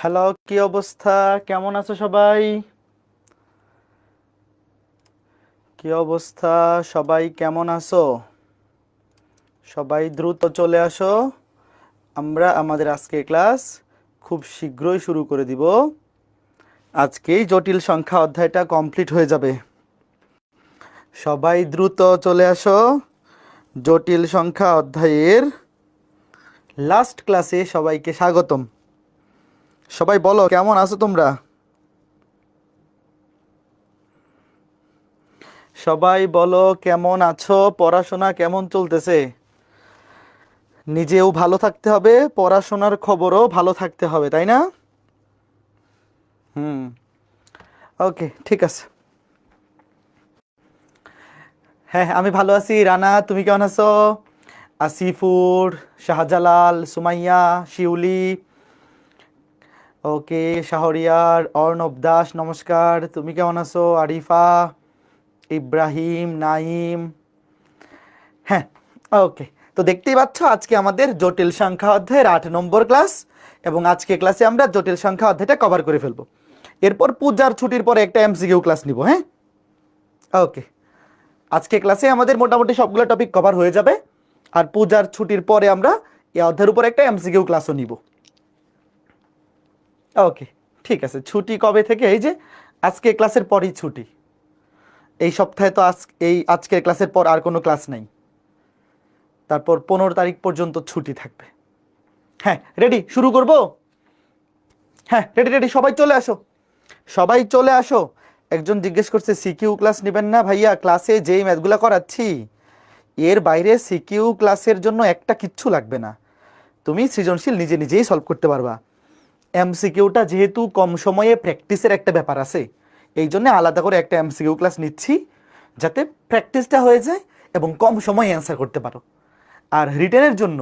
Hello, কি অবস্থা? কেমন আছো সবাই? কি অবস্থা? সবাই কেমন আছো? সবাই দ্রুত চলে আসো। আমরা আমাদের আজকের ক্লাস খুব শীঘ্রই শুরু করে দিব। আজকেই জটিল সংখ্যা অধ্যায়টা কমপ্লিট হয়ে যাবে। সবাই দ্রুত চলে আসো। জটিল সংখ্যা অধ্যায়ের লাস্ট ক্লাসে সবাইকে স্বাগতম। সবাই বলো, কেমন আছো তোমরা? সবাই বলো, কেমন আছো? পড়াশোনা কেমন চলতেছে? নিজেও ভালো থাকতে হবে, পড়াশোনার খবরও ভালো থাকতে হবে, তাই না? হুম, ওকে, ঠিক আছে। হ্যাঁ, আমি ভালো আছি। রানা, তুমি কেমন আছো? আসিফুর, শাহজালাল, সুমাইয়া, শিউলি, ওকে, শাহরিয়ার, অর্ণব দাস, নমস্কার। তুমি কেমন আছো? আরিফা, ইব্রাহিম, নাইম। হ্যাঁ, ওকে। তো দেখতেই পাচ্ছ আজকে আমাদের জটিল সংখ্যা অধ্যায়ের 8 নম্বর ক্লাস, এবং আজকে ক্লাসে আমরা জটিল সংখ্যা অধ্যায়টা কভার করে ফেলবো। এরপর পূজার ছুটির পরে একটা এমসিকিউ ক্লাস নিব। হ্যাঁ, ওকে। আজকে ক্লাসে আমাদের মোটামুটি সবগুলো টপিক কভার হয়ে যাবে, আর পূজার ছুটির পরে আমরা এই অধ্যায়ের উপর একটা এমসিকিউ ক্লাসও নিব। ওকে, ঠিক আছে। ছুটি কবে থেকে? এই যে আজকে ক্লাসের পরই ছুটি। এই সপ্তাহে তো আজকের ক্লাসের পর আর কোনো ক্লাস নাই। তারপর 15 তারিখ পর্যন্ত ছুটি থাকবে। হ্যাঁ, রেডি? শুরু করব? হ্যাঁ, রেডি রেডি, সবাই চলে আসো। সবাই চলে আসো। একজন জিজ্ঞেস করছে সিকিউ ক্লাস নেবেন না ভাইয়া? ক্লাসে যেই ম্যাথগুলো করাচ্ছি এর বাইরে সিকিউ ক্লাসের জন্য একটা কিচ্ছু লাগবে না। তুমি সৃজনশীল নিজে নিজেই সলভ করতে পারবা। এমসিকিউটা যেহেতু কম সময়ে প্র্যাকটিসের একটা ব্যাপার আছে, এই জন্য আলাদা করে একটা এমসিকিউ ক্লাস নিচ্ছি, যাতে প্র্যাকটিসটা হয়ে যায় এবং কম সময়ে অ্যান্সার করতে পারো। আর রিটেনের জন্য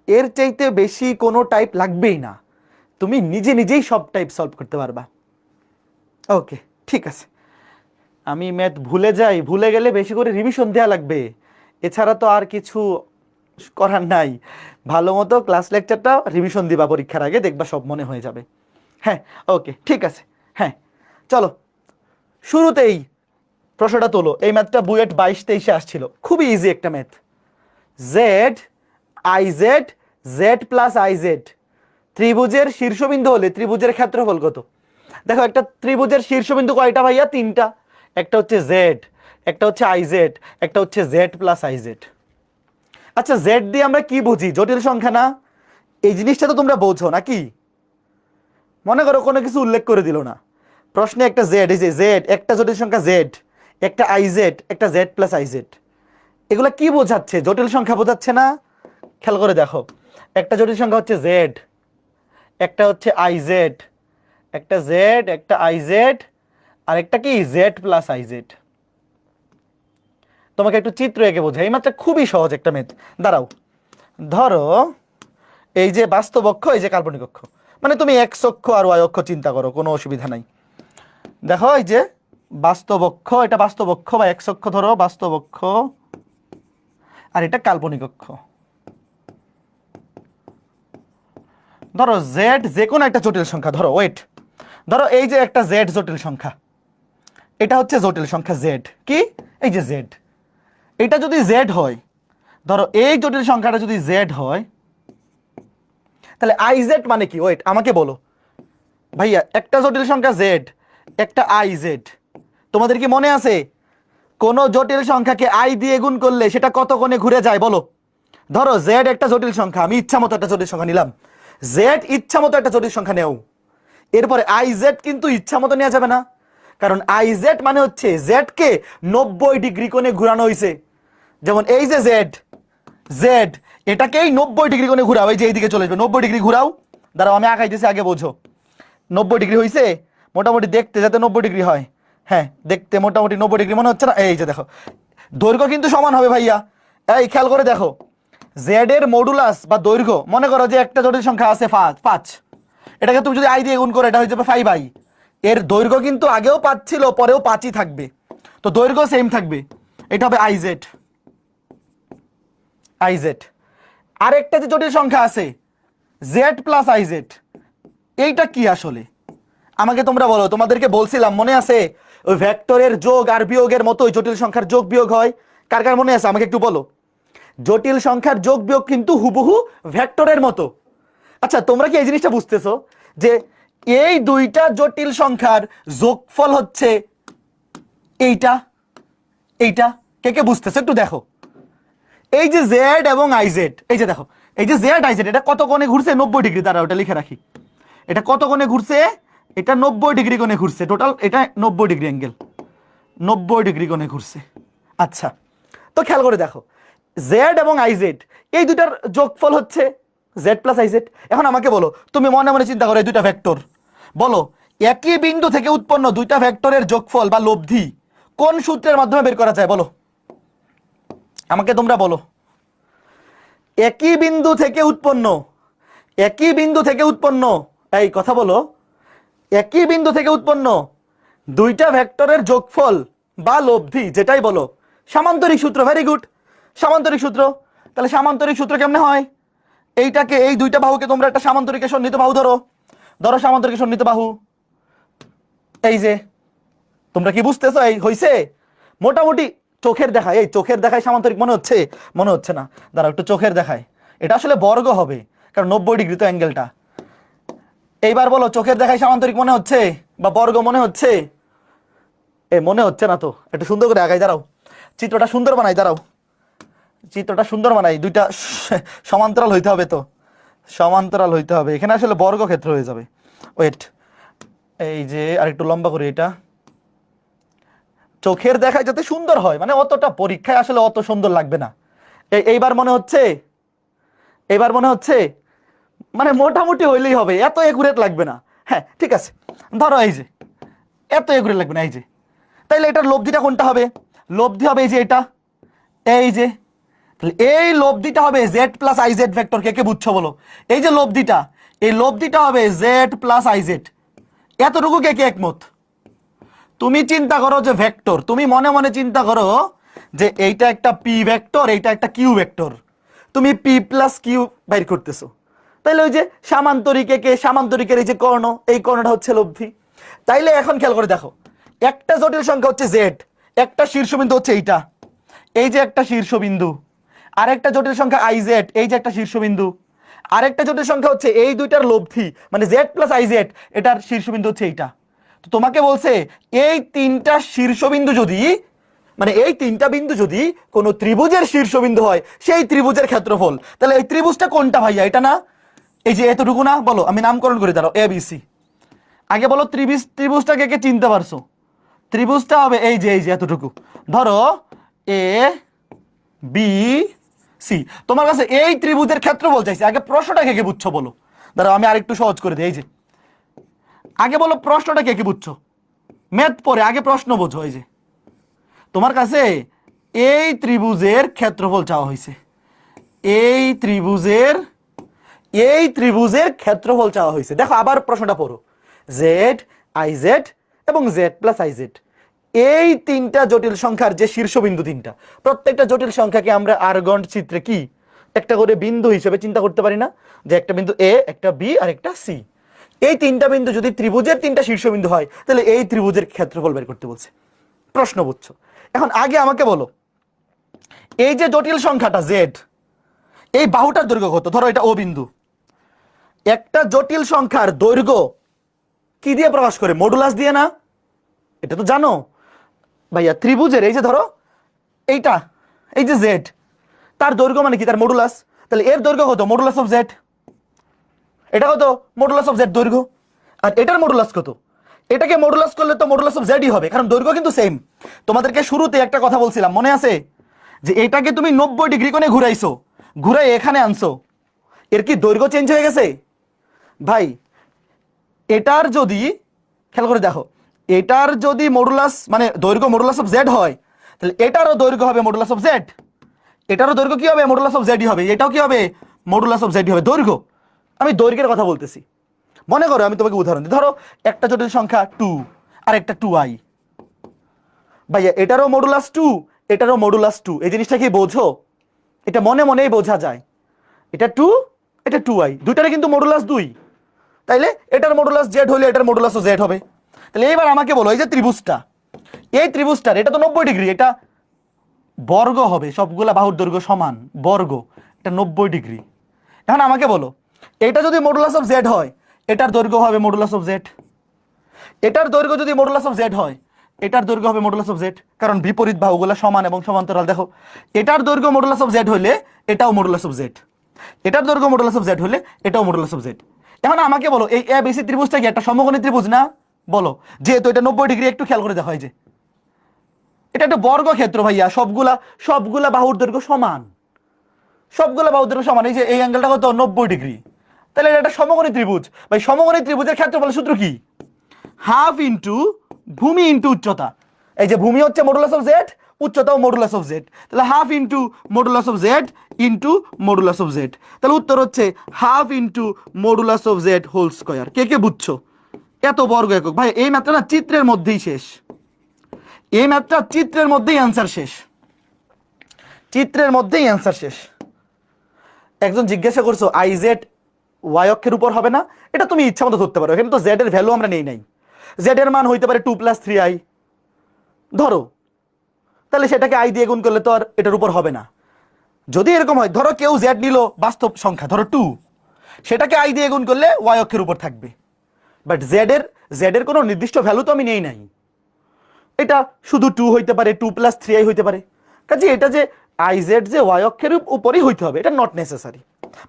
এর চাইতে বেশি কোনো টাইপ লাগবেই না। তুমি নিজে নিজেই সব টাইপ সলভ করতে পারবা। ওকে, ঠিক আছে। আমি ম্যাথ ভুলে যাই, ভুলে গেলে বেশি করে রিভিশন দেওয়া লাগবে, এছাড়া তো আর কিছু করার নাই। ভালো মতো ক্লাস লেকচারটা রিভিশন দিবা পরীক্ষার আগে, দেখবা সব মনে হয়ে যাবে। হ্যাঁ, ওকে, ঠিক আছে। হ্যাঁ, চলো শুরুতেই প্রশ্নটা তোলো। এই ম্যাথটা বুয়েট 22-23-এ আসছিল, খুবই ইজি একটা math. Z I Z, Z plus I Z ত্রিভুজের শীর্ষবিন্দু হলে ত্রিভুজের ক্ষেত্রফল কত? দেখো, একটা ত্রিভুজের শীর্ষবিন্দু কয়টা ভাইয়া? 3টা। একটা হচ্ছে জেড, একটা হচ্ছে আই জেড, একটা হচ্ছে জেড প্লাস আই জেড। আচ্ছা, জেড দিয়ে আমরা কি বুঝি? জটিল সংখ্যা না? এই জিনিসটা তো তোমরা বোঝো নাকি? মনে করো কোনো কিছু উল্লেখ করে দিল না প্রশ্নে, একটা জেড, এই যে জেড, একটা জটিল সংখ্যা জেড, একটা আই জেড, একটা জেড প্লাস আই জেড, এগুলা কি বোঝাচ্ছে? জটিল সংখ্যা বোঝাচ্ছে না? খেয়াল করে দেখো, একটা জটিল সংখ্যা হচ্ছে জেড, একটা হচ্ছে আই জেড, একটা জেড, একটা আই জেড, আর একটা কি জেড প্লাস আই জেড। তোমাকে একটু চিত্র এঁকে বোঝাই, এই মাত্র খুবই সহজ একটা মেথ। দাঁড়াও, ধরো এই যে বাস্তব অক্ষ, এই যে কাল্পনিক অক্ষ, মানে তুমি এক্স অক্ষ আর ওয়াই অক্ষ চিন্তা করো, কোনো অসুবিধা নাই। দেখো এই যে বাস্তব অক্ষ, এটা বাস্তব অক্ষ বা এক্স অক্ষ ধরো, বাস্তব অক্ষ, আর এটা কাল্পনিক অক্ষ। ধরো জেড যে কোনো একটা জটিল সংখ্যা, ধরো ওয়েট, ধরো এই যে একটা জেড জটিল সংখ্যা, এটা হচ্ছে জটিল সংখ্যা জেড। কি? এই যে জেড, এটা যদি জেড হয়, ধরো এই জটিল সংখ্যাটা যদি জেড হয়, তাহলে আই জেড মানে কি? ওয়েট, আমাকে বলো ভাইয়া, একটা জটিল সংখ্যা জেড, একটা আই জেড, তোমাদের কি মনে আছে কোন জটিল সংখ্যাকে আই দিয়ে গুণ করলে সেটা কত কোণে ঘুরে যায়? বলো। ধরো জেড একটা জটিল সংখ্যা, আমি ইচ্ছা মতো একটা জটিল সংখ্যা নিলাম, জেড ইচ্ছা মতো একটা জটিল সংখ্যা নেও, এরপরে আই জেড কিন্তু ইচ্ছা মতো নেওয়া যাবে না, কারণ আই জেড মানে হচ্ছে জেড কে 90 ডিগ্রি কোণে ঘুরানো হয়েছে। যেমন এই যে জেড, জেড এটাকেই 90 ডিগ্রি কোণে ঘুরাও, এই যে এইদিকে চলে আসবে, 90 ডিগ্রি ঘুরাও। দাঁড়াও আমি আঁকাইতেছি, আগে বোঝো। 90 ডিগ্রি হয়েছে? মোটামুটি দেখতে যাতে 90 ডিগ্রি হয়। হ্যাঁ, দেখতে মোটামুটি 90 ডিগ্রি মনে হচ্ছে না? এই যে দেখো, দৈর্ঘ্য কিন্তু সমান হবে ভাইয়া। এই খেয়াল করে দেখো, জেড এর মডুলাস বা দৈর্ঘ্য, মনে করো যে একটা জটিল সংখ্যা আছে 5, এটাকে তুমি যদি আই দিয়ে গুণ করো, এটা হয়ে যাবে 5i। এর দৈর্ঘ্য কিন্তু আগেও 5 ছিল, পরেও 5ই থাকবে, তো দৈর্ঘ্য সেম থাকবে, এটা হবে আই জেড। I Z. আরেকটা যে জটিল সংখ্যা আছে জেড প্লাস আই জেড, এইটা কি আসলে আমাকে তোমরা বলো। তোমাদেরকে বলছিলাম মনে আছে ওই ভেক্টরের যোগ আর বিয়োগের মতোই জটিল সংখ্যার যোগ বিয়োগ হয়। কার কার মনে আছে আমাকে একটু বলো। জটিল সংখ্যার যোগ বিয়োগ কিন্তু হুবহু ভেক্টরের মতো। আচ্ছা তোমরা কি এই জিনিসটা বুঝতেছো যে এই দুইটা জটিল সংখ্যার যোগফল হচ্ছে এইটা এইটা? কে কে বুঝতেছো একটু দেখো। এই যে জেড এবং আইজেড, এই যে দেখো এই যে জেড আইজেড, এটা কত কোণে ঘুরছে? 90 ডিগ্রি। দ্বারা ওটা লিখে রাখি। এটা কত কোণে ঘুরছে? এটা 90 ডিগ্রি কোণে ঘুরছে। টোটাল এটা 90 ডিগ্রি অ্যাঙ্গেল, 90 ডিগ্রি কোণে ঘুরছে। আচ্ছা তো খেয়াল করে দেখো, জেড এবং আইজেড এই দুটার যোগফল হচ্ছে জেড প্লাস আইজেড। এখন আমাকে বলো, তুমি মনে মনে চিন্তা করো এই দুইটা ভেক্টর, বলো একই বিন্দু থেকে উৎপন্ন দুইটা ভেক্টরের যোগফল বা লব্ধি কোন সূত্রের মাধ্যমে বের করা যায়? বলো আমাকে তোমরা বলো। একই বিন্দু থেকে উৎপন্ন, একই বিন্দু থেকে উৎপন্ন, এই কথা বলো, একই বিন্দু থেকে উৎপন্ন দুইটা ভেক্টরের যোগফল বা লব্ধি যেটাই বলো, সামান্তরিক সূত্র। ভেরি গুড, সামান্তরিক সূত্র। তাহলে সামান্তরিক সূত্র কেমনে হয়? এইটাকে, এই দুইটা বাহুকে তোমরা একটা সামান্তরিকের সন্নিহিত বাহু ধরো, ধরো সামান্তরিকের সন্নিহিত বাহু। এই যে তোমরা কি বুঝতেছো? এই হইছে মোটামুটি চোখের দেখায়, এই চোখের দেখায় সামান্তরিক মনে হচ্ছে? মনে হচ্ছে না। দাঁড়াও একটু চোখের দেখায়। এটা আসলে বর্গ হবে কারণ 90 ডিগ্রি তো অ্যাঙ্গেলটা। এইবার বলো চোখের দেখায় সামান্তরিক মনে হচ্ছে বা বর্গ মনে হচ্ছে? এ মনে হচ্ছে না তো। একটু সুন্দর করে আগাই, দাঁড়াও চিত্রটা সুন্দর বানাই, দাঁড়াও চিত্রটা সুন্দর বানাই। দুইটা সমান্তরাল হইতে হবে, তো সমান্তরাল হইতে হবে। এখানে আসলে বর্গক্ষেত্র হয়ে যাবে। ওয়েট, এই যে আরেকটু লম্বা করে এটা চোখের দেখায় যাতে সুন্দর হয়, মানে অতটা পরীক্ষায় আসলে অত সুন্দর লাগবে না। এইবার মনে হচ্ছে, এইবার মনে হচ্ছে মানে মোটামুটি হইলেই হবে, এত একুরেট লাগবে না। হ্যাঁ ঠিক আছে, ধরো এই যে এত একুরেট লাগবে না। এই যে তাইলে এটার লব্ধিটা কোনটা হবে? লব্ধি হবে এই যে এটা, এই যে তাহলে এই লব্ধিটা হবে জেড প্লাস আইজেড ভেক্টর। কে কে বুঝছো বলো? এই যে লব্ধিটা, এই লব্ধিটা হবে জেড প্লাস আইজেড। এতটুকু কে কে একমত? তুমি চিন্তা করো যে ভেক্টর, তুমি মনে মনে চিন্তা করো যে এইটা একটা পি ভেক্টর, এইটা একটা কিউ ভেক্টর। তুমি পি প্লাস কিউ বাইর করতেছো, তাইলে ওই যে সামান্তরিক একে, সামান্তরিকের এই যে কর্ণ, এই কর্ণটা হচ্ছে লব্ধি। তাইলে এখন খেয়াল করে দেখো, একটা জটিল সংখ্যা হচ্ছে জেড, একটা শীর্ষবিন্দু হচ্ছে এইটা, এই যে একটা শীর্ষবিন্দু। আরেকটা জটিল সংখ্যা আইজেড, এই যে একটা শীর্ষবিন্দু। আরেকটা জটিল সংখ্যা হচ্ছে এই দুইটার লব্ধি, মানে জেড প্লাস আইজেড, এটার শীর্ষবিন্দু হচ্ছে এইটা। তো তোমাকে বলছে এই তিনটা শীর্ষবিন্দু যদি, মানে এই তিনটা বিন্দু যদি কোনো ত্রিভুজের শীর্ষবিন্দু হয়, সেই ত্রিভুজের ক্ষেত্রফল। তাহলে এই ত্রিভুজটা কোনটা ভাইয়া? এটা না? এই যে এতটুকু না? বলো, আমি নামকরণ করে দাঁড়াও, এ বি সি। আগে বলো ত্রিভুজটাকে কে চিনতে পারছো? ত্রিভুজটা হবে এই যে এতটুকু। ধরো এ বি সি। তোমার কাছে এই ত্রিভুজের ক্ষেত্রফল চাইছে। আগে প্রশ্নটা কে কে বুঝছো বলো? দাঁড়াও আমি আরেকটু সহজ করে দিই। এই যে আগে বলো প্রশ্নটা কে কে বুঝছো? ম্যাথ পরে, আগে প্রশ্ন বোঝো। এই যে তোমার কাছে এই ত্রিভুজের ক্ষেত্রফল চাওয়া হয়েছে, এই ত্রিভুজের ক্ষেত্রফল চাওয়া হয়েছে। দেখো আবার প্রশ্নটা পড়ো, জেড আইজেড এবং জেড প্লাস আইজেড, এই তিনটা জটিল সংখ্যার যে শীর্ষবিন্দু তিনটা, প্রত্যেকটা জটিল সংখ্যাকে আমরা আরগন্ড চিত্রে কি একটা করে বিন্দু হিসেবে চিন্তা করতে পারি না? যে একটা বিন্দু এ, একটা বি আর একটা সি। এই তিনটা বিন্দু যদি ত্রিভুজের তিনটা শীর্ষবিন্দু হয়, তাহলে এই ত্রিভুজের ক্ষেত্রফল বের করতে বলছে। প্রশ্ন বুঝছো? এখন আগে আমাকে বলো, এই যে জটিল সংখ্যাটা জেড, এই বাহুটার দৈর্ঘ্য কত? ধরো এটা ও বিন্দু। একটা জটিল সংখ্যার দৈর্ঘ্য কি দিয়ে প্রকাশ করে? মডুলাস দিয়ে না? এটা তো জানো ভাইয়া। ত্রিভুজের এই যে ধরো এইটা, এই যে জেড, তার দৈর্ঘ্য মানে কি? তার মডুলাস। তাহলে এর দৈর্ঘ্য কত? Modulus of Z. এটা কত? মডুলাস অফ জেড দৈর্ঘ্য। আর এটার মডুলাস কত? এটাকে মডুলাস করলে তো মডুলাস অফ জেডই হবে, কারণ দৈর্ঘ্য কিন্তু সেম। তোমাদেরকে শুরুতে একটা কথা বলছিলাম, মনে আছে? যে এটাকে তুমি 90 ডিগ্রি কোণে ঘুরাইছো, ঘুরাই এখানে আনছো, এর কি দৈর্ঘ্য চেঞ্জ হয়ে গেছে? ভাই এটার যদি খেয়াল করে দেখো, এটার যদি মডুলাস মানে দৈর্ঘ্য মডুলাস অফ জেড হয়, তাহলে এটারও দৈর্ঘ্য হবে মডুলাস অফ জেড। এটারও দৈর্ঘ্য কি হবে? মডুলাস অফ জেডই হবে। এটাও কি হবে? মডুলাস অফ জেডই হবে। দৈর্ঘ্য, আমি দৈর্ঘ্যের কথা বলতেছি। মনে করো আমি তোমাকে উদাহরণ দিই, ধরো একটা জটিল সংখ্যা 2 আর একটা 2i। ভাইয়া এটারও মডুলাস 2, এটারও মডুলাস 2। এই জিনিসটা কি বোঝো? এটা মনে মনেই বোঝা যায়। এটা 2, এটা 2i, দুইটারে কিন্তু মডুলাস 2। তাইলে এটার মডুলাস জেড হলে এটার মডুলাসও জেড হবে। তাহলে এবার আমাকে বলো এই যে ত্রিভুজটা, এই ত্রিভুজটার এটা তো 90 ডিগ্রি, এটা বর্গ হবে, সবগুলা বাহুর দৈর্ঘ্য সমান, বর্গ, এটা 90 ডিগ্রি। এখন আমাকে বলো এটা যদি মডুলাস অফ জেড হয়, এটার দৈর্ঘ্য হবে মডুলাস অফ জেড। এটার দৈর্ঘ্য যদি মডুলাস অফ জেড হয়, এটার দৈর্ঘ্য হবে মডুলাস অফ জেড, কারণ বিপরীত বাহুগুলো সমান এবং সমান্তরাল। দেখো এটার দৈর্ঘ্য মডুলাস অফ জেড হলে এটাও মডুলাস অফ জেড, এটার দৈর্ঘ্য মডুলাস অফ জেড হলে এটাও মডুলাস অফ জেড। এখন আমাকে বলো এই এবিসি ত্রিভুজটা কি একটা সমকোণী ত্রিভুজ না? বলো, যেহেতু এটা 90 ডিগ্রি, একটু খেয়াল করে দেখা হয় যে এটা একটা বর্গক্ষেত্র ভাইয়া, সবগুলা বাহুর দৈর্ঘ্য সমান, সবগুলা বাহুর দৈর্ঘ্য সমান। এই যে এই অ্যাঙ্গেলটা কত? 90 ডিগ্রি। তাহলে এটা একটা সমকোণী ত্রিভুজ ভাই। সমকোণী ত্রিভুজের ক্ষেত্রফলের সূত্র কি? হাফ ইন্টু ভূমি ইন্টু উচ্চতা। এই যে ভূমি হচ্ছে মডুলাস অফ জেড, উচ্চতাও মডুলাস অফ জেড, তাহলে half into modulus of Z into modulus of Z. তাহলে উত্তর হচ্ছে half into modulus of Z whole square. কে কে বুঝছো? এত বর্গ একক ভাই, এই ম্যাথটা না চিত্রের মধ্যেই শেষ, এই ম্যাথটা চিত্রের মধ্যেই অ্যান্সার শেষ, চিত্রের মধ্যেই অ্যান্সার শেষ। একজন জিজ্ঞাসা করছো আই জেড ওয়াই অক্ষের উপর হবে না? এটা তুমি ইচ্ছা মতো ধরতে পারো, এখানে তো জেড এর ভ্যালু আমরা নেই নাই। জেড এর মান হইতে পারে 2 + 3i ধরো, তাহলে সেটাকে আই দিয়ে গুণ করলে তো আর এটার উপর হবে না। যদি এরকম হয়, ধরো কেউ জেড নিল বাস্তব সংখ্যা, ধরো 2, সেটাকে আই দিয়ে গুণ করলে ওয়াই অক্ষের উপর থাকবে। বাট জেড এর কোনো নির্দিষ্ট ভ্যালু তো আমি নেই নাই, এটা শুধু 2 হইতে পারে, 2 + 3i হইতে পারে। কাজে এটা যে আই জেড যে ওয়াই অক্ষের উপরই হইতে হবে, এটা নট নেসেসারি।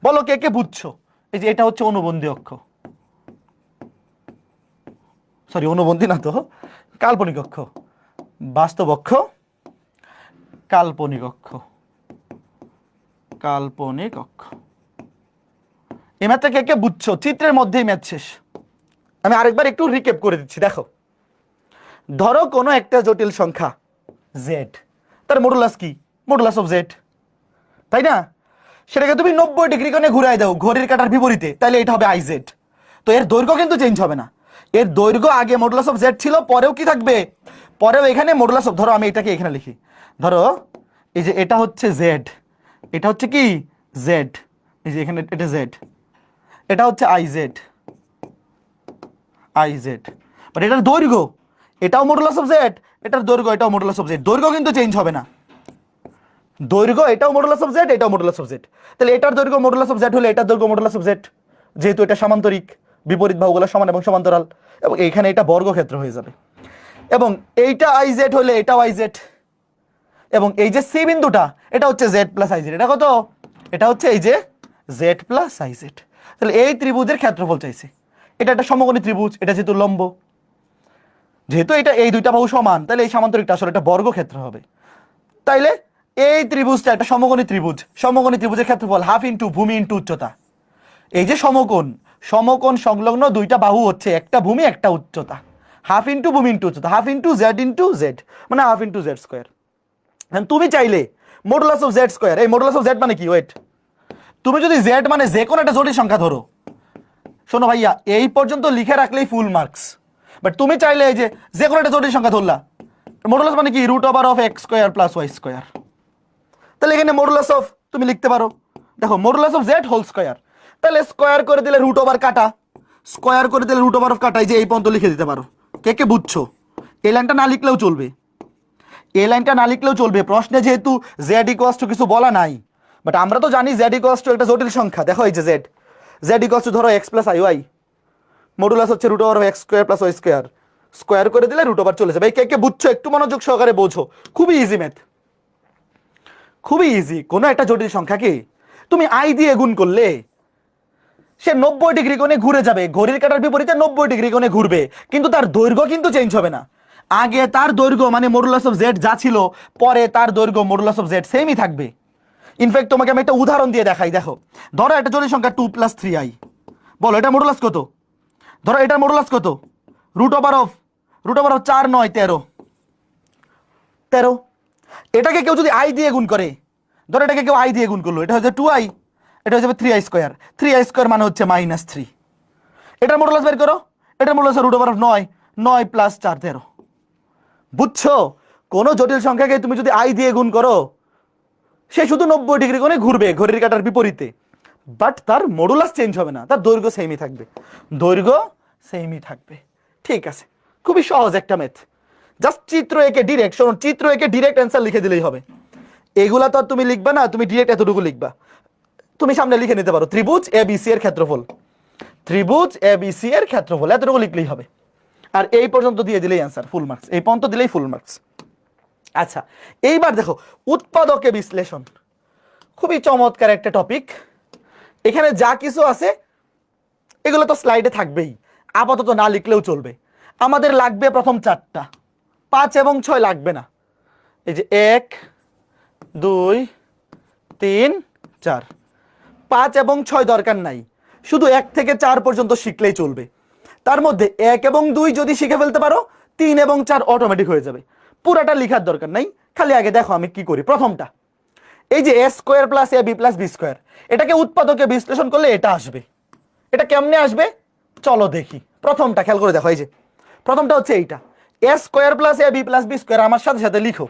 বলো কে কে বুঝছো? এই যে এটা হচ্ছে অনুবন্ধী অক্ষ, সরি অনুবন্ধী না তো, কাল্পনিক অক্ষ, বাস্তব অক্ষ, কাল্পনিক অক্ষ, কাল্পনিক অক্ষ। এই ম্যাথটা কে কে বুঝছো? চিত্রের মধ্যেই ম্যাথ শেষ। আমি আরেকবার একটু রিক্যাপ করে দিচ্ছি। দেখো, ধরো কোনো একটা জটিল সংখ্যা জেড, তার মডুলাস কি? মডুলাস অফ জেড, তাই না? সেটাকে তুমি 90 ডিগ্রি কোণে ঘুরাই দাও ঘড়ির কাঁটার বিপরীতে, তাহলে এটা হবে আই জেড। তো এর দৈর্ঘ্য কিন্তু চেঞ্জ হবে না, এর দৈর্ঘ্য আগে মডুলাস অফ জেড ছিল, পরেও কি থাকবে? পরেও এখানে মডুলাস অফ, ধরো আমি এটাকে এখানে লিখি, ধরো এই যে এটা হচ্ছে জেড, এটা হচ্ছে কি জেড, এই যে এখানে এটা জেড, এটা হচ্ছে I Z, I Z. But এটার দৈর্ঘ্য এটাও মডুলাস অফ জেড, এটার দৈর্ঘ্য এটাও মডুলাস অফ জেড, দৈর্ঘ্য কিন্তু চেঞ্জ হবে না। দৈর্ঘ্য এটাও মডুলাস অফ জেড, এটাও মডুলাস অফ জেড, তাহলে এটার দৈর্ঘ্য মডুলাস অফ জেড হলে এটার দৈর্ঘ্য মডুলাস অফ জেড, যেহেতু এটা সামান্তরিক, বিপরীত বাহুগুলো সমান এবং সমান্তরাল, এবং এইখানে এটা বর্গক্ষেত্র হয়ে যাবে। এবং এইটা আই জেড হলে এটাও আই জেড, এবং এই যে সি বিন্দুটা এটা হচ্ছে জেড প্লাস আই জেড, এটা কত? এটা হচ্ছে এই যে জেড প্লাস আই জেড। তাহলে এই ত্রিভুজের ক্ষেত্রফল চাইছে, এটা একটা সমকোণী ত্রিভুজ, এটা যেহেতু লম্ব, যেহেতু এটা এই দুইটা বাহু সমান, তাহলে এই সামান্তরিকটা আসলে একটা বর্গক্ষেত্র হবে। তাইলে এই ত্রিভুজটা একটা সমকোণী ত্রিভুজ, সমকোণী ত্রিভুজের ক্ষেত্রফল হাফ ইন্টু ভূমি ইন্টু উচ্চতা। এই যে সমকোণ, সমকোণ সংলগ্ন দুইটা বাহু হচ্ছে একটা ভূমি একটা উচ্চতা, হাফ ইন্টু ভূমি ইন্টু উচ্চতা, হাফ ইন্টু জেড মানে হাফ ইন্টু জেড স্কোয়ার। তুমি চাইলে মডুলাস অফ জেড স্কোয়ার, এই মডুলাস অফ জেড মানে কি? ওয়েট, তুমি যদি জেড মানে যে কোনো একটা জটিল সংখ্যা ধরো, শোনো ভাইয়া এই পর্যন্ত লিখে রাখলেই ফুল মার্কস। বাট তুমি চাইলে এই যে কোনো একটা জটিল সংখ্যা ধরলা, মডুলাস মানে কি? √(x² + y²। তাহলে এখানে মডুলাস অফ তুমি লিখতে পারো, দেখো modulus of Z whole square, তাহলে স্কয়ার করে দিলে √ কাটা, স্কয়ার করে দিলে √ কাটা, এই যে এই পর্যন্ত লিখে দিতে পারো। কে কে বুঝছো? এই লাইনটা না লিখলেও চলবে, এই লাইনটা না লিখলেও চলবে, প্রশ্নে যেহেতু জেড ইকুয়ালস টু কিছু বলা নাই। বাট আমরা তো জানি জেড ইকুয়ালস টু একটা জটিল সংখ্যা। দেখো এই যে জেড ইকুয়ালস টু ধরো x + iy, মডুলাস হচ্ছে √(x² + y², স্কয়ার করে দিলে √ চলে যাবে। কে কে বুঝছো? একটু মনোযোগ সহকারে বোঝো, খুবই ইজি ম্যাথ, খুবই ইজি। কোনো একটা জটিল সংখ্যাকে তুমি আই দিয়ে গুণ করলে সে 90 ডিগ্রি কোণে ঘুরে যাবে, ঘড়ির কাঁটার বিপরীতে 90 ডিগ্রি কোণে ঘুরবে, কিন্তু তার দৈর্ঘ্য কিন্তু চেঞ্জ হবে না। আগে তার দৈর্ঘ্য মানে মডুলাস অফ জেড যা ছিল, পরে তার দৈর্ঘ্য মডুলাস অফ জেড সেমই থাকবে। ইনফ্যাক্ট তোমাকে আমি একটা উদাহরণ দিয়ে দেখাই। দেখো, ধরো একটা জটিল সংখ্যা 2 + 3i, বলো এটা মডুলাস কত? ধরো এটার মডুলাস কত? √(4 9 13 এটাকে কেউ যদি আই দিয়ে গুণ করে, ধরো এটাকে কেউ আই দিয়ে গুণ করলো, এটা হচ্ছে 2i, এটা হচ্ছে 3i², 3i² মানে হচ্ছে -3। এটার মডুলাস বের করো, এটার মডুলাস √9 9 + 4 13। বুঝছো? কোনো জটিল সংখ্যাকে তুমি যদি আই দিয়ে গুণ করো, সে শুধু 90 ডিগ্রি কোণে ঘুরবে ঘড়ির কাঁটার বিপরীতে। বাট তার মডুলাস চেঞ্জ হবে না, তার দৈর্ঘ্য সেমই থাকবে, দৈর্ঘ্য সেমই থাকবে। ঠিক আছে, খুবই সহজ একটা ম্যাথ। জাস্ট চিত্র এঁকে ডিরেক্ট, শোনো, চিত্র এঁকে ডিরেক্ট অ্যান্সার লিখে দিলেই হবে। এগুলা তো আর তুমি লিখবা না, তুমি ডিরেক্ট এতটুকু লিখবা। তুমি সামনে লিখে নিতে পারো ত্রিভুজ এবিসি এর ক্ষেত্রফল, ত্রিভুজ এবিসি এর ক্ষেত্রফল, এতটুকু লিখলেই হবে। আর এই পর্যন্ত দিয়ে দিলেই অ্যান্সার, ফুল মার্কস, এই পর্যন্ত দিলেই ফুল মার্কস। আচ্ছা, এইবার দেখো উৎপাদকে বিশ্লেষণ, খুবই চমৎকার একটা টপিক। এখানে যা কিছু আছে এগুলো তো স্লাইডে থাকবেই, আপাতত না লিখলেও চলবে। আমাদের লাগবে প্রথম 4টা, 5 এবং 6 লাগবে না। এই যে 1 2 3 4, 5 এবং 6 দরকার নাই, শুধু 1 থেকে 4 পর্যন্ত শিখলেই চলবে। তার মধ্যে 1 এবং 2 যদি শিখে ফেলতে পারো, 3 এবং 4 অটোমেটিক হয়ে যাবে, পুরাটা লিখার দরকার নাই। খালি আগে দেখো আমি কি করি। প্রথমটা, এই যে a square plus ab plus b square, এটাকে উৎপাদকে বিশ্লেষণ করলে এটা আসবে। এটা কেমনে আসবে চলো দেখি। প্রথমটা খেয়াল করে দেখো, এই যে প্রথমটা হচ্ছে এইটা, a square plus ab plus b square. আমার সাথে সাথে লিখো,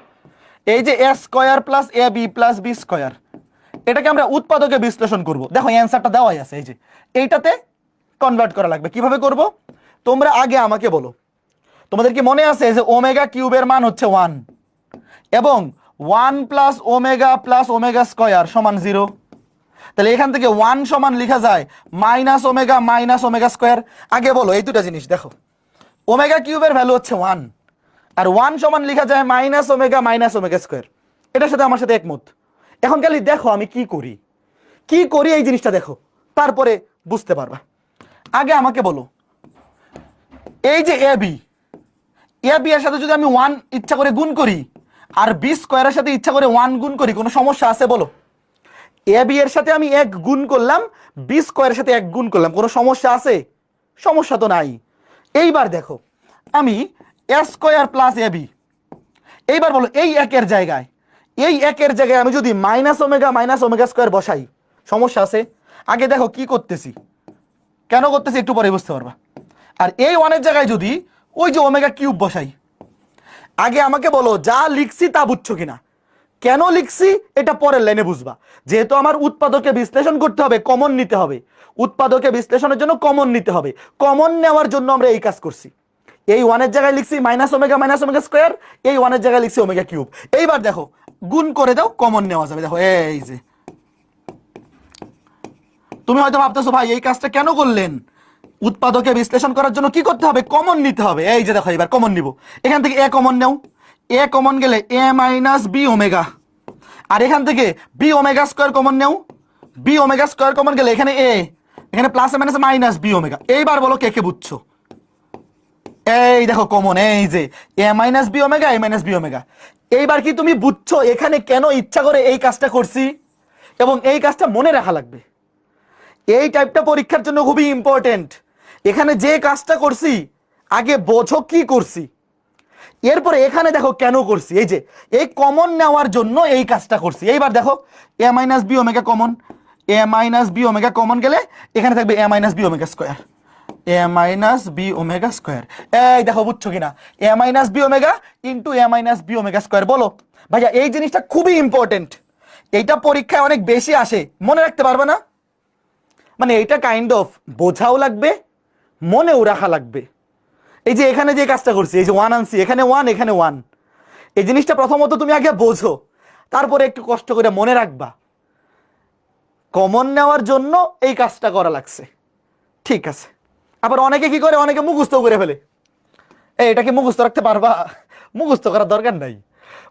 এই যে a square plus ab plus b square, এটাকে আমরা উৎপাদকে বিশ্লেষণ করব। দেখো অ্যান্সারটা দেওয়াই আছে, এই যে এইটাতে কনভার্ট করা লাগবে। কিভাবে করব তোমরা আগে আমাকে বলো। তোমাদের কি মনে আছে যে ওমেগা কিউবের মান হচ্ছে 1 এবং 1 প্লাস ওমেগা স্কয়ার সমান 0? তাহলে এখান থেকে 1 সমান লেখা যায় মাইনাস ওমেগা স্কয়ার। আগে বলো এই দুটো জিনিস দেখো, ওমেগা কিউবের ভ্যালু হচ্ছে 1 আর 1 সমান লেখা যায় মাইনাস ওমেগা স্কয়ার। এটার সাথে আমার সাথে একমত। এখন খালি দেখো আমি কি করি এই জিনিসটা দেখো, তারপরে বুঝতে পারবা। আগে আমাকে বলো, এই যে এবি এর সাথে যদি আমি 1 ইচ্ছা করে গুণ করি আর বি স্কয়ারের সাথে ইচ্ছা করে 1 গুণ করি, কোনো সমস্যা আছে বলো? এবি এর সাথে আমি 1 গুণ করলাম, বি স্কয়ারের সাথে 1 গুণ করলাম, কোনো সমস্যা আছে? সমস্যা তো নাই। এইবার দেখো আমি এ স্কয়ার প্লাস এবি, এইবার বলো এই একের জায়গায় আমি যদি মাইনাস ওমেগা স্কয়ার বসাই, সমস্যা আছে? আগে দেখো কি করতেছি, কেন করতেছি একটু পরে বুঝতে পারবা। আর এই 1 এর জায়গায় যদি ওই যে ওমেগা কিউব বসাই, আগে আমাকে বলো যা লিখছি তা বুঝছো কিনা। কেন লিখছি এটা পরের লাইনে বুঝবা। যেহেতু আমার উৎপাদকে বিশ্লেষণ করতে হবে, কমন নিতে হবে, উৎপাদকে বিশ্লেষণের জন্য কমন নিতে হবে। কমন নেওয়ার জন্য আমরা এই কাজ করছি। এই 1 এর জায়গায় লিখছি মাইনাস ওমেগা স্কয়ার, এই 1 এর জায়গায় লিখছি ওমেগা কিউব। এইবার দেখো গুণ করে দাও, কমন নেওয়া যাবে। দেখো এই যে, তুমি হয়তো ভাবতেছো ভাই এই কাজটা কেন করলেন? উৎপাদকে বিশ্লেষণ করার জন্য কি করতে হবে? কমন নিতে হবে। এই যে দেখো এবার কমন নিব, এখান থেকে a common now, a common গেলে এ মাইনাস বি ওমেগা, আর এখান থেকে বি ওমেগা স্কয়ার কমন নাও, বি ওমেগা স্কয়ার কমন গেলে এখানে এ, এখানে plus minus minus b omega. এইবার বলো কে কে বুঝছো? এই দেখো কমন, এই যে এ মাইনাস বি ওমেগা, এ মাইনাস বি ওমেগা। এইবার কি তুমি বুঝছো এখানে কেন ইচ্ছা করে এই কাজটা করছি? এবং এই কাজটা মনে রাখা লাগবে, এই টাইপটা পরীক্ষার জন্য খুবই ইম্পর্টেন্ট। এখানে যে কাজটা করছি আগে বোঝো কি করছি, এরপরে এখানে দেখো কেন করছি। এই যে এই কমন নেওয়ার জন্য এই কাজটা করছি। এইবার দেখো এ মাইনাস বি ওমেগা কমন, এ মাইনাস বি ওমেগা কমন গেলে এখানে থাকবে এ মাইনাস বি ওমেগা স্কয়ার, এ মাইনাস বি ওমেগা স্কয়ার। এই দেখো বুঝছো কিনা, এ মাইনাস বি ওমেগা ইন্টু এ মাইনাস বি ওমেগা স্কয়ার। বলো ভাইয়া এই জিনিসটা খুবই ইম্পর্টেন্ট, এইটা পরীক্ষায় অনেক বেশি আসে, মনে রাখতে পারবে না? মানে এটা কাইন্ড অফ বোঝাও লাগবে, মনেও রাখা লাগবে। এই যে এখানে যে কাজটা করছি, এই যে 1 আনছি, এখানে 1 এখানে 1, এই জিনিসটা প্রথমত তুমি আগে বোঝো, তারপরে একটু কষ্ট করে মনে রাখবা। কমন নেওয়ার জন্য এই কাজটা করা লাগছে, ঠিক আছে? আবার অনেকে কি করে, অনেকে মুখস্থ করে ফেলে। এটা কি মুখস্থ রাখতে পারবা? মুখস্থ করার দরকার নাই,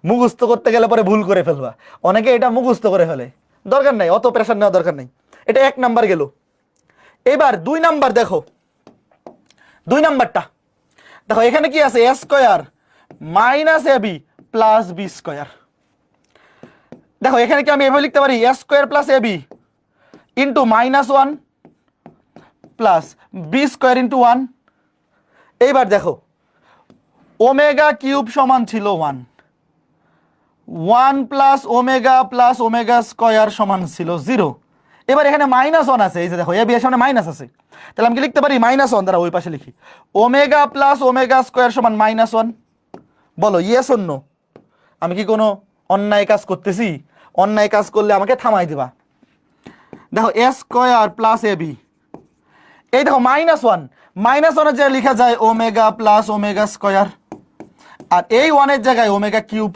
মুখস্থ করতে গেলে পরে ভুল করে ফেলবা। অনেকে এটা মুখস্থ করে ফেলে, দরকার নাই, অত প্রেশার নেওয়া দরকার নাই। এটা 1 নাম্বার গেল। এবার 2 নাম্বার দেখো, 2 নাম্বারটা দেখো, এখানে কি আছে? A square minus A B plus B square. দেখো এখানে কি আমি এভাবে লিখতে পারি, A square plus A B into minus 1 plus B square into 1। এইবার দেখো ওমেগা কিউব সমান ছিল 1, 1 প্লাস ওমেগা স্কয়ার সমান ছিল 0। এবার এখানে মাইনাস 1 আছে, এই যে দেখো এ বি এর সামনে মাইনাস আছে, তাহলে আমি কি লিখতে পারি মাইনাস 1 দ্বারা ওই পাশে লিখি ওমেগা প্লাস ওমেগা স্কয়ার সমান মাইনাস 1। বলো ইয়েস অর নো? আমি কি কোনো অন্যায় কাজ করতেছি? অন্যায় কাজ করলে আমাকে থামাই দিবা। দেখো এ স্কয়ার প্লাস এ বি, এই দেখো -1, -1 এর জায়গায় লেখা যায় ওমেগা প্লাস ওমেগা স্কয়ার, আর এই 1 এর জায়গায় ওমেগা কিউব।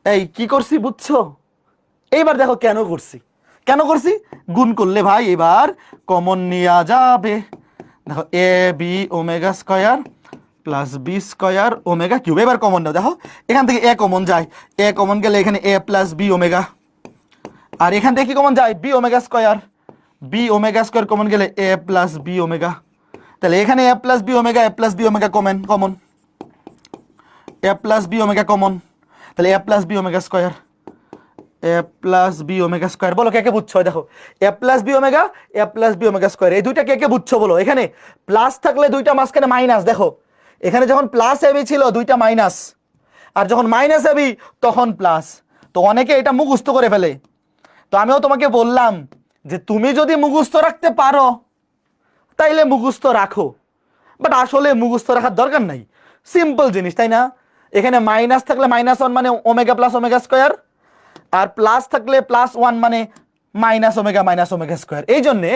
এই কি করছি বুঝছো? এইবার দেখো কেন করছি, কেন করছি, গুণ করলে ভাই এবার কমন নেওয়া যাবে। দেখো A B omega square plus B square omega cube, এবার কমন নাও। দেখো এখান থেকে এ কমন যায়, এ কমন গেলে এখানে এ প্লাস বি ওমেগা, আর এখান থেকে কি কমন যায়, b omega square, b omega square common গেলে এ প্লাস বি ওমেগা। তাহলে এখানে a plus B omega, a plus B omega common, a plus B omega common, তাহলে a plus B omega square, a plus B omega square. বলো কে কে বুঝছো? দেখো এ plus B omega, a plus B omega square, এই দুইটা কে কে বুঝছো বলো? এখানে প্লাস থাকলে দুইটা মাঝখানে মাইনাস, দেখো এখানে যখন প্লাস এবি ছিল দুইটা মাইনাস, আর যখন মাইনাস এবি তখন প্লাস। তো অনেকে এটা মুখস্থ করে ফেলে, তো আমিও তোমাকে বললাম যে তুমি যদি মুখস্থ রাখতে পারো তাইলে মুখস্থ রাখো, বাট আসলে মুখস্থ রাখার দরকার নাই, সিম্পল জিনিস, তাই না? এখানে মাইনাস থাকলে -1 মানে ওমেগা প্লাস ওমেগা স্কয়ার, আর প্লাস থাকলে +1 মানে মাইনাস ওমেগা স্কয়ার। এই জন্যে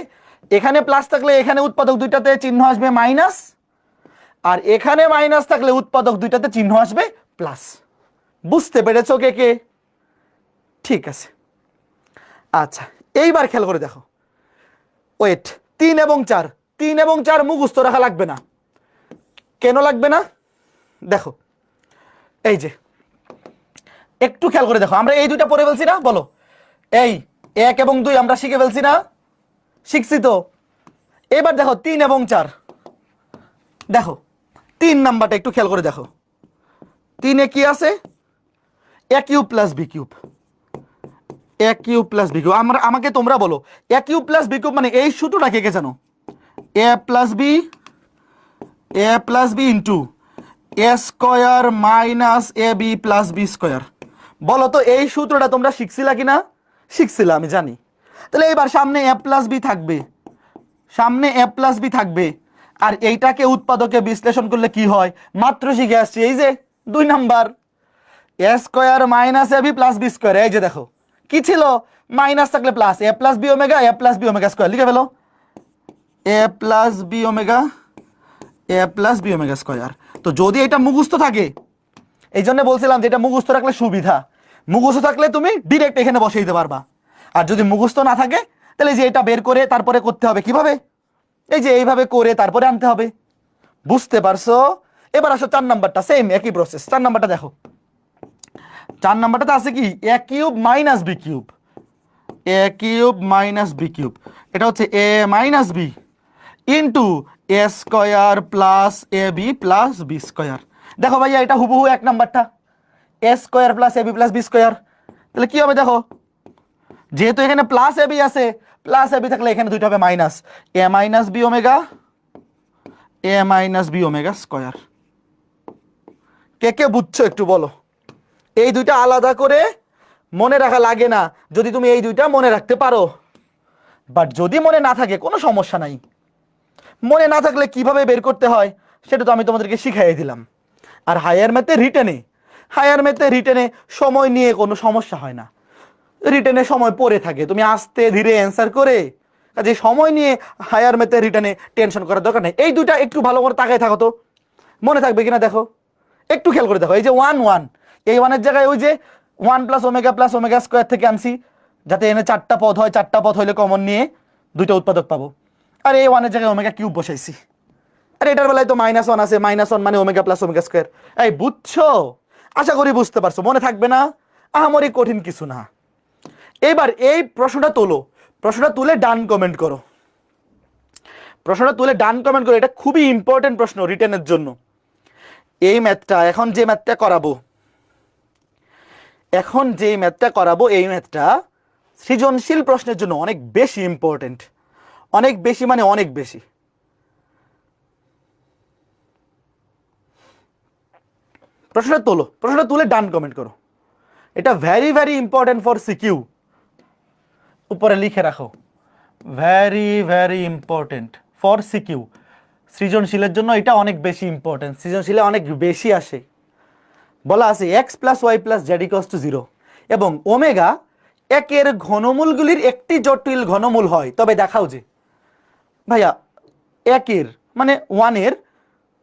এখানে প্লাস থাকলে এখানে উৎপাদক দুইটাতে চিহ্ন আসবে মাইনাস, আর এখানে মাইনাস থাকলে উৎপাদক দুইটাতে চিহ্ন আসবে প্লাস। বুঝতে পেরেছো কে কে? ঠিক আছে, আচ্ছা এইবার খেয়াল করে দেখো, ওয়েট, 3 এবং 4, 3 এবং 4 মুখস্থ রাখা লাগবে না। কেন লাগবে না? দেখো এই যে একটু খেয়াল করে দেখো, আমরা এই দুইটা পড়ে ফেলছি না, বলো এই 1 এবং 2 আমরা শিখে ফেলছি না, শিখছি তো। এবার দেখো 3 এবং 4, দেখো 3 নাম্বারটা একটু খেয়াল করে দেখো, 3 এ কি আছে, এ কিউব প্লাস বি কিউব, এ কিউব প্লাস বি কিউব। আমাকে তোমরা বলো এ কিউব প্লাস বি কিউব মানে এই সূত্রটা কে কে জানো? এ plus B into A square minus A B plus B square. বলো তো এই সূত্রটা তোমরা শিখছিলা কিনা? শিখছিলা, আমি জানি। তাহলে এবার সামনে এ প্লাস বি থাকবে, সামনে এ প্লাস বি থাকবে, আর এইটাকে উৎপাদকে বিশ্লেষণ করলে কি হয় মাত্র শিখে আসছি, এই যে 2 number, A square minus A B plus B square. এই যে দেখো কি ছিল, মাইনাস থাকলে plus, A plus B omega, a plus B omega square, লিখে ফেলো এ plus B omega, a plus B omega square. তো যদি এটা মুখস্থ থাকে, এই জন্য বলছিলাম যে এটা মুখস্থ রাখলে সুবিধা, মুখস্থ থাকলে তুমি ডিরেক্ট এখানে বসিয়ে দিতে পারবা, আর যদি মুখস্থ না থাকে তাহলে যে এটা বের করে তারপরে করতে হবে কিভাবে, এই যে এইভাবে করে তারপরে আনতে হবে। বুঝতে পারছো? এবার আসো 4 নাম্বারটা, সেম একই প্রসেস। 4 নাম্বারটা দেখো, 4 নাম্বারটাতে আছে কি, এ কিউব মাইনাস বি কিউব, এ কিউব মাইনাস বি কিউব, এটা হচ্ছে এ minus B into A square plus A B plus B square. দেখো ভাইয়া এটা হুবহু 1 নাম্বারটা, এ square plus A B plus B square. তাহলে কি হবে দেখো, যেহেতু এখানে প্লাস এ বি আছে, প্লাস এ বি থাকলে এখানে দুইটা হবে মাইনাস, এ মাইনাস বি ওমেগা, এ মাইনাস বি ওমেগা স্কয়ার। কে কে বুঝছো একটু বলো? এই দুইটা আলাদা করে মনে রাখা লাগে না যদি তুমি এই দুইটা মনে রাখতে পারো, বাট যদি মনে না থাকে কোনো সমস্যা নাই। মনে না থাকলে কিভাবে বের করতে হয় সেটা তো আমি তোমাদেরকে শিখাই দিলাম। আর হায়ার ম্যাথে রিটেনে সময় নিয়ে কোনো সমস্যা হয় না, রিটেনে সময় পড়ে থাকে, তুমি আস্তে ধীরে অ্যান্সার করে, কাজে সময় নিয়ে হায়ার ম্যাথে রিটেনে টেনশন করার দরকার নেই। এই দুইটা একটু ভালো করে তাকায় থাকো তো, মনে থাকবে কিনা দেখো, একটু খেয়াল করে দেখো। এই যে 1 এই 1 এর জায়গায় ওই যে 1 প্লাস ওমেগা স্কয়ার থেকে আনছি, যাতে এনে 4টা পদ হয়, 4টা পদ হইলে কমন নিয়ে দুইটা উৎপাদক পাবো। আর এই 1 এর জায়গায় ওমেগা কিউব বসাইছি, আর এটার বেলায় তো -1 আছে, -1 মানে ওমেগা প্লাস ওমেগা স্কয়ার। এই বুঝছো? আশা করি বুঝতে পারছো, মনে থাকবে না, আহামরি কঠিন কিছু না। এবার এই প্রশ্নটা তোলো, প্রশ্নটা তুলে ডান কমেন্ট করো, প্রশ্নটা তুলে ডান কমেন্ট করো, এটা খুবই ইম্পর্টেন্ট প্রশ্ন রিটেনের জন্য। এই ম্যাথটা এখন যে ম্যাথটা করাবো, এই ম্যাথটা সৃজনশীল প্রশ্নের জন্য অনেক বেশি ইম্পর্টেন্ট, অনেক বেশি মানে অনেক বেশি। প্রশ্নটা তোলো, প্রশ্নটা তুলে ডান কমেন্ট করো, এটা very very important for CQ, উপরে লিখে রাখো, very very important for CQ. সৃজনশীলের জন্য এটা অনেক বেশি ইম্পর্টেন্ট, সৃজনশীলে অনেক বেশি আসে। বলা আছে x + y + z = 0 এবং ওমেগা একের ঘনমূলগুলির একটি জটিল ঘনমূল হয়, তবে দেখাও যে ভাইয়া একের মানে ওয়ানের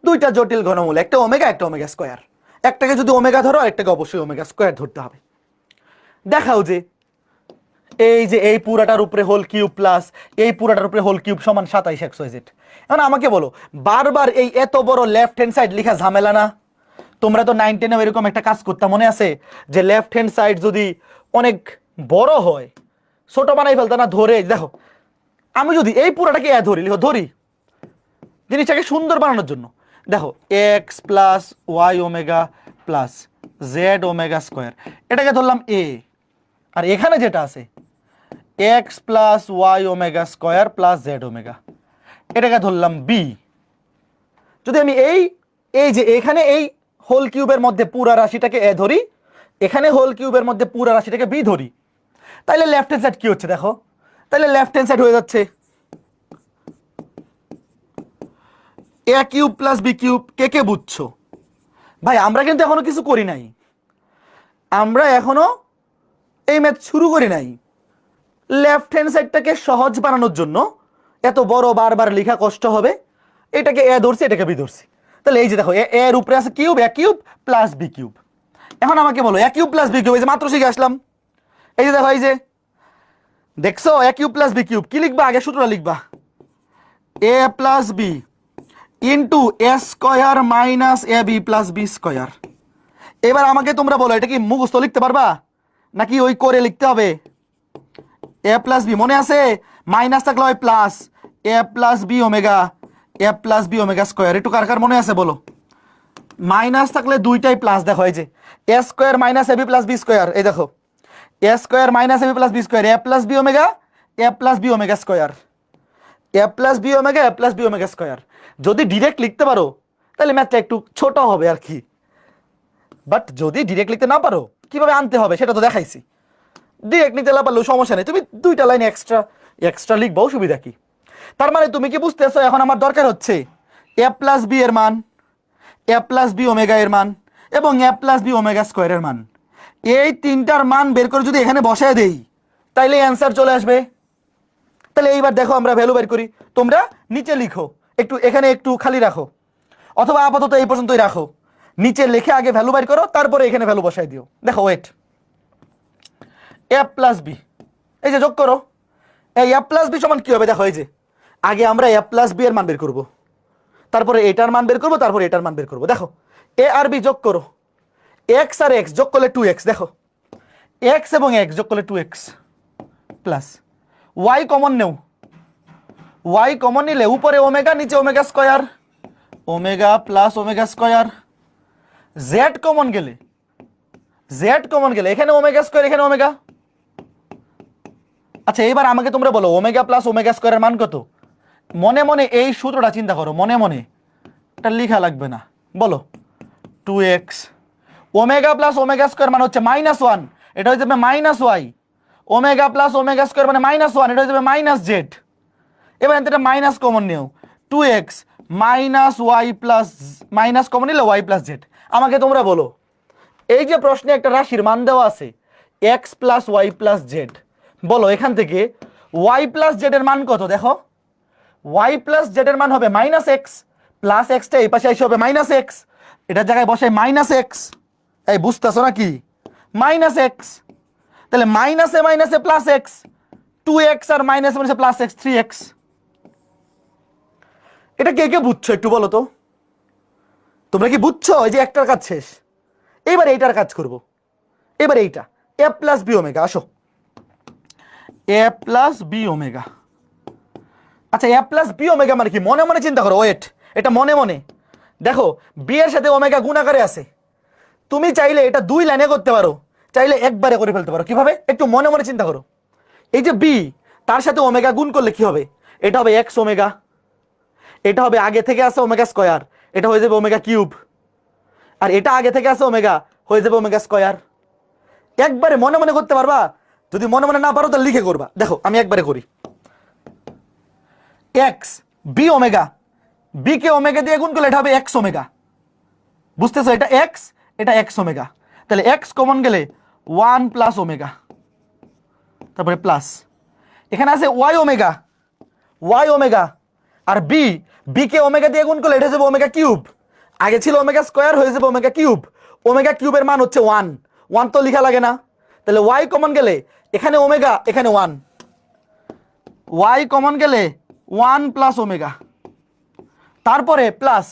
দুইটা জটিল ঘনমূল, একটা ওমেগা একটা ওমেগা স্কোয়ার। একটাকে যদি ওমেগা ধরো, একটাকে অবশ্যই ওমেগা স্কোয়ার ধরতে হবে। দেখাও যে এই যে এই পুরাটার উপরে হোল কিউব প্লাস এই পুরাটার উপরে হোল কিউব সমান 27xyz। এখন আমাকে বলো, বারবার এই এত বড় লেফট হ্যান্ড সাইড লেখা ঝামেলা না? তোমরা তো 9 10 এরকম একটা কাজ করতে মনে আছে যে লেফট হ্যান্ড সাইড যদি অনেক বড় হয় ছোট বানাই ফেলতে না, ধরে দেখো আমি যদি এই পুরাটাকে ধরি, লিখো ধরি জিনিসটাকে সুন্দর বানানোর জন্য। দেখো x plus Y omega plus z omega square, এটাকে ধরলাম এ। আর এখানে যেটা আছে x plus Y omega square plus z omega, এটাকে ধরলাম বি। যদি আমি এই যে এখানে এই হোল কিউবের মধ্যে পুরা রাশিটাকে এ ধরি, এখানে হোল কিউবের মধ্যে পুরা রাশিটাকে বি ধরি, তাইলে লেফট হ্যান্ড সাইড কি হচ্ছে দেখো, তাহলে লেফট হ্যান্ড সাইড হয়ে যাচ্ছে এ কিউব প্লাস বি কিউব। কে কে বুঝছো? ভাই আমরা কিন্তু এখনো কিছু করি নাই, আমরা এখনো এই ম্যাথ শুরু করি নাই। লেফট হ্যান্ড সাইডটাকে সহজ বানানোর জন্য এত বড় বারবার লেখা কষ্ট হবে, এটাকে এ ধরছি এটাকে বি ধরছি। তাহলে এই যে দেখো এর উপরে আছে কিউব, এ কিউব প্লাস বি কিউব। এখন আমাকে বলো এ কিউব প্লাস বি কিউব, এই যে মাত্র শিখে আসলাম, এই যে দেখো এই যে দেখছো এ কিউব প্লাস বি কিউব, কি লিখবা আগে সূত্রটা লিখবা এ plus B into A square minus A B plus B square. এবার আমাকে তোমরা বলো এটা কি মুখস্থ লিখতে পারবা নাকি ওই করে লিখতে হবে? এ প্লাস বি মনে আছে, মাইনাস থাকলে হয় plus A plus B omega, a plus B omega square. একটু কার কার মনে আছে বলো? মাইনাস থাকলে দুইটাই প্লাস, দেখো এই যে এ square minus A B plus B square, এই দেখো এ square minus A B plus B square, A plus B omega, a plus B omega square, A plus B omega, a plus B omega square. যদি direct লিখতে পারো তাহলে ম্যাথটা একটু ছোট হবে আর কি, বাট যদি ডিরেক্ট লিখতে না পারো কিভাবে আনতে হবে সেটা তো দেখাইছি। ডিরেক্ট নিতে না পারলেও সমস্যা নেই, তুমি দুইটা লাইন এক্সট্রা লিখবো, সুবিধা কি? তার মানে তুমি কি বুঝতেছো এখন আমার দরকার হচ্ছে এ প্লাস বি এর মান, এ প্লাস বি ওমেগা এর মান এবং এ প্লাস বি ওমেগা স্কোয়ারের মান। এই তিনটার মান বের করে যদি এখানে বসায় দেই তাইলে অ্যান্সার চলে আসবে। তাহলে এইবার দেখো আমরা ভ্যালু বের করি, তোমরা নিচে লিখো, একটু এখানে একটু খালি রাখো, অথবা আপাতত এই পর্যন্তই রাখো, নিচে লিখে আগে ভ্যালু বের করো, তারপরে এখানে ভ্যালু বসাই দিও। দেখো ওয়েট, এ প্লাস বি, এই যে যোগ করো, এই এ প্লাস বি সমান কি হবে দেখো, এই যে আগে আমরা এ প্লাস বি এর মান বের করবো, তারপরে এটার মান বের করবো, তারপরে এটার মান বের করবো। দেখো এ আর বি যোগ করো, এক্স আর এক্স যোগ করলে 2x, দেখো এক্স এবং এক্স যোগ করলে 2x প্লাস ওয়াই কমন নেও, ওয়াই কমন নিলে উপরে ওমেগা নিচে omega square, omega plus omega square. Z common গেলে, জেড কমন গেলে এখানে ওমেগা স্কোয়ার এখানে ওমেগা। আচ্ছা এবার আমাকে তোমরা বলো ওমেগা প্লাস ওমেগা স্কোয়ারের মান কত? মনে মনে এই সূত্রটা চিন্তা করো, মনে মনে, এটা লেখা লাগবে না, বলো 2x। Omega plus omega square মানে হচ্ছে -1, এটা হয়ে যাবে -y। Omega plus omega square মানে -1, এটা হয়ে যাবে -z। এবার এটা মাইনাস কমন নিও, 2x minus Y plus, minus common নিলে ওয়াই প্লাস জেড। আমাকে তোমরা বলো এই যে প্রশ্নে একটা রাশির মান দেওয়া আছে x plus y plus z, বলো এখান থেকে ওয়াই প্লাস জেড এর মান কত? দেখো ওয়াই প্লাস জেড এর মান হবে -x প্লাস এক্সটা এই পাশে এসে হবে -x, এটার জায়গায় বসে -x। এই বুঝতেছো নাকি? -x, তাহলে মাইনাসে মাইনাসে প্লাস এক্স, 2x আর মাইনাসে মাইনাসে প্লাস এক্স, 3x। এটা কে কে বুঝছো একটু বলো তো? তোমরা কি বুঝছো? এই যে একটার কাজ শেষ, এবার এইটার কাজ করব। এবার এইটা এ প্লাস বি ওমেগা, আসো এ প্লাস বি ওমেগা। আচ্ছা এ প্লাস বি ওমেগা মানে কি? মনে মনে চিন্তা করো, ওয়েট, এটা মনে মনে দেখো, বি এর সাথে ওমেগা গুণ আকারে আছে, তুমি চাইলে এটা দুই লাইনে করতে পারো, চাইলে একবারে করে ফেলতে পারো। কিভাবে? একটু মনে মনে চিন্তা করো। এই যে বি, তার সাথে ওমেগা গুণ করলে কি হবে? এটা হবে এক্স ওমেগা, এটা হবে আগে থেকে আছে ওমেগা স্কয়ার, এটা হয়ে যাবে ওমেগা কিউব, আর এটা আগে থেকে আছে ওমেগা, হয়ে যাবে ওমেগা স্কয়ার। একবারে মনে মনে করতে পারবা? যদি মনে মনে না পারো তাহলে লিখে করবা। দেখো আমি একবারে করি, এক্স বি ওমেগা, বি কে ওমেগা দিয়ে গুণ করলে এটা হবে এক্স ওমেগা, বুঝতেছো? এটা এক্স, এটা এক্স ওমেগা, তাহলে এক্স কমন গেলে 1 প্লাস ওমেগা, তারপরে প্লাস, এখানে আছে ওয়াই ওমেগা, আর বি কে ওমেগা দিয়ে গুণ করলে এটা হয়ে যাবে ওমেগা কিউব। আগে ছিল ওমেগা স্কোয়ার, হয়ে যাবে ওমেগা কিউব। ওমেগা কিউবের মান হচ্ছে 1 তো লেখা লাগে না, তাহলে ওয়াই কমন গেলে এখানে ওমেগা, এখানে 1, ওয়াই কমন গেলে 1 প্লাস ওমেগা, তারপরে প্লাস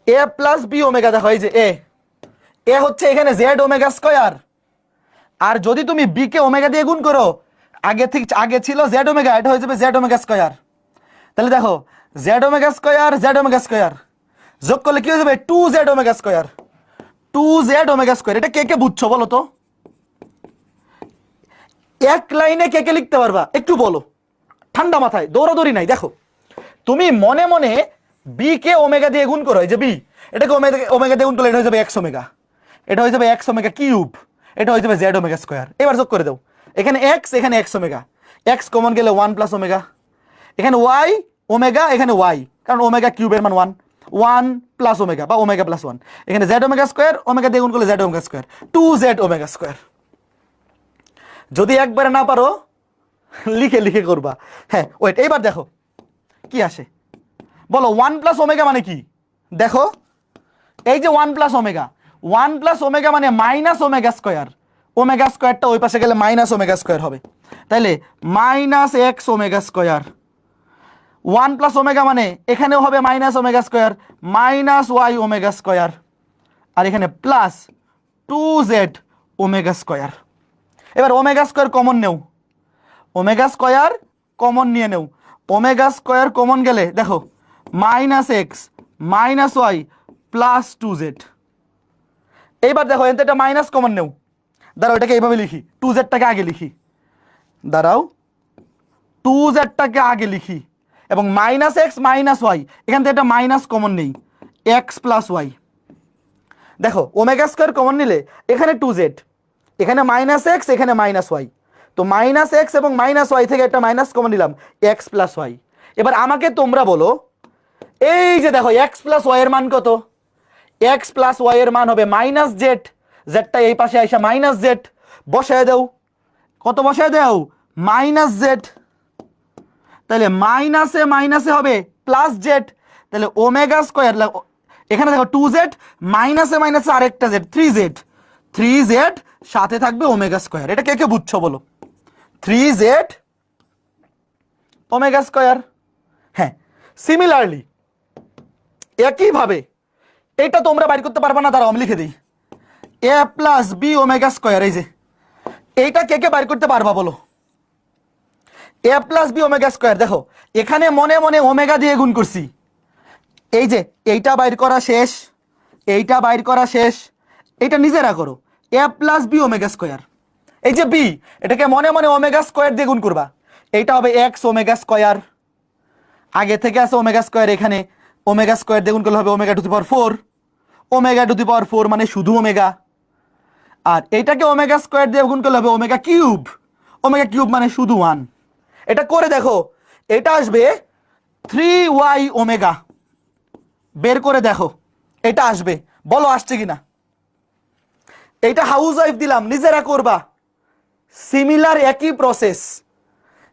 এ প্লাস বি ওমেগা। দেখো এই যে এ হচ্ছে এখানে জেড ওমেগা স্কোয়ার, আর যদি তুমি বি কে ওমেগা দিয়ে গুণ করো, আগে ছিল জেড ওমেগা, এটা হয়ে যাবে জেড ওমেগা স্কোয়ার। তাহলে দেখো জেড ওমেগা স্কোয়ার যোগ করলে কি হয়ে যাবে 2z ওমেগা স্কোয়ার। এটা কে কে বুঝছো বলো তো? এক লাইনে কে কে লিখতে পারবা একটু বলো, ঠান্ডা মাথায়, দৌড়াদৌড়ি নাই। দেখো তুমি মনে মনে বি কে ওমেগা দিয়ে গুণ করো, এই যে বি, এটাকে ওমেগা দিয়ে গুণ করলে এটা হয়ে যাবে এক্স ওমেগা, এটা হয়ে যাবে এক্স ওমেগা কিউব, এটা হয়ে যাবে জেড ওমেগা স্কোয়ার। এবার যোগ করে দাও, এখানে এক্স, এখানে এক্স ওমেগা, এক্স কমন গেলে 1 প্লাস ওমেগা, এখানে ওয়াই ওমেগা, এখানে ওয়াই, কারণ ওমেগা কিউবের মান 1 প্লাস ওমেগা বা ওমেগা প্লাস 1, এখানে জেড ওমেগা স্কোয়ার, ওমেগা দিয়ে গুণ করলে Z omega square, 2z omega square. যদি একবারে না পারো লিখে লিখে করবা। হ্যাঁ ওয়েট, এইবার দেখো কি আসে বলো। 1 প্লাস ওমেগা মানে কি? দেখো এই যে 1 প্লাস ওমেগা মানে মাইনাস ওমেগা স্কোয়ারটা ওই পাশে গেলে মাইনাস ওমেগা স্কোয়ার হবে, তাইলে minus X omega square. 1 plus omega মানে এখানেও হবে minus omega square, minus Y omega square, আর এখানে প্লাস 2z ওমেগা স্কোয়ার। এবার ওমেগা স্কোয়ার কমন নেও, ওমেগা স্কোয়ার কমন নিয়ে নেও, ওমেগা স্কোয়ার কমন গেলে দেখো minus X minus Y plus 2z। এইবার দেখো এতে একটা মাইনাস কমন নেও, দাঁড়াও এটাকে এইভাবে লিখি, 2zটাকে আগে লিখি, দাঁড়াও 2zটাকে আগে লিখি, এবং মাইনাস এক্স মাইনাস ওয়াই, এখান থেকে একটা মাইনাস কমন নেই, এক্স প্লাস ওয়াই। দেখো ওমেগা স্কোয়ার কমন নিলে এখানে 2z, এখানে মাইনাস এক্স, এখানে মাইনাস ওয়াই, তো মাইনাস এক্স এবং মাইনাস ওয়াই থেকে একটা মাইনাস কমন নিলাম, এক্স প্লাস ওয়াই। এবার আমাকে তোমরা বলো, এই যে দেখো এক্স প্লাস ওয়াই এর মান কত? এক্স প্লাস ওয়াই এর মান হবে মাইনাস জেড, জেডটা এই পাশে আইসা মাইনাস জেড বসায় দাও, কত বসায় দাও? মাইনাস জেড, তাহলে মাইনাসে হবে প্লাস জেড, তাহলে ওমেগা স্কোয়ার, এখানে দেখো 2z মাইনাসে আরেকটা জেড, 3z সাথে থাকবে ওমেগা স্কোয়ার। এটা কে কে বুঝছো বলো? 3z omega square. হ্যাঁ সিমিলারলি একইভাবে এটা তোমরা বাইর করতে পারবে না, তারা আমি লিখে দিই, এ প্লাস বি ওমেগা স্কোয়ার। এই যে এইটা কে কে বাইর করতে পারবা বলো? এ প্লাস বি ওমেগা স্কোয়ার। দেখো এখানে মনে মনে ওমেগা দিয়ে গুণ করছি, এই যে এইটা বাইর করা শেষ, এইটা বাইর করা শেষ, এইটা নিজেরা করো, A plus B omega square. এই যে বি, এটাকে মনে মনে ওমেগা স্কোয়ার দিয়ে গুণ করবা, এইটা হবে এক্স ওমেগা স্কোয়ার, আগে থেকে আছে ওমেগা স্কোয়ার, এখানে ওমেগা স্কোয়ার দিয়ে গুণ করলে হবে omega to the power 4, omega to the power 4 মানে শুধু ওমেগা, আর এইটাকে ওমেগা স্কোয়ার দিয়ে গুণ করলে হবে ওমেগা কিউব মানে শুধু 1। এটা করে দেখো, এটা আসবে 3y ওমেগা, বের করে দেখো এটা আসবে, বলো আসছে কিনা। এইটা হাউস ওয়াইফ দিলাম, নিজেরা করবা, সিমিলার একই প্রসেস।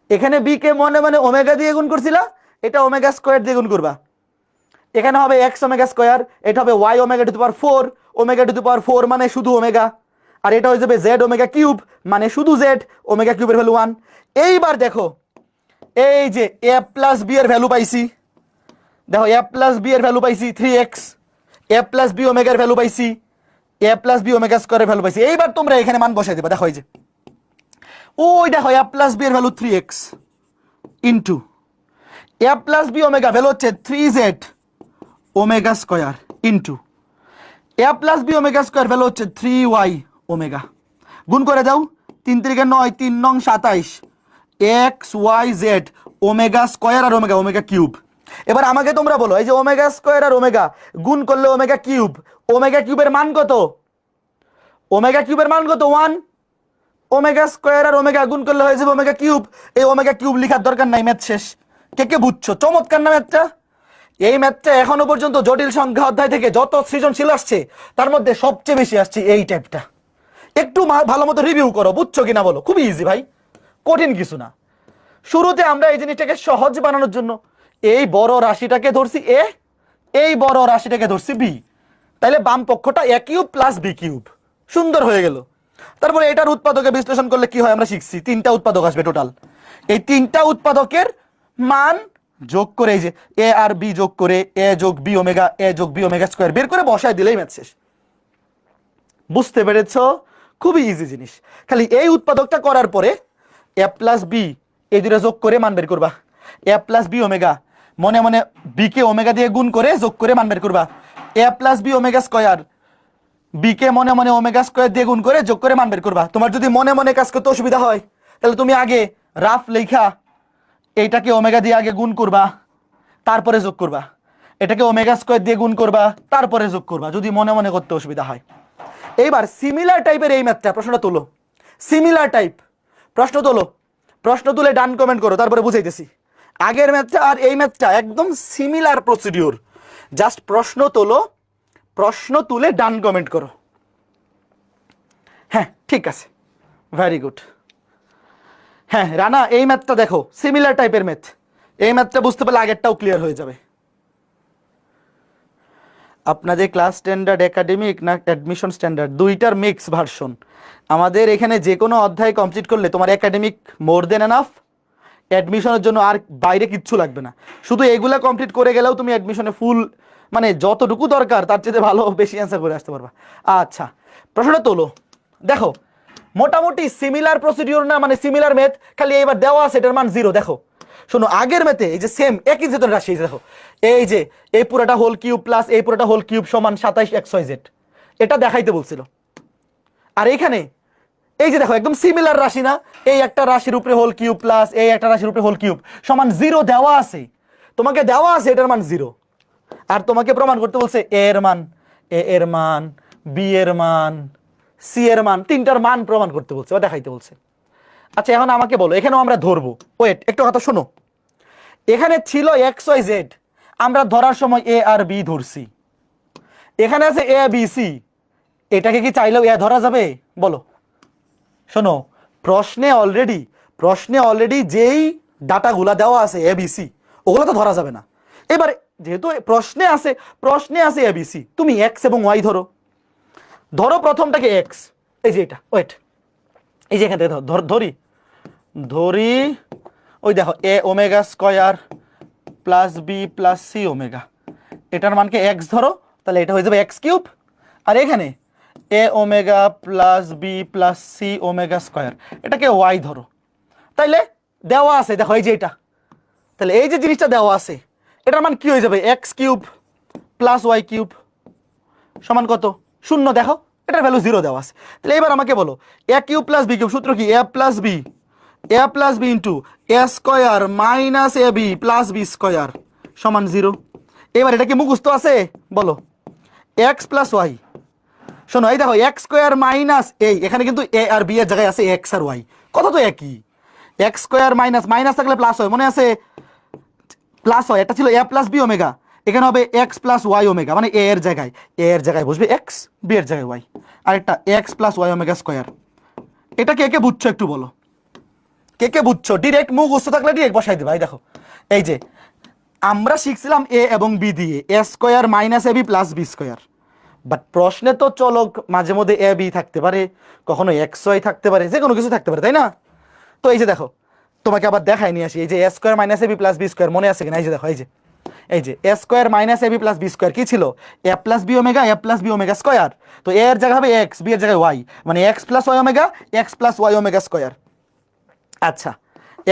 এখানে বি কে মনে মনে ওমেগা দিয়ে গুণ করছিলা, এটা ওমেগা স্কোয়ার দিয়ে গুণ করবা, এখানে হবে এক্স ওমেগা স্কোয়ার, এটা হবে Y omega to the power 4, omega to the power 4 মানে শুধু ওমেগা, আর এটা হয়ে যাবে জেড ওমেগা কিউব মানে শুধু জেড, ওমেগা কিউবের ভ্যালু 1। এইবার দেখো এই যে এ প্লাস বি এর ভ্যালু পাইছি, দেখো এ প্লাস বি এর ভ্যালু পাইছি 3x, এ প্লাস বি ওমেগার ভ্যালু পাইছি, এ প্লাস বি ওমেগা স্কোয়ারের ভ্যালু পাইছি। এইবার তোমরা এখানে মান বসাই দেবা, দেখো এই যে ওই দেখো এ প্লাস বি এর value 3x into A plus B omega value হচ্ছে 3z omega square into A plus B omega square value হচ্ছে 3y ওমেগা, গুণ করে দাও, 3 3 9, 3 9 27, X Y Z omega square আর ওমেগা কিউব। এবার আমাকে তোমরা বলো, এই যে ওমেগা স্কোয়ার আর ওমেগা গুণ করলে ওমেগা কিউবের মান কত? ওমেগা কিউবের মান কত? 1। ওমেগা স্কোয়ার আর ওমেগা গুণ করলে হয়ে যাবে ওমেগা কিউব। এই ওমেগা কিউব লেখার দরকার নাই, ম্যাথ শেষ। কে কে বুঝছো? চমৎকার না ম্যাথটা? এই ম্যাথটা এখনো পর্যন্ত জটিল সংখ্যা অধ্যায় থেকে যত সৃজনশীল আসছে তার মধ্যে সবচেয়ে বেশি আসছে এই টাইপটা, একটু ভালো মতো রিভিউ করো, বুঝছো কিনা বলো। খুবই ইজি ভাই, কঠিন কিছু না। শুরুতে আমরা এই জিনিসটাকে সহজ বানানোর জন্য এই বড় রাশিটাকে ধরছি এ, এই বড় রাশিটাকে ধরছি বি, তাইলে বাম পক্ষটা এ কিউব প্লাস বি কিউব, সুন্দর হয়ে গেল। তারপরে এটার উৎপাদকে বিশ্লেষণ করলে কি হয় আমরা শিখছি, তিনটা উৎপাদক আসবে টোটাল। এই তিনটা উৎপাদকের মান যোগ করে, এই যে এ আর বি যোগ করে এ যোগ বি ওমেগা, এ যোগ বি ওমেগা স্কয়ার বের করে বসায় দিলেই ম্যাথ শেষ। বুঝতে পেরেছো? খুবই ইজি জিনিস। খালি এই উৎপাদকটা করার পরে এ প্লাস বি এই দুটো যোগ করে মান বের করবা। এ প্লাস বি ওমেগা, মনে মনে বি কে ওমেগা দিয়ে গুণ করে যোগ করে মান বের করবা। A plus B omega square, B কে মনে মনে ওমেগা স্কয়ার দিয়ে গুণ করে যোগ করে মান বের করবা। তোমার যদি মনে মনে কাজ করতে অসুবিধা হয় তাহলে তুমি আগে রাফ লেখা এইটাকে ওমেগা দিয়ে আগে গুণ করবা, তারপরে যোগ করবা। এটাকে ওমেগা স্কয়ার দিয়ে গুণ করবা, তারপরে যোগ করবা, যদি মনে মনে করতে অসুবিধা হয়। এইবার সিমিলার টাইপের এই ম্যাথটা, প্রশ্নটা তোলো। সিমিলার টাইপ প্রশ্ন তোলো, প্রশ্ন তুলে ডান কমেন্ট করো, তারপরে বুঝাইতেছি। আগের ম্যাথটা আর এই ম্যাথটা একদম সিমিলার প্রসিডিওর, জাস্ট প্রশ্ন তোলো, প্রশ্ন তুলে ডান কমেন্ট করো। হ্যাঁ ঠিক আছে, ভেরি গুড। হ্যাঁ রানা, এই ম্যাথটা দেখো, সিমিলার টাইপের ম্যাথ। এই ম্যাথটা বুঝতে পারলে আগেরটাও ক্লিয়ার হয়ে যাবে। আপনাদের ক্লাস স্ট্যান্ডার্ড একাডেমিক না অ্যাডমিশন স্ট্যান্ডার্ড, দুইটার মিক্স ভার্সন। আমাদের এখানে যে কোনো অধ্যায় কমপ্লিট করলে তোমার একাডেমিক মোর দেন এনাফ, অ্যাডমিশনের জন্য আর বাইরে কিচ্ছু লাগবে না। শুধু এগুলা কমপ্লিট করে গেলেও তুমি অ্যাডমিশনে ফুল, মানে যতটুকু দরকার তার চেয়ে ভালো বেশি অ্যান্সার করে আসতে পারবা। আচ্ছা প্রশ্নটা তোলো, দেখো মোটামুটি সিমিলার প্রসিডিওর না, মানে সিমিলার ম্যাথ, খালি এবার দেওয়া আছে এটার মান 0। দেখো শোনো, আগের ম্যাথে এই যে সেম একই যেতন রাশি, দেখো এই যে এই পুরোটা হোল কিউব প্লাস এই পুরোটা হোল কিউব সমান 27 XYZ, এটা দেখাইতে বলছিল। আর এইখানে এই যে দেখো একদম সিমিলার রাশি না, এই একটা রাশির উপরে হোল কিউব প্লাস এই একটা রাশির উপরে হোল কিউব সমান 0 দেওয়া আছে, তোমাকে দেওয়া আছে এটার মান 0। আর তোমাকে প্রমাণ করতে বলছে এ এর মান, এ এর মান, বি এর মান, সি এর মান, তিনটার মান প্রমাণ করতে বলছে বা দেখাইতে বলছে। আচ্ছা এখন আমাকে বলো, এখানেও আমরা ধরবো, ওয়েট একটু কথা শোনো। এখানে ছিল XYZ, আমরা ধরার সময় এ আর বি ধরছি। এখানে আছে এ বি সি, এটাকে কি চাইলেও এ ধরা যাবে বলো? শোনো, প্রশ্নে অলরেডি যেই ডাটাগুলা দেওয়া আছে এ বি সি, ওগুলো তো ধরা যাবে না। এবারে যেহেতু প্রশ্নে আছে এ বি সি, তুমি এক্স এবং ওয়াই ধরো। ধরো প্রথমটাকে এক্স, এই যে এটা, ওয়েট এই যে এখান থেকে ধরি ওই দেখো A omega square plus B plus C omega, এটার মানকে এক্স ধরো, তাহলে এটা হয়ে যাবে এক্স কিউব। আর এখানে A omega plus B plus C omega square, এটাকে ওয়াই ধরো। তাইলে দেওয়া আছে দেখো এই যে এটা, তাহলে এই যে জিনিসটা দেওয়া আছে এটার মান কি হয়ে যাবে, x cube plus y cube সমান কত, 0। দেখো এটার ভ্যালু 0 দেওয়া আছে। তাহলে এবার আমাকে বলো এ কিউব প্লাস বি কিউব, সূত্র কি এ plus B into A square minus A B plus B square সমান 0। এবার এটা কি মুখস্থ আছে বলো, এক্স প্লাস ওয়াই। শোনো এই দেখো এক্স স্কয়ার মাইনাস এই, এখানে কিন্তু এ আর বি এর জায়গায় আছে এক্স আর ওয়াই, কথা তো একই। এক্স স্কয়ার মাইনাস থাকলে প্লাস হয়, মনে আছে প্লাস হয়, এটা ছিল এ প্লাস বি ওমেগা, এখানে হবে এক্স প্লাস ওয়াই ওমেগা, মানে এ এর জায়গায় বসবে এক্স, বি এর জায়গায় ওয়াই। আর একটা x plus Y omega square, এটা কে বুঝছো একটু বলো, কে বুঝছো? ডিরেক্ট মুখস্থ থাকলে ডিরেক্ট বসাই দিবা। এই দেখো এই যে আমরা শিখছিলাম এ এবং বি দিয়ে, A square minus A B plus B square, but প্রশ্নে তো চলক মাঝে মধ্যে এ বি থাকতে পারে, কখনো এক্স ওয়াই থাকতে পারে, যে কোনো কিছু থাকতে পারে, তাই না? তো এই যে দেখো তোমাকে আবার দেখাই নিয়ে আসি, এই যে এ square minus A B plus B square মনে আছে কিনা, এই যে দেখো এই যে এ square minus A B plus B square কি ছিল, এ প্লাস বি ওমেগা স্কয়ার। তো এ এর জায়গা হবে এক্স, বি এর জায়গায় ওয়াই, মানে X plus Y omega square. আচ্ছা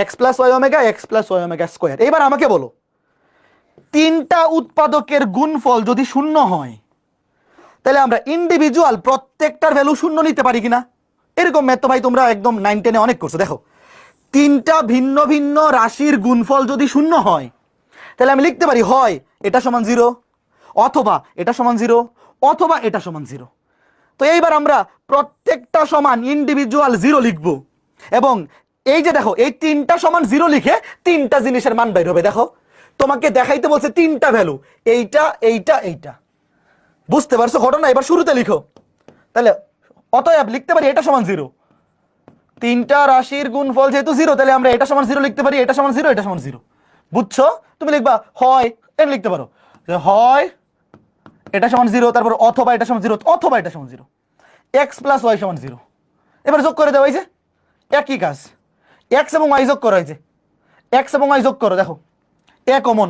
X plus Y omega square. এবার আমাকে বলো তিনটা উৎপাদকের গুণফল যদি 0 হয় তাহলে আমরা ইন্ডিভিজুয়াল প্রত্যেকটার ভ্যালু 0 নিতে পারি কিনা? এরকম ম্যাথ তো ভাই তোমরা একদম 9 10-এ অনেক করছো। দেখো তিনটা ভিন্ন ভিন্ন রাশির গুণফল যদি 0 হয় তাহলে আমি লিখতে পারি হয় এটা সমান 0, অথবা এটা সমান 0, অথবা এটা সমান 0। তো এইবার আমরা প্রত্যেকটা সমান ইন্ডিভিজুয়াল 0 লিখবো, এবং এই যে দেখো এই তিনটা সমান 0 লিখে তিনটা জিনিসের মান বের হবে। দেখো তোমাকে দেখাইতে বলছে তিনটা ভ্যালু, এইটা। বুঝতে পারছো ঘটনা? এবার শুরুতে লিখো, তাহলে অতএব লিখতে পারি এটা সমান 0। তিনটা রাশির গুণফল যেহেতু 0, তাহলে আমরা এটা সমান 0 লিখতে পারি, এটা সমান 0, এটা সমান 0। বুঝছো? তুমি লিখবা হয়, এটা লিখতে পারো যে হয় এটা সমান 0, তারপর অথবা এটা সমান 0, অথবা এটা সমান 0। x প্লাস ওয়াই সমান 0। এবার যোগ করে দাও, এই যে একই কাজ, x এবং y যোগ করো, এই যে x এবং y যোগ করো, দেখো a কমন,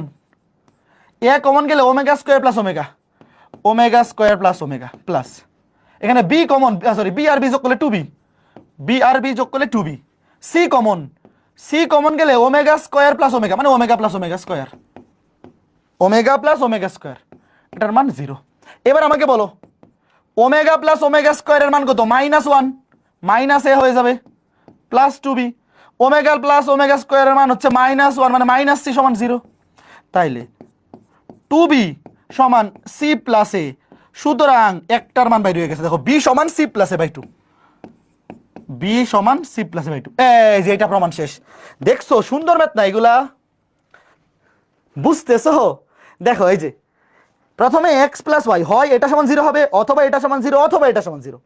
a কমন গেলে omega square plus omega, omega square plus omega plus এখানে b কমন, সরি b আর b যোগ করলে 2b, b আর b যোগ করলে 2b। c common, c common গেলে ওমেগা স্কয়ার প্লাস ওমেগা মানে omega plus omega square, omega plus omega square, এটার মান 0। এবার আমাকে বলো ওমেগা প্লাস ওমেগা স্কয়ারের মান কত? -1, মাইনাস a হয়ে যাবে plus 2b। Omega plus omega স্কয়ারের মান হচ্ছে -1 মানে মাইনাস c সমান 0। তাইলে 2b সমান c প্লাস a, সুতরাং একটার মান বাইরে হয়ে গেছে, দেখো b সমান c plus a by 2, b সমান c প্লাস a বাই 2। এই যে এটা প্রমাণ শেষ। দেখছো সুন্দর ম্যাথ না এগুলা? বুঝতেছো? দেখো এই যে প্রথমে x প্লাস ওয়াই হয় এটা সমান 0 হবে, অথবা এটা সমান 0, অথবা এটা সমান 0।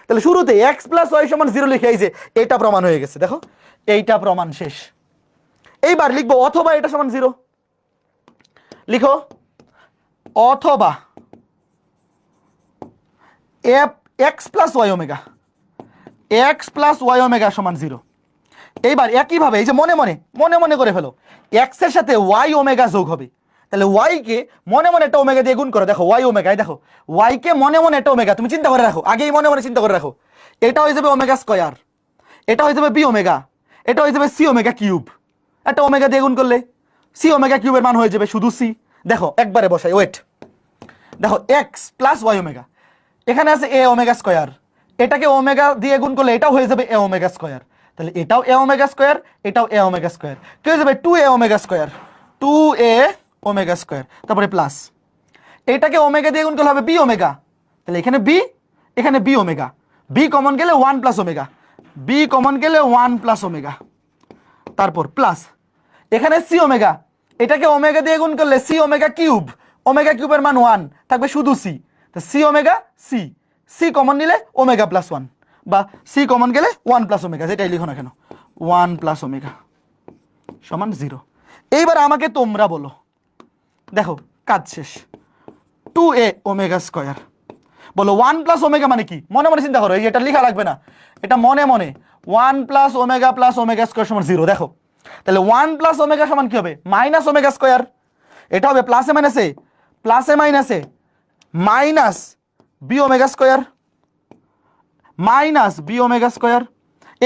তাহলে শুরুতে x প্লাস ওয়াই সমান 0 লিখে এই যে এটা প্রমাণ হয়ে গেছে, দেখো এইটা প্রমাণ শেষ। এইবার লিখবো অথবা এটা সমান 0, লিখো অথবা x plus Y omega, x plus Y omega সমান 0। এইবার একইভাবে এই যে মনে মনে মনে মনে করে ফেলো, x এর সাথে y ওমেগা যোগ হবে, তাহলে y কে মনে মনে একটা ওমেগা দিয়ে গুণ করো, দেখো y ওমেগা, দেখো y কে মনে মনে একটা ওমেগা, তুমি চিন্তা করে রাখো, আগেই মনে মনে চিন্তা করে রাখো, এটা হয়ে যাবে ওমেগা স্কয়ার, এটা হয়ে যাবে b ওমেগা, এটা হয়ে যাবে c ওমেগা কিউব। একটা ওমেগা দিয়ে গুণ করলে c ওমেগা কিউবের মান হয়ে যাবে শুধু c। দেখো একবারে বসাই, ওয়েট, দেখো x প্লাস ওয়াই ওমেগা, এখানে আছে a ওমেগা স্কয়ার, এটাকে ওমেগা দিয়ে গুণ করলে এটাও হয়ে যাবে a ওমেগা স্কয়ার, তাহলে এটাও a ওমেগা স্কয়ার, এটাও a ওমেগা স্কয়ার, কি হয়ে যাবে 2a omega square, 2a omega square, তারপরে প্লাস এটাকে ওমেগা দিয়ে গুণ করলে হবে b ওমেগা, তাহলে এখানে b, এখানে b ওমেগা, b কমন গেলে 1 প্লাস ওমেগা, b কমন গেলে 1 প্লাস ওমেগা, তারপর প্লাস এখানে c ওমেগা, এটাকে ওমেগা দিয়ে গুণ করলে c ওমেগা কিউব, ওমেগা কিউবের মান 1 থাকবে শুধু c, তো c omega c, c common নিলে ওমেগা প্লাস 1 বা c কমন গেলে 1 প্লাস ওমেগা, যেটাই লিখো না কেন 1 প্লাস ওমেগা সমান 0। এইবার আমাকে তোমরা বলো, দেখো কাজ শেষ, 2a ওমেগা স্কয়ার, বলো 1 প্লাস ওমেগা মানে কি? মনে মনে চিন্তা করো, এই এটা লেখা লাগবে না, এটা মনে মনে 1 প্লাস ওমেগা স্কয়ার সমান 0। দেখো তাহলে 1 প্লাস ওমেগা সমান কি হবে? মাইনাস ওমেগা স্কয়ার, এটা হবে প্লাসে মাইনাসে, প্লাসে মাইনাসে minus b omega square, minus b omega square.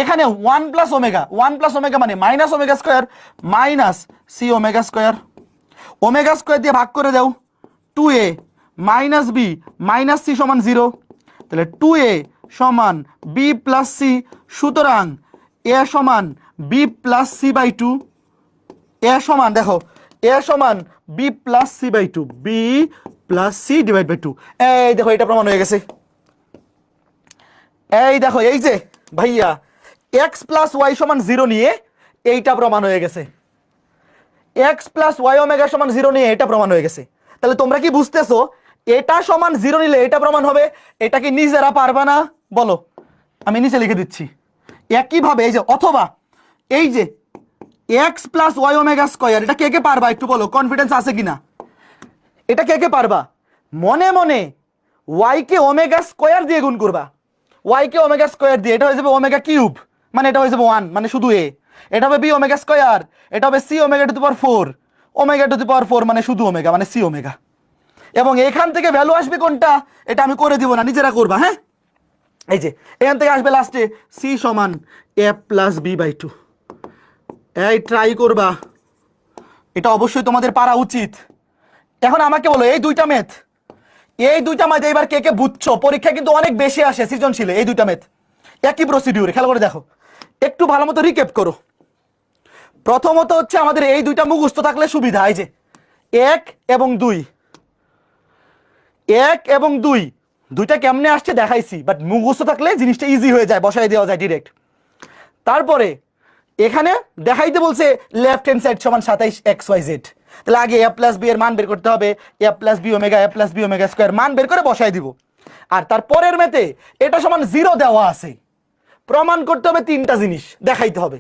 এখানে 1 প্লাস ওমেগা, 1 প্লাস ওমেগা মানে minus omega square, minus c omega square, omega square দিয়ে ভাগ করে দাও, 2a minus B minus C সমান 0, তাহলে 2a সমান বি প্লাস সি, সুতরাং এ সমান b plus c by 2, a সমান দেখো এ সমান b plus c by 2, b plus c divide by 2। এই দেখো এটা প্রমাণ হয়ে গেছে। এই দেখো এই যে ভাইয়া x প্লাস ওয়াই সমান 0 নিয়ে এইটা প্রমাণ হয়ে গেছে, x প্লাস ওয়াই ওমেগা সমান 0 নিয়ে এটা প্রমাণ হয়ে গেছে। তাহলে তোমরা কি বুঝতেছো এটা সমান 0 নিলে এটা প্রমাণ হবে? এটা কি নিজেরা পারবা না? বলো, আমি নিচে লিখে দিচ্ছি। একইভাবে এই যে অথবা এই যে x plus Y omega square, এটা কে কে পারবা একটু বলো, কনফিডেন্স আছে কিনা? এটা কে কে পারবা? মনে মনে y কে ওমেগা স্কয়ার দিয়ে গুণ করবা, y কে ওমেগা স্কয়ার দিয়ে, এটা হয়ে যাবে ওমেগা কিউব মানে এটা হয়ে যাবে 1 মানে শুধু a, এটা হবে b ওমেগা স্কয়ার, এটা হবে c omega to the power 4, omega to the power 4 মানে শুধু ওমেগা মানে c ওমেগা। এবং এখান থেকে ভ্যালু আসবে কোনটা এটা আমি করে দিব না, নিজেরা করবা। হ্যাঁ এই যে এখান থেকে আসবে লাস্টে c সমান a প্লাস b বাই 2। এই ট্রাই করবা, এটা অবশ্যই তোমাদের পারা উচিত। এখন আমাকে বলো এই দুইটা ম্যাথ এবার কে কে বুঝছো? পরীক্ষা কিন্তু অনেক বেশি আসে সৃজনশীলে, এই দুইটা ম্যাথ একই প্রসিডিউরে, খেয়াল করে দেখো, একটু ভালো মতো রিক্যাপ করো। প্রথমত হচ্ছে আমাদের এই দুইটা মুখস্থ থাকলে সুবিধা, এই যে 1 এবং 2, 1 এবং 2 দুইটা কেমনে আসছে দেখাইছি, বাট মুখস্থ থাকলে জিনিসটা ইজি হয়ে যায়, বসাই দেওয়া যায় ডিরেক্ট। তারপরে এখানে দেখাইতে বলছে লেফট হ্যান্ড সাইড সমান 27xyz, তাহলে আগে a প্লাস বি এর মান বের করতে হবে, a plus B omega square মান বের করে বসাই দিব। আর তার পরের ম্যাথে এটা সমান 0 দেওয়া আছে, প্রমাণ করতে হবে 3টা জিনিস দেখাইতে হবে।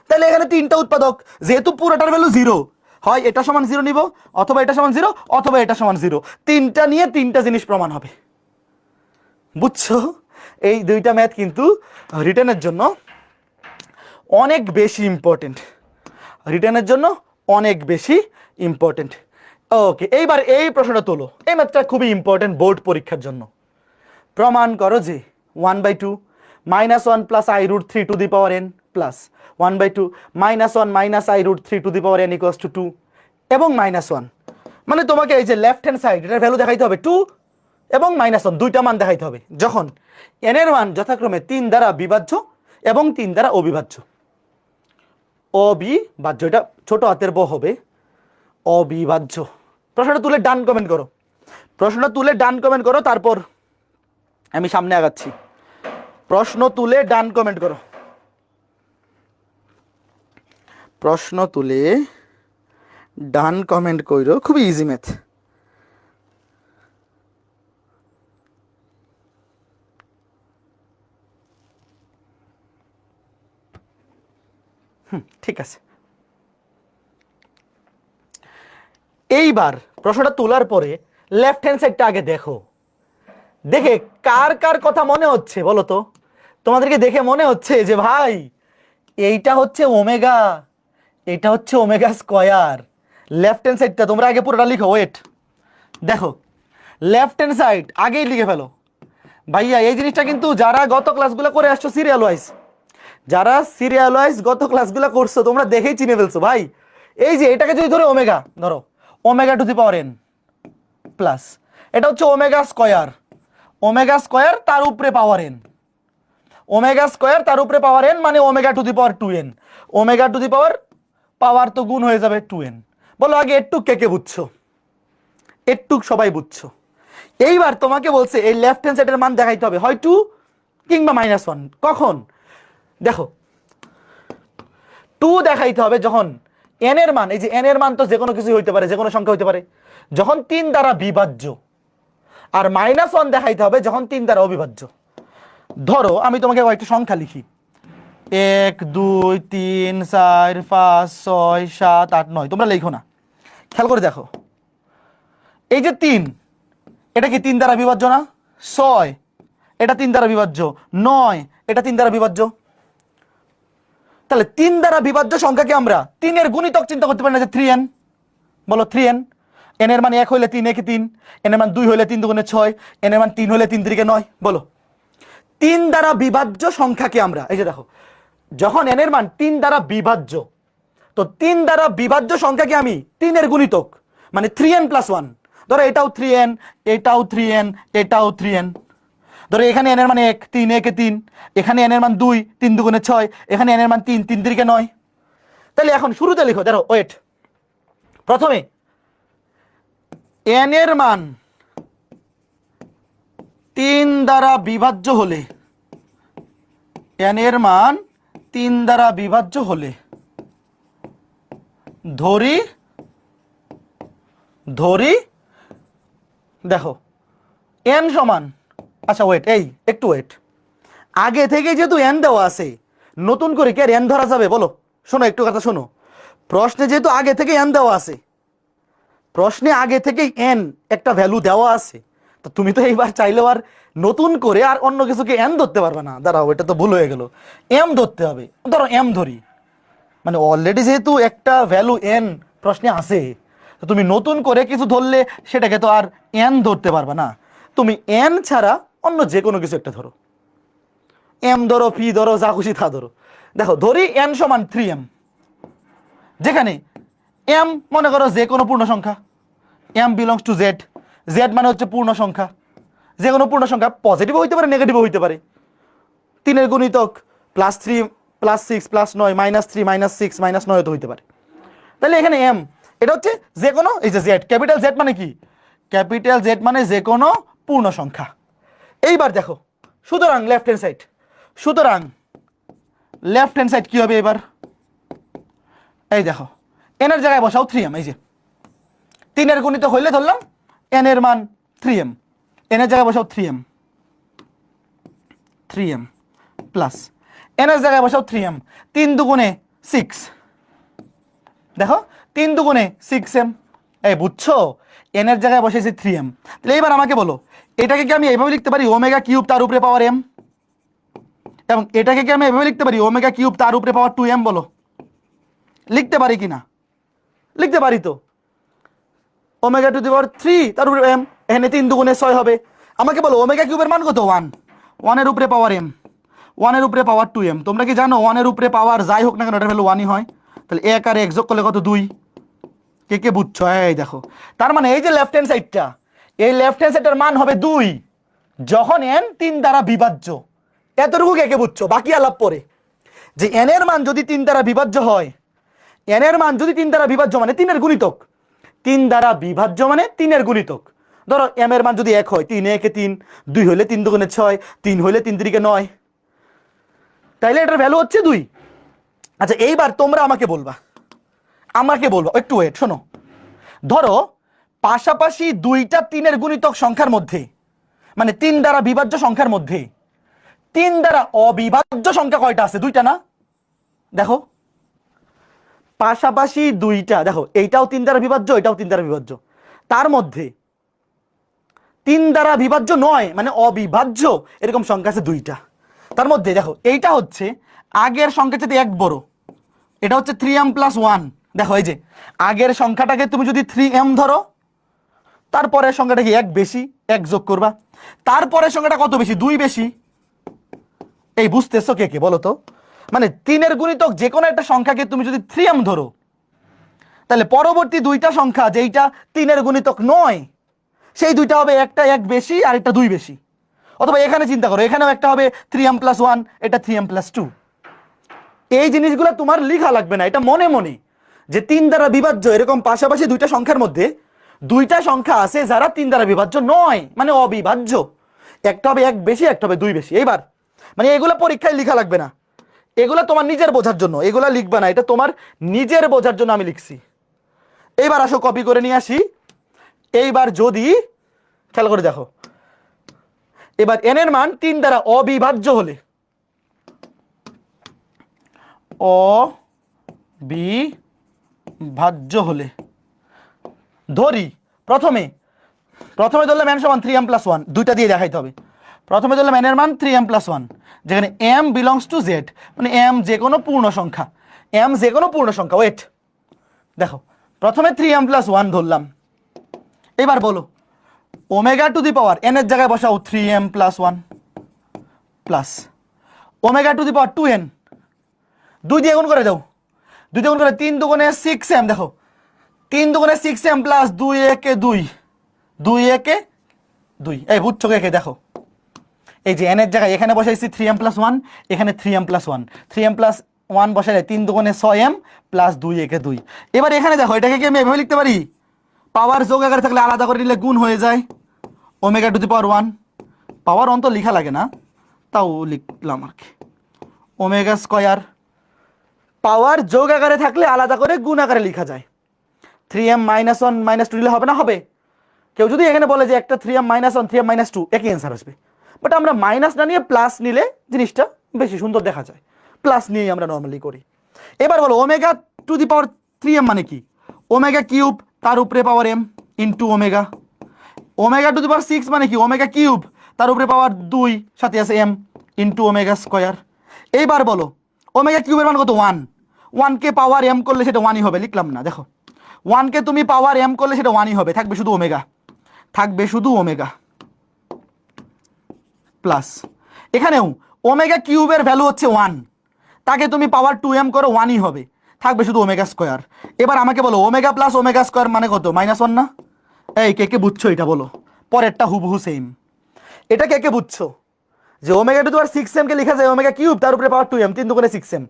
তাহলে এখানে 3টা উৎপাদক, যেহেতু পুরোটার ভ্যালু 0, হয় এটা সমান 0 নিব, অথবা এটা সমান 0, অথবা এটা সমান 0, 3টা নিয়ে 3টা জিনিস প্রমাণ হবে। বুঝছো? এই 2টা ম্যাথ কিন্তু রিটেনের জন্য অনেক বেশি ইম্পর্টেন্ট, রিটেনের জন্য অনেক বেশি ইম্পর্টেন্ট। ওকে, এইবার এই প্রশ্নটা তোলো, এই ম্যাথটা খুবই ইম্পর্টেন্ট বোর্ড পরীক্ষার জন্য। প্রমাণ করো যে 1/2 -1 plus i root 3 to the power n plus 1/2 -1 minus i root 3 to the power n equals to 2 এবং -1, মানে তোমাকে এই যে লেফট হ্যান্ড সাইড এটার ভ্যালু দেখাইতে হবে 2 এবং -1, 2টা মান দেখাইতে হবে যখন n এর মান যথাক্রমে 3 দ্বারা বিভাজ্য এবং 3 দ্বারা অবিভাজ্য। অবিভাজ্য, এটা ছোট হাতের ব হবে, অবিভাজ্য। প্রশ্নটা তুলে ডান কমেন্ট করো, প্রশ্নটা তুলে ডান কমেন্ট করো, তারপর আমি সামনে আগাচ্ছি। প্রশ্ন তুলে ডান কমেন্ট করো, প্রশ্ন তুলে ডান কমেন্ট করো, খুবই ইজি ম্যাথ। ঠিক আছে, এইবার প্রশ্নটা তোলার পরে লেফট হ্যান্ড সাইডটা আগে দেখো, দেখে কার কার কথা মনে হচ্ছে বলো তো? তোমাদেরকে দেখে মনে হচ্ছে যে ভাই এইটা হচ্ছে ওমেগা, এটা হচ্ছে ওমেগা স্কয়ার। লেফট হ্যান্ড সাইডটা তোমরা আগে পুরোটা লিখো, ওয়েট দেখো, লেফট হ্যান্ড সাইড আগেই লিখে ফেলো। ভাইয়া এই জিনিসটা কিন্তু যারা গত ক্লাসগুলো করে আসছো সিরিয়াল ওয়াইজ, যারা সিরিয়াল ওয়াইজ গত ক্লাসগুলো করছো তোমরা দেখেই চিনে ফেলছো ভাই। এই যে এটাকে যদি ধরো ওমেগা, ধরো omega to the power n plus এটা হচ্ছে ওমেগা স্কয়ার, ওমেগা স্কয়ার তার উপরে পাওয়ার n, ওমেগা স্কয়ার তার উপরে পাওয়ার n মানে omega to the power 2n, omega to the power তো গুণ হয়ে যাবে 2n। বলো আগে একটু কে কে বুঝছো? একটু সবাই বুঝছো? এইবার তোমাকে বলছে এই লেফট হ্যান্ড সাইডের মান দেখাইতে হবে হয় 2 কিংবা -1। কখন? দেখো 2 দেখাইতে হবে যখন n এর মান, এই যে n এর মান তো যে কোনো কিছু হইতে পারে, যে কোনো সংখ্যা হইতে পারে, যখন 3 দ্বারা বিভাজ্য। আর -1 দেখাইতে হবে যখন 3 দ্বারা অবিভাজ্য। ধরো আমি তোমাকে কয়েকটা সংখ্যা লিখি, 1 2 3 4 5 6 7 8 9, তোমরা লেখো না, খেয়াল করে দেখো। এই যে 3, এটা কি 3 দ্বারা বিভাজ্য না? 6 এটা 3 দ্বারা বিভাজ্য, 9 এটা 3 দ্বারা বিভাজ্য। তাহলে 3 দ্বারা বিভাজ্য সংখ্যাকে আমরা 3 এর গুণিতক চিন্তা করতে পারি না, যে 3n। বলো 3n, n এর মান 1 হইলে 3 একে 3, n এর মান 2 হইলে 3 দুগুণে 6, n এর মান 3 হইলে 3 তিরিকে 9। বলো 3 দ্বারা বিভাজ্য সংখ্যাকে আমরা, এই যে দেখো যখন n এর মান 3 দ্বারা বিভাজ্য, তো 3 দ্বারা বিভাজ্য সংখ্যাকে আমি 3 এর গুণিতক মানে 3n + 1, ধরো এটাও 3n, এটাও 3n, এটাও 3n। ধরো এখানে n এর মান 1, 3 একে 3, এখানে n এর মান 2, 3 দুগুণে 6, এখানে n এর মান 3, 3 তিরিকে 9। তাহলে এখন শুরুতে লিখো, দেখো ওয়েট, প্রথমে n এর মান 3 দ্বারা বিভাজ্য হলে, n এর মান 3 দ্বারা বিভাজ্য হলে ধরি দেখো n সমান, আচ্ছা ওয়েট, এই একটু ওয়েট, আগে থেকে যেহেতু n দেওয়া আছে নতুন করে কি আর n ধরা যাবে? বলো, শোনো একটু কথা শোনো, প্রশ্নে যেহেতু আগে থেকে n দেওয়া আছে, প্রশ্নে আগে থেকে n একটা ভ্যালু দেওয়া আছে, তো তুমি তো এইবার চাইলেও আর নতুন করে আর অন্য কিছুকে n ধরতে পারবে না। দাঁড়াও, এটা তো ভুল হয়ে গেল, m ধরতে হবে। ধরো m ধরি, মানে অলরেডি যেহেতু একটা ভ্যালু n প্রশ্নে আছে, তো তুমি নতুন করে কিছু ধরলে সেটাকে তো আর n ধরতে পারবে না। তুমি n ছাড়া অন্য যে কোনো কিছু একটা ধরো, m ধরো, p ধরো, যা খুশি তা ধরো। দেখো ধরি n সমান 3m, যেখানে m মনে করো যে কোনো পূর্ণ সংখ্যা, m belongs to z, z মানে হচ্ছে পূর্ণ সংখ্যা, যে কোনো পূর্ণ সংখ্যা, পজিটিভ হইতে পারে নেগেটিভ হইতে পারে। 3 এর গুণিতক +3 +6 +9 -3 -6 -9 তো হইতে পারে। তাহলে এখানে m এটা হচ্ছে যে কোনো, এই যে z, ক্যাপিটাল Z মানে কি? ক্যাপিটাল Z মানে যে কোনো পূর্ণ সংখ্যা। এইবার দেখো, সুতরাং লেফট হ্যান্ড সাইড, সুতরাং লেফট হ্যান্ড সাইড কি হবে এবার? এই দেখো n এর জায়গায় বসাও 3m, এই যে 3 এর গুণিতক হইলে ধরলাম n এর মান 3m, n এর জায়গায় বসাও 3m, 3m প্লাস n এর জায়গায় বসাও 3m, 3 দুগুণে 6, দেখো 3 দুগুণে 6m, এই বুঝছো, n এর জায়গায় বসেছি 3m। তাহলে এবার আমাকে বলো এটাকে কি আমি এইভাবে লিখতে পারি ওমেগা কিউব তার উপরে পাওয়ার m, এবং এটাকে কি আমি এভাবে লিখতে পারি ওমেগা কিউব তার উপরে পাওয়ার 2m? বলো লিখতে পারি কি না? লিখতে পারি তো, ওমেগা টু দি পাওয়ার 3 তার উপরে m, এখানে 3 দুগুণে 6 হবে। আমাকে বলো ওমেগা কিউবের মান কত? 1, 1 এর উপরে পাওয়ার m, 1 এর উপরে পাওয়ার 2m। তোমরা কি জানো 1 এর উপরে পাওয়ার যাই হোক না কেন এটার ভ্যালু 1ই হয়? তাহলে 1 আর 1 যোগ করলে কত? 2। কে কে বুঝছো? এই দেখো, তার মানে এই যে লেফট হ্যান্ড সাইডটা, এই লেফট হ্যান্ড সাইডের মান হবে 2 যখন n 3 দ্বারা বিভাজ্য। এতটুকু কে কে বুঝছো? বাকি আলাপ পরে। যে n এর মান যদি 3 দ্বারা বিভাজ্য হয়, n এর মান যদি 3 দ্বারা বিভাজ্য মানে 3 এর গুণিতক, 3 দ্বারা বিভাজ্য মানে 3 এর গুণিতক। ধরো m এর মান যদি 1 হয়, 3 1 3, 2 হইলে 3 দুগুণে 6, 3 হইলে 3 3 9, তাইলে এটার ভ্যালু হচ্ছে 2। আচ্ছা এইবার তোমরা আমাকে বলবা একটু ওয়েট, শোনো। ধরো পাশাপাশি দুইটা 3 এর গুণিতক সংখ্যার মধ্যে, মানে 3 দ্বারা বিভাজ্য সংখ্যার মধ্যে 3 দ্বারা অবিভাজ্য সংখ্যা কয়টা আছে? 2টা না? দেখো পাশাপাশি দুইটা, দেখো এইটাও 3 দ্বারা বিভাজ্য, এটাও 3 দ্বারা বিভাজ্য, তার মধ্যে 3 দ্বারা বিভাজ্য নয় মানে অবিভাজ্য এরকম সংখ্যা আছে 2টা। তার মধ্যে দেখো এইটা হচ্ছে আগের সংখ্যার চেয়ে 1 বড়, এটা হচ্ছে 3m প্লাস 1। দেখো এই যে আগের সংখ্যাটাকে তুমি যদি 3m ধরো, তারপরের সংখ্যাটা কি 1 বেশি, 1 যোগ করবা, তারপরের সংখ্যাটা কত বেশি? 2 বেশি। এই বুঝতেছো কে কে বলো তো? মানে 3 এর গুণিতক যে কোনো একটা সংখ্যাকে তুমি যদি 3m ধরো, তাহলে পরবর্তী দুইটা সংখ্যা যেইটা 3 এর গুণিতক নয়, সেই দুইটা হবে একটা 1 বেশি আর একটা 2 বেশি। অথবা এখানে চিন্তা করো, এখানেও একটা হবে 3m প্লাস 1, এটা 3m প্লাস 2। এই জিনিসগুলো তোমার লেখা লাগবে না, এটা মনে মনে যে 3 দ্বারা বিভাজ্য এরকম পাশাপাশি দুইটা সংখ্যার মধ্যে দুইটা সংখ্যা আছে যারা 3 দ্বারা বিভাজ্য নয় মানে অবিভাজ্য, একটা হবে 1 বেশি একটা হবে 2 বেশি। এইবার মানে এগুলো পরীক্ষায় লেখা লাগবে না, এগুলো তোমার নিজের বোঝার জন্য, এগুলো লিখবে না, এটা তোমার নিজের বোঝার জন্য আমি লিখছি। এইবার আসো কপি করে নিয়ে আসি। এইবার যদি খেয়াল করে দেখো, এবার n এর মান 3 দ্বারা অবিভাজ্য হলে, অবিভাজ্য হলে ধরি প্রথমে ধরলাম n সমান 3m প্লাস 1, দুইটা দিয়ে দেখাইতে হবে। প্রথমে ধরলাম n এর মান 3m প্লাস 1, যেখানে m বিলংস টু z, মানে m যে কোনো পূর্ণ সংখ্যা, ওয়েট দেখো প্রথমে 3m প্লাস 1 ধরলাম। এবার বলো omega to the power n এর জায়গায় বসাও 3m plus 1 plus omega to the power 2n, 2 দিয়ে গুণ করে দাও, 2 দিয়ে গুণ করে 3 দুগুণে 6m, দেখো 3 দুগুণে 6m প্লাস 2 একে 2, 2 একে 2। এই বুঝছো কে? দেখো এই যে n এর জায়গায় এখানে বসাইছি 3m প্লাস 1, এখানে 3m প্লাস 1, 3m প্লাস 1 বসালে 3 দুগুণে 6m প্লাস 2 একে 2। এবার এখানে দেখো এটাকে কি আমি এভাবে লিখতে পারি? পাওয়ার যোগ আকারে থাকলে আলাদা করে নিলে গুণ হয়ে যায়, ওমেগা টু দি পাওয়ার 1, পাওয়ার 1 তো লেখা লাগে না, তাও লিখলাম আর কি, ওমেগা স্কয়ার। পাওয়ার যোগ আকারে থাকলে আলাদা করে গুণ আকারে লেখা যায়। 3m মাইনাস 1 মাইনাস 2 নিলে হবে না? হবে। কেউ যদি এখানে বলে যে একটা 3m মাইনাস 1 3m মাইনাস 2, একই অ্যান্সার আসবে, বাট আমরা মাইনাস না নিয়ে প্লাস নিলে জিনিসটা বেশি সুন্দর দেখা যায়, প্লাস নিয়ে আমরা নর্মালি করি। এবার বলো omega to the power 3m মানে কি? ওমেগা কিউব তার উপরে power m into omega. Omega to the power 6 মানে কি? ওমেগা কিউব তার উপরে পাওয়ার 2 সাথে আছে m ইন্টু ওমেগা স্কয়ার। এইবার বলো ওমেগা কিউবের মান কত? 1, 1 কে পাওয়ার m করলে সেটা 1ই হবে, লিখলাম না, দেখো 1 কে তুমি পাওয়ার m করলে সেটা 1ই হবে, থাকবে শুধু ওমেগা, প্লাস এখানেও ওমেগা কিউবের ভ্যালু হচ্ছে 1, তাকে তুমি পাওয়ার 2m করো 1ই হবে, থাকবে শুধু ওমেগা স্কয়ার। এবার আমাকে বলো ওমেগা প্লাস ওমেগা স্কয়ার মানে কত? -1 না? এই কে কে বুঝছো এটা বলো? পরেরটা হুবহু সেম। এটা কে কে বুঝছো যে omega to the power 6m কে লেখা যায় ওমেগা কিউব তার উপরে পাওয়ার 2m, 3 দুগুণে 6m,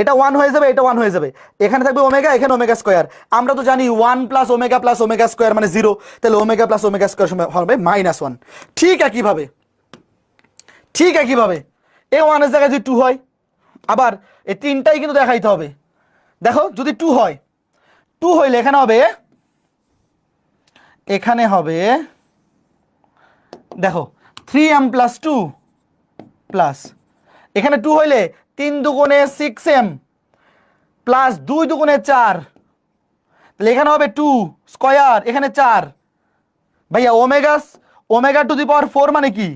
এটা 1 হয়ে যাবে, এটা 1 হয়ে যাবে, এখানে থাকবে ওমেগা, এখানে ওমেগা স্কয়ার। আমরা তো জানি 1 প্লাস ওমেগা স্কয়ার মানে 0, তাহলে ওমেগা প্লাস ওমেগা স্কয়ার হবে -1। ঠিক একইভাবে এই 1 এর জায়গায় যদি 2 হয়, আবার এই তিনটাই কিন্তু দেখাইতে হবে। দেখো যদি 2 হয়, 2 হইলে এখানে হবে দেখো 3m প্লাস 2 প্লাস এখানে 2 হইলে 3 দুগুণে 6m প্লাস 2 দুগুণে 4, তাহলে এখানে হবে 2 স্কয়ার, এখানে 4। ভাইয়া ওমেগা টু দি পাওয়ার 4 মানে কি?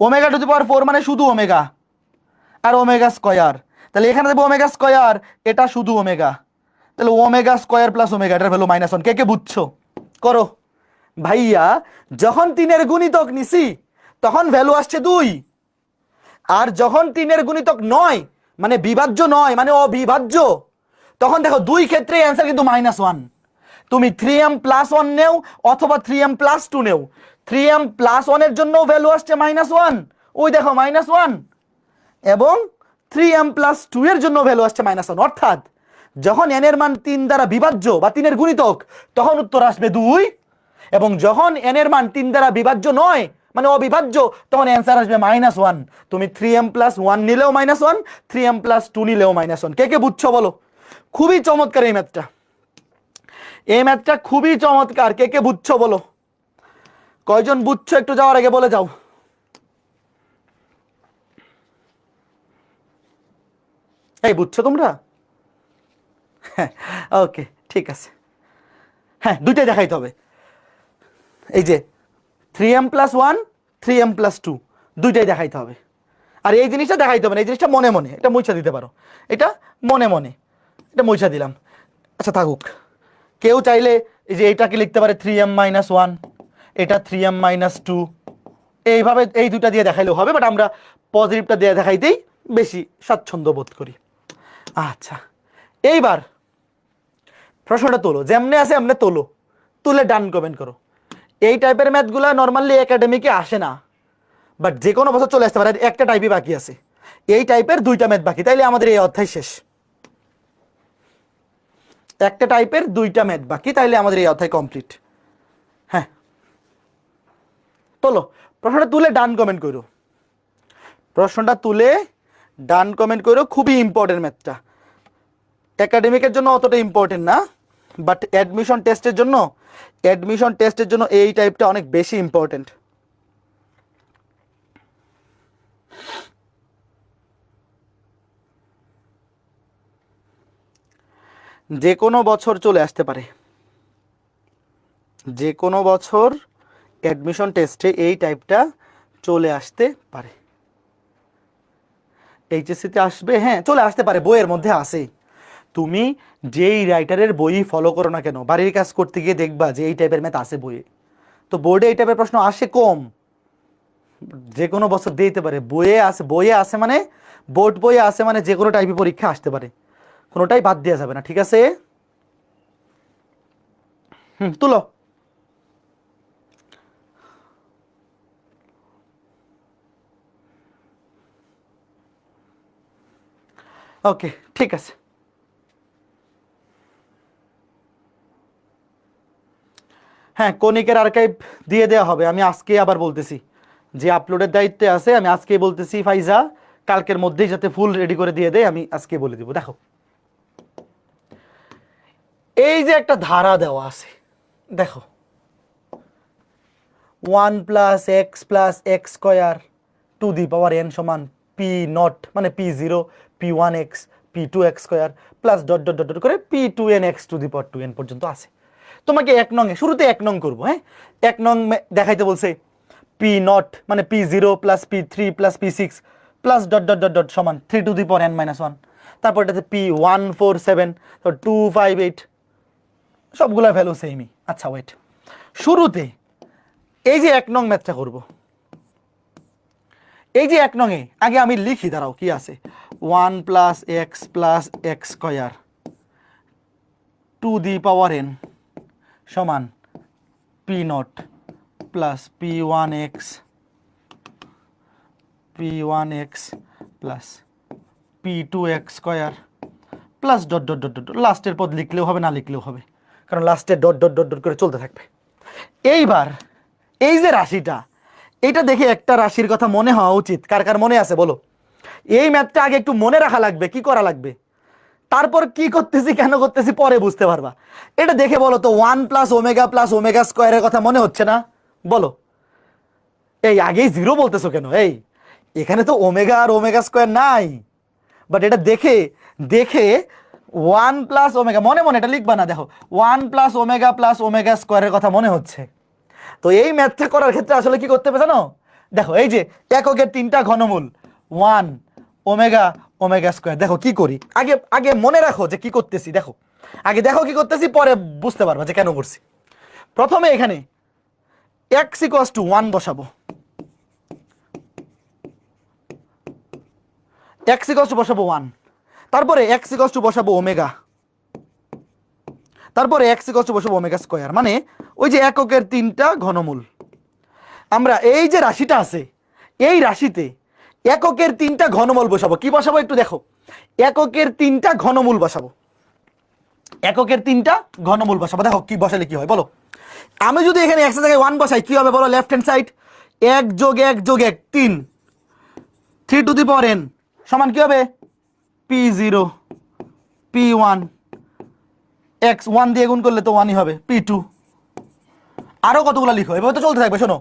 ওমেগা টু দি পাওয়ার 4 মানে শুধু ওমেগা আর ওমেগা স্কয়ার, তাহলে এখানে দেবো ওমেগা স্কয়ার, এটা শুধু ওমেগা, তাহলে ওমেগা স্কয়ার প্লাস ওমেগা, এটার ভ্যালু -1। কে কে বুঝছো করো। ভাইয়া যখন 3-এর গুণিতক নিছি তখন ভ্যালু আসছে 2, আর যখন 3-এর গুণিতক নয় মানে বিভাজ্য নয় মানে অবিভাজ্য, তখন দেখো 2 ক্ষেত্রে অ্যান্সার কিন্তু -1। তুমি 3m+1 নেও অথবা 3m+2 নেও, 3m+1 এর জন্য ভ্যালু আসছে -1, ওই দেখো -1, এবং 3m+2 এর জন্য ভ্যালু আসছে -1। অর্থাৎ যখন n এর মান 3 দ্বারা বিভাজ্য বা 3-এর গুণিতক তখন উত্তর আসবে 2, এবং যখন n এর মান 3 দ্বারা বিভাজ্য নয় মানে অবিভাজ্য তখন অ্যান্সার আসবে -1। তুমি 3m+1 নিলেও -1, 3m+2 নিলেও -1। কে কে বুঝছো বলো। খুবই চমৎকার এই ম্যাথটা খুবই চমৎকার। কে কে বুঝছো বলো, কয়জন বুঝছো একটু যাওয়ার আগে বলে যাও। এই বুঝছো তোমরা? ওকে ঠিক আছে। হ্যাঁ দুইটাই দেখাইতে হবে, এই যে 3m+1 3m+2 দুইটাই দেখাইতে হবে। আর এই জিনিসটা দেখাইতে হবে না, এই জিনিসটা মনে মনে এটা মুছা দিতে পারো, এটা মনে মনে এটা মুছা দিলাম। আচ্ছা থাকুক। কেউ চাইলে এই যে এইটাকে লিখতে পারে 3m-1, এটা 3m-2, এইভাবে এই দুটা দিয়ে দেখাইলেও হবে, বাট আমরা পজিটিভটা দিয়ে দেখাইতেই বেশি স্বাচ্ছন্দ্য বোধ করি। আচ্ছা এইবার প্রশ্নটা তোলো, যেমনে আছে এমনি তোলো, তুলে ডান কমেন্ট করো। এই টাইপের ম্যাথগুলো নর্মালি একাডেমিকে আসে না, বাট যে কোনো বছর চলে আসতে পারে। একটা টাইপই বাকি আছে, এই টাইপের 2টা ম্যাথ বাকি, তাইলে আমাদের এই অধ্যায় শেষ। একটা টাইপের 2টা ম্যাথ বাকি, তাইলে আমাদের এই অধ্যায় কমপ্লিট। হ্যাঁ তোলো, প্রশ্নটা তুলে ডান কমেন্ট করো, প্রশ্নটা তুলে ডান কমেন্ট করো। খুবই ইম্পর্টেন্ট ম্যাথটা, একাডেমিকের জন্য অতটা ইম্পর্টেন্ট না, বাট অ্যাডমিশন টেস্টের জন্য এই টাইপটা অনেক বেশি ইম্পর্টেন্ট। যে কোনো বছর চলে আসতে পারে, যে কোনো বছর অ্যাডমিশন টেস্টে এই টাইপটা চলে আসতে পারে। এইচএসসিতে আসবে, হ্যাঁ চলে আসতে পারে, বইয়ের মধ্যে আসে। তুমি যেই রাইটারের বই ফলো করো না কেন, বাড়ির কাজ করতে গিয়ে দেখবা যে এই টাইপের ম্যাথ আসে বইয়ে। তো বোর্ডে এই টাইপের প্রশ্ন আসে কম, যে কোনো বছর দিতে পারে। বইয়ে আসে মানে বোর্ড বইয়ে আসে মানে যে কোনো টাইপের পরীক্ষা আসতে পারে, কোনোটাই বাদ দেওয়া যাবে না। ঠিক আছে তুলো। ওকে ঠিক আছে। হ্যাঁ কনিকের আর্কাইভ দিয়ে দেওয়া হবে, আমি আজকে আবার বলতেছি, যে আপলোডের দায়িত্বে আছে আমি আজকেই বলতেছি ফাইজা কালকের মধ্যেই যাতে ফুল রেডি করে দিয়ে দেয়, আমি আজকে বলে দিব। দেখো এই যে একটা ধারা দেওয়া আছে, দেখো 1 + x + x² two the power n সমান p0 মানে p0 p1x p2x² plus dot dot dot dot করে p2nx two the power 2n পর্যন্ত আছে। তোমাকে 1 নং এ শুরুতে 1 নং করবো। হ্যাঁ 1 নং দেখাইতে বলছে p0 মানে p0 প্লাস p3 plus p6 plus dot dot dot dot সমান 3 টু দি পাওয়ার n-1, তারপর এটাতে p147 তারপর 258, সবগুলা ভ্যালু সেমই। আচ্ছা ওয়েট, শুরুতে এই যে 1 নং ম্যাথটা করব, এই যে 1 নং এ আগে আমি লিখি, দাঁড়াও কি আছে 1 + x + x² two the power n সমান p0 plus p1x plus p2x² plus dot dot dot dot, লাস্টের পদ লিখলেও হবে না লিখলেও হবে, কারণ লাস্টে ডট ডট ডট ডট করে চলতে থাকবে। এইবার এই যে রাশিটা, এটা দেখে একটা রাশির কথা মনে হওয়া উচিত। কার কার মনে আছে বলো? এই ম্যাথটা আগে একটু মনে রাখা লাগবে, কি করা লাগবে, তারপর কি করতেছি কেন করতেছি পরে বুঝতে পারবা। এটা দেখে বলো তো 1 + ω + ω² কথা মনে হচ্ছে না? বলো। এই আগেই 0 বলতেছো কেন? এই এখানে তো ওমেগা আর ওমেগা স্কোয়ার নাই, বাট এটা দেখে দেখে 1 + ওমেগা মনে মনে এটা লিখবা না, দেখো 1 + ওমেগা স্কোয়ারের কথা মনে হচ্ছে। তো এই ম্যাথটা করার ক্ষেত্রে আসলে কি করতে হবে জানো? দেখো এই যে এককের 3টা ঘনমূল 1 ওমেগা ওমেগা স্কোয়ার, দেখো কি করি, আগে আগে মনে রাখো যে কি করতেছি, দেখো আগে দেখো কি করতেছি, পরে বুঝতে পারবা যে কেন করছি। প্রথমে এখানে x = 1 বসাবো, x = বসাবো 1, তারপরে x = বসাবো ওমেগা, তারপরে x = বসাবো ওমেগা স্কোয়ার, মানে ওই যে এককের 3টা ঘনমূল। আমরা এই যে রাশিটা আছে এই রাশিতে এককের 3টা ঘনমূল বসাবো। কি বসাবো একটু দেখো, এককের 3টা ঘনমূল বসাবো, এককের 3টা ঘনমূল বসাবো। দেখো কি বসালে কি হয় বলো। আমি যদি এখানে x এর জায়গায় 1 বসাই কি হবে বলো, লেফট হ্যান্ড সাইড 1 + 1 + 1 3, 3n সমান কি হবে p0 p1, x 1 দিয়ে গুণ করলে তো 1ই হবে p2। আরো কতগুলো লিখো, এভাবে তো চলতে থাকবে। শোনো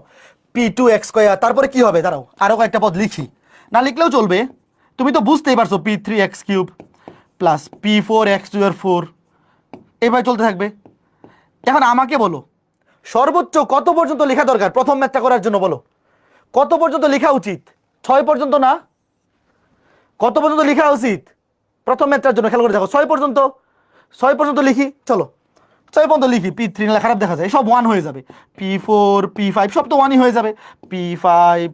p2x², তারপরে কি হবে দাঁড়াও আরো কয়েকটা পদ লিখি, না লিখলেও চলবে, তুমি তো বুঝতেই পারছো p3x³ প্লাস p4x², এইভাবে চলতে থাকবে। এখন আমাকে বলো সর্বোচ্চ কত পর্যন্ত লেখা দরকার প্রথম ম্যাথটা করার জন্য, বলো কত পর্যন্ত লেখা উচিত? 6 পর্যন্ত না? কত পর্যন্ত লেখা উচিত প্রথম ম্যাথটার জন্য? খেয়াল করে দেখো 6 পর্যন্ত, 6 পর্যন্ত লিখি, চলো 6 পর্যন্ত লিখি। p3 নিলে খারাপ দেখা যায়, সব 1 হয়ে যাবে, p4 p5 সব তো 1ই হয়ে যাবে, p5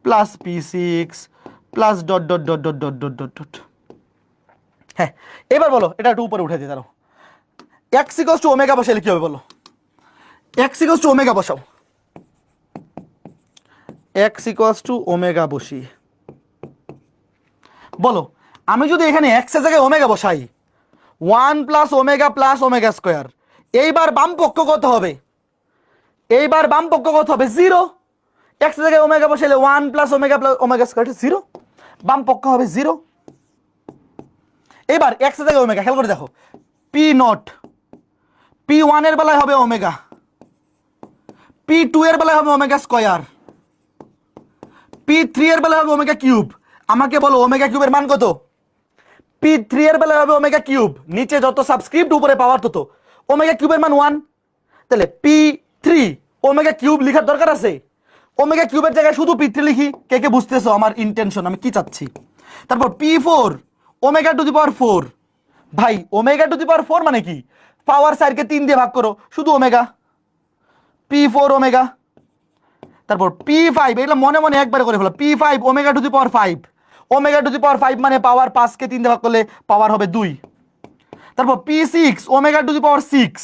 plus p6 plus dot dot dot dot dot dot dot dot. হ্যাঁ এবার বলো এটা একটু উপরে উঠে দিয়ে দাঁড়াও, x = ওমেগা বসালে কি হবে বলো, x = ওমেগা বসাও, x = ওমেগা বসি, বলো আমি যদি এখানে x এর জায়গায় ওমেগা বসাই 1 + ওমেগা + ওমেগা স্কোয়ার, এইবার বাম পক্ষ কত হবে? এইবার বাম পক্ষ কত হবে? 0। x এর জায়গায় ওমেগা বসাইলে 1 + ওমেগা + ওমেগা স্কোয়ার 0, বাম পক্ষ হবে 0। এবার x এর জায়গায় ওমেগা, খেয়াল করে দেখো p0, p1 এর বেলায় হবে ওমেগা, p2 এর বেলায় হবে ওমেগা স্কোয়ার, p3 এর বেলায় হবে ওমেগা কিউব। আমাকে বলো ওমেগা কিউবের মান কত? p3 এর বেলায় হবে ওমেগা কিউব, নিচে যত সাবস্ক্রিপ্ট উপরে পাওয়ার তত, ওমেগা কিউবের মান 1, তাহলে p3 ওমেগা কিউব লেখার দরকার আছে? ওমেগা কিউবের জায়গায় শুধু p3 লিখি, কে কে বুঝতেছো আমার ইন্টেনশন আমি কি চাচ্ছি? তারপর p4 omega to the power 4, ভাই ওমেগা টু দি পাওয়ার 4 মানে কি? পাওয়ার 4 কে 3 দিয়ে ভাগ করো, শুধু ওমেগা, p4 ওমেগা। তারপর p5, এগুলো মনে মনে একবারে করে ফেলো, p5 omega to the power 5, omega to the power 5 মানে পাওয়ার 5 কে 3 দিয়ে ভাগ করলে পাওয়ার হবে 2। তারপর p6 omega to the power 6,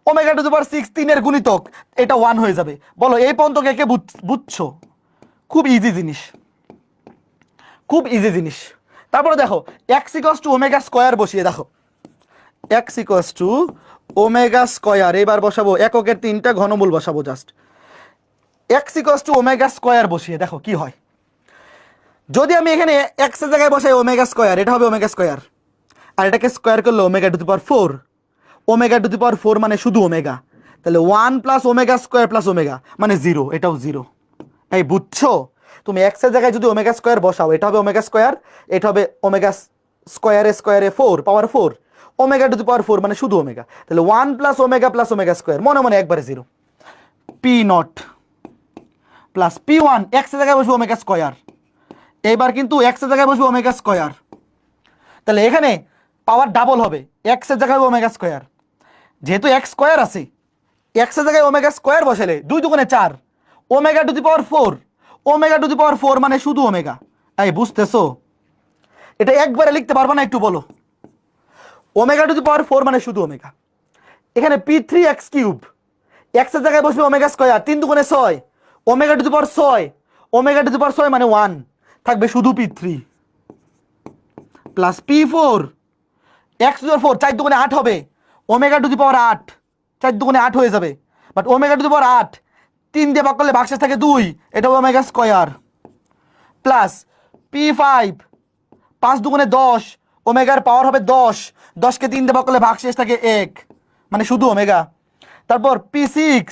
omega to the power 6 3 এর গুণিতক, এটা 1 হয়ে যাবে। বলো এই পর্যন্ত কে কে বুঝছো? খুব ইজি জিনিস, খুব ইজি জিনিস। তারপরে দেখো x = ওমেগা স্কয়ার বসিয়ে দেখো, x = ওমেগা স্কয়ার, এবার বসাবো এককের 3টা ঘনমূল বসাবো, জাস্ট x = ওমেগা স্কয়ার বসিয়ে দেখো কি হয়। যদি আমি এখানে x এর জায়গায় বসাই ওমেগা স্কয়ার, এটা হবে ওমেগা স্কয়ার, আর এটাকে স্কয়ার করলে omega to the power 4, omega to the power 4 মানে শুধু ওমেগা, তাহলে 1 + ওমেগা স্কয়ার প্লাস ওমেগা মানে 0, এটাও 0। এই বুঝছো? তুমি x এর জায়গায় যদি ওমেগা স্কয়ার বসাও, এটা হবে ওমেগা স্কয়ার, এটা হবে ওমেগা স্কয়ারে স্কয়ারে 4 power 4, omega to the power 4 মানে শুধু ওমেগা, তাহলে 1 + ওমেগা + ওমেগা স্কয়ার মনে মনে একবারে 0, p0 প্লাস p1 x এর জায়গায় বসবে ওমেগা স্কয়ার, এইবার কিন্তু x এর জায়গায় বসবে ওমেগা স্কয়ার, তাহলে এখানে পাওয়ার ডাবল হবে, x এর জায়গায় ওমেগা স্কয়ার, যেহেতু x স্কয়ার আছে x এর জায়গায় ওমেগা স্কয়ার বসালে 2 × 4 omega to the power 4, omega to the power 4 মানে শুধু ওমেগা। এই বুঝতেছো? এটা একবারে লিখতে পারবা না একটু বলো, ওমেগা টু দি পাওয়ার 4 মানে শুধু ওমেগা। এখানে p3x³ x এর জায়গায় বসবে omega square, 3 × 6 omega to the power 6, omega to the power 6 মানে 1, থাকবে শুধু p3 plus p4 x to the power 4, 4 × 8 হবে, ওমেগা টু দি পাওয়ার 8, 4 × 8 হয়ে যাবে, বাট ওমেগা টু দি পাওয়ার 8 3 দিয়ে ভাগ করলে ভাগশেষ থাকে 2, এটা ওমেগা স্কয়ার, প্লাস p5 5 × 10, ওমেগার পাওয়ার হবে 10, 10 কে 3 দিয়ে ভাগ করলে ভাগশেষ থাকে 1 মানে শুধু ওমেগা। তারপর p6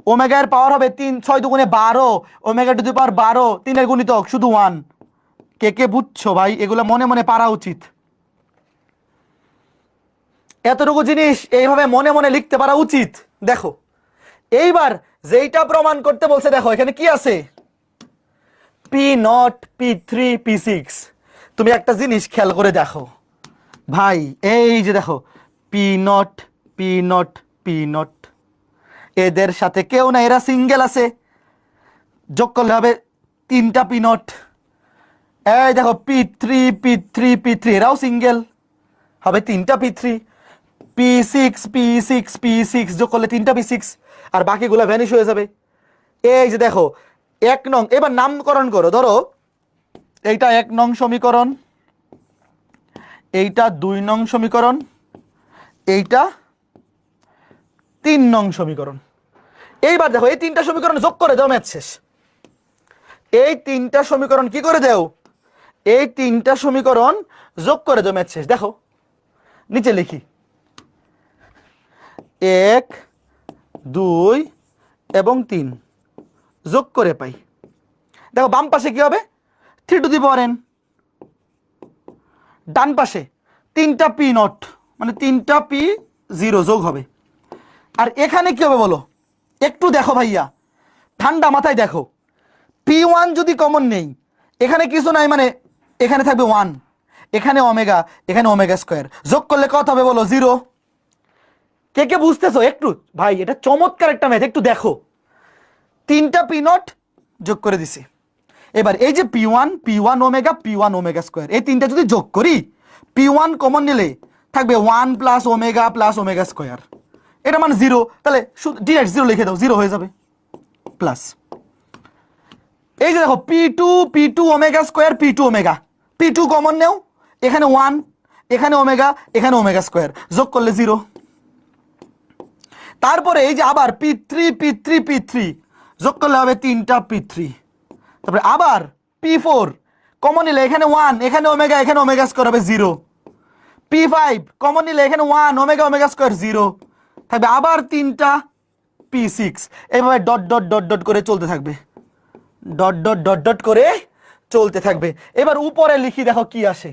ওমেগা এর পাওয়ার হবে 3 6 দুগুণে 12, ওমেগা টু দি পাওয়ার 12, 3 এর গুণিতক শুধু 1। কে কে বুঝছো ভাই? এগুলো মনে মনে পারা উচিত। এতটুকু জিনিস এইভাবে মনে মনে লিখতে পারা উচিত। দেখো এইবার যেইটা প্রমাণ করতে বলছে, দেখো এখানে কি আছে, P0 P3 P6। তুমি একটা জিনিস খেয়াল করে দেখো ভাই, এই যে দেখো P0 P0 P0, এদের সাথে কেউ না, এরা সিঙ্গেল আছে, যোগ করলে হবে 3টা P0। এই দেখো P3 P3 P3, এরাও সিঙ্গেল, হবে 3টা P3। P6 P6 P6 যোগ করলে 3টা P6, আর বাকিগুলো ভ্যানিশ হয়ে যাবে। এই যে দেখো 1 নং, এবার নামকরণ করো, ধরো এইটা 1 নং সমীকরণ, এইটা 2 নং সমীকরণ, এইটা 3 নং সমীকরণ। এইবার দেখো এই 3টা সমীকরণ যোগ করে দাও, ম্যাথ শেষ। এই 3টা সমীকরণ কি করে দাও, এই 3টা সমীকরণ যোগ করে দাও, ম্যাথ শেষ। দেখো নিচে লিখি 1 2 এবং 3 যোগ করে পাই। দেখো বাম পাশে কি হবে, 3 টু দি পাওয়ার n, ডান পাশে 3টা P0 মানে 3টা P0 যোগ হবে। আর এখানে কি হবে বলো, একটু দেখো ভাইয়া, ঠান্ডা মাথায় দেখো, P1 যদি কমন নেই, এখানে কিছু নাই, মানে এখানে থাকবে 1, এখানে ওমেগা, এখানে ওমেগা স্কয়ার, যোগ করলে কত হবে বলো, 0। কে কে বুঝতেছো একটু? ভাই এটা চমৎকার একটা ম্যাথ, একটু দেখো। 3টা P0 যোগ করে দিছি। এবার এই যে P1 omega P1 omega square, এই 3টা যদি যোগ করি, P1 কমন নিলে থাকবে 1 প্লাস ওমেগা স্কয়ার, এটা মানে 0, তাহলে ডিরেক্ট 0 লিখে দাও, 0 হয়ে যাবে। প্লাস এই যে দেখো P2 omega square, P2 omega, P2 common নেও, এখানে 1, এখানে ওমেগা স্কয়ার, যোগ করলে 0। তারপরে এই যে আবার P3 যোগ করলে হবে 3টা P3। তারপরে আবার P4 কমন নিলে, এখানে 1, এখানে ওমেগা স্কয়ার হবে 0। P5 কমন নিলে, এখানে 1, ওমেগা স্কয়ার 0 থাকবে, আবার 3টা P6। এইভাবে ডট ডট ডট ডট করে চলতে থাকবে, ডট ডট ডট ডট করে চলতে থাকবে। এবার উপরে লিখি, দেখো কি আসে।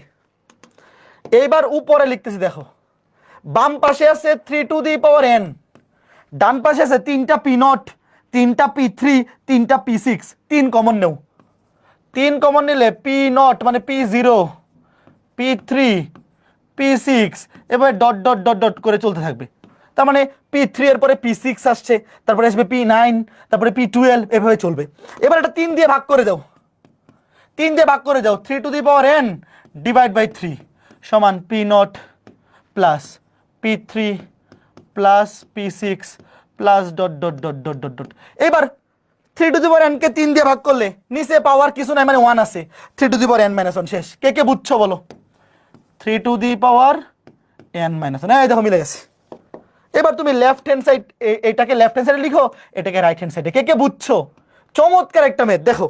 এইবার উপরে লিখতেছি, দেখো বাম পাশে আছে 3 টু দি পাওয়ার n, ডান পাশে আছে 3টা P0, 3টা P3, 3টা P6, 3 কমন নেও, 3 কমন নিলে P0 মানে P0, P3, P6, এবার ডট ডট ডট ডট করে চলতে থাকবে। তার মানে P3 এর পরে P6 আসছে, তারপরে আসবে P9, তারপরে P12, এভাবে চলবে। এবার এটা 3 দিয়ে ভাগ করে দাও, 3 দিয়ে ভাগ করে দাও, 3 to the power n divide by 3 সমান P0 প্লাস P3 plus P6 plus dot dot dot dot dot dot. এবার 3 টু দি পাওয়ার n কে 3 দিয়ে ভাগ করলে নিচে পাওয়ার কিছু নাই, মানে 1 আছে, 3 to the power n minus 1 শেষ। কে কে বুঝছো বলো? 3 to the power n minus 1, এই দেখো মিলে গেছে। এবার তুমি লেফট হ্যান্ড সাইড, এটাকে লেফট হ্যান্ড সাইডে লিখো, এটাকে রাইট হ্যান্ড সাইডে। কে কে বুঝছো? চমৎকার একটা ম্যাথ। দেখো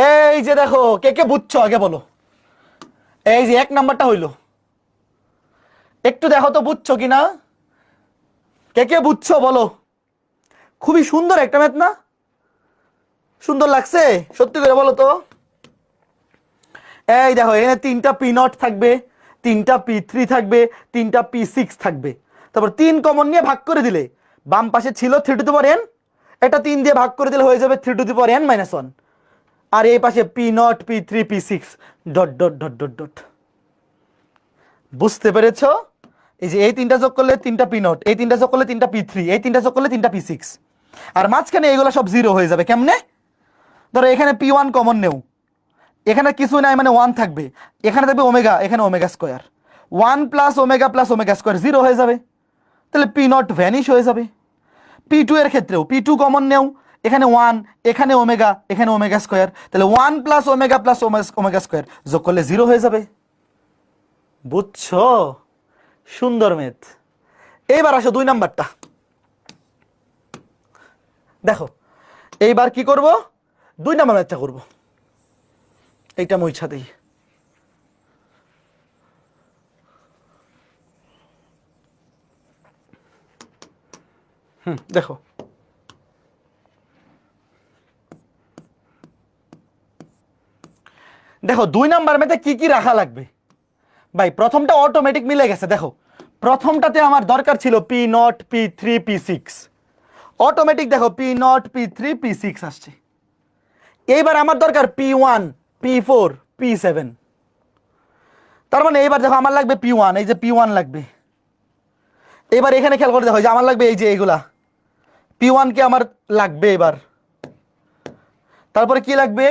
এই যে দেখো, কে কে বুঝছো আগে বলো। এই যে 1 নাম্বারটা হইলো, একটু দেখো তো বুঝছো কিনা, কে কে বুঝছো বলো। খুবই সুন্দর একটা ম্যাথ না? সুন্দর লাগছে সত্যি করে বলো তো। এই দেখো এখানে 3টা P0 থাকবে, 3টা P3 থাকবে, 3টা P6 থাকবে। তারপর 3 কমন নিয়ে ভাগ করে দিলে, বাম পাশে ছিল 3 টু দি পাওয়ার n, এটা 3 দিয়ে ভাগ করে দিলে হয়ে যাবে 3 to the power n minus 1। আর এই পাশে P0 P3 P6 dot dot dot dot dot. বুঝতে পেরেছো? এই যে এই 3টা যোগ করলে 3টা P0, এই 3টা যোগ করলে 3টা P3, এই 3টা যোগ করলে 3টা P6, আর মাঝখানে এইগুলো সব 0 হয়ে যাবে। কেমনে? ধরো এখানে P1 কমন নেও, এখানে কিছু নাই, মানে 1 থাকবে, এখানে থাকবে ওমেগা, এখানে omega square, 1 plus omega square 0 হয়ে যাবে, তাহলে P0 ভ্যানিশ হয়ে যাবে। P2 এর ক্ষেত্রেও P2 কমন নেও, এখানে 1, এখানে ওমেগা স্কয়ার, তাহলে 1 প্লাস ওমেগা স্কয়ার যোগ করলে 0 হয়ে যাবে। বুঝছো? সুন্দর ম্যাথ। এইবার আসো 2 নাম্বারটা। দেখো এইবার কি করব, 2 নাম্বার ম্যাথটা করব। এইটা মুইছা দেই। দেখো দেখো 2 নাম্বার মেথে কি কি রাখা লাগবে ভাই? প্রথমটা অটোমেটিক মিলে গেছে। দেখো প্রথমটাতে আমার দরকার ছিল P0 P3 P6, অটোমেটিক দেখো P0 P3 P6 আসছে। এইবার আমার দরকার P1 P4 P7, তার মানে এইবার দেখো আমার লাগবে P1, এই যে P1 লাগবে। এবার এখানে খেয়াল করে দেখো যে আমার লাগবে এই যে এইগুলা P1 কে আমার লাগবে এবার। তারপরে কি লাগবে?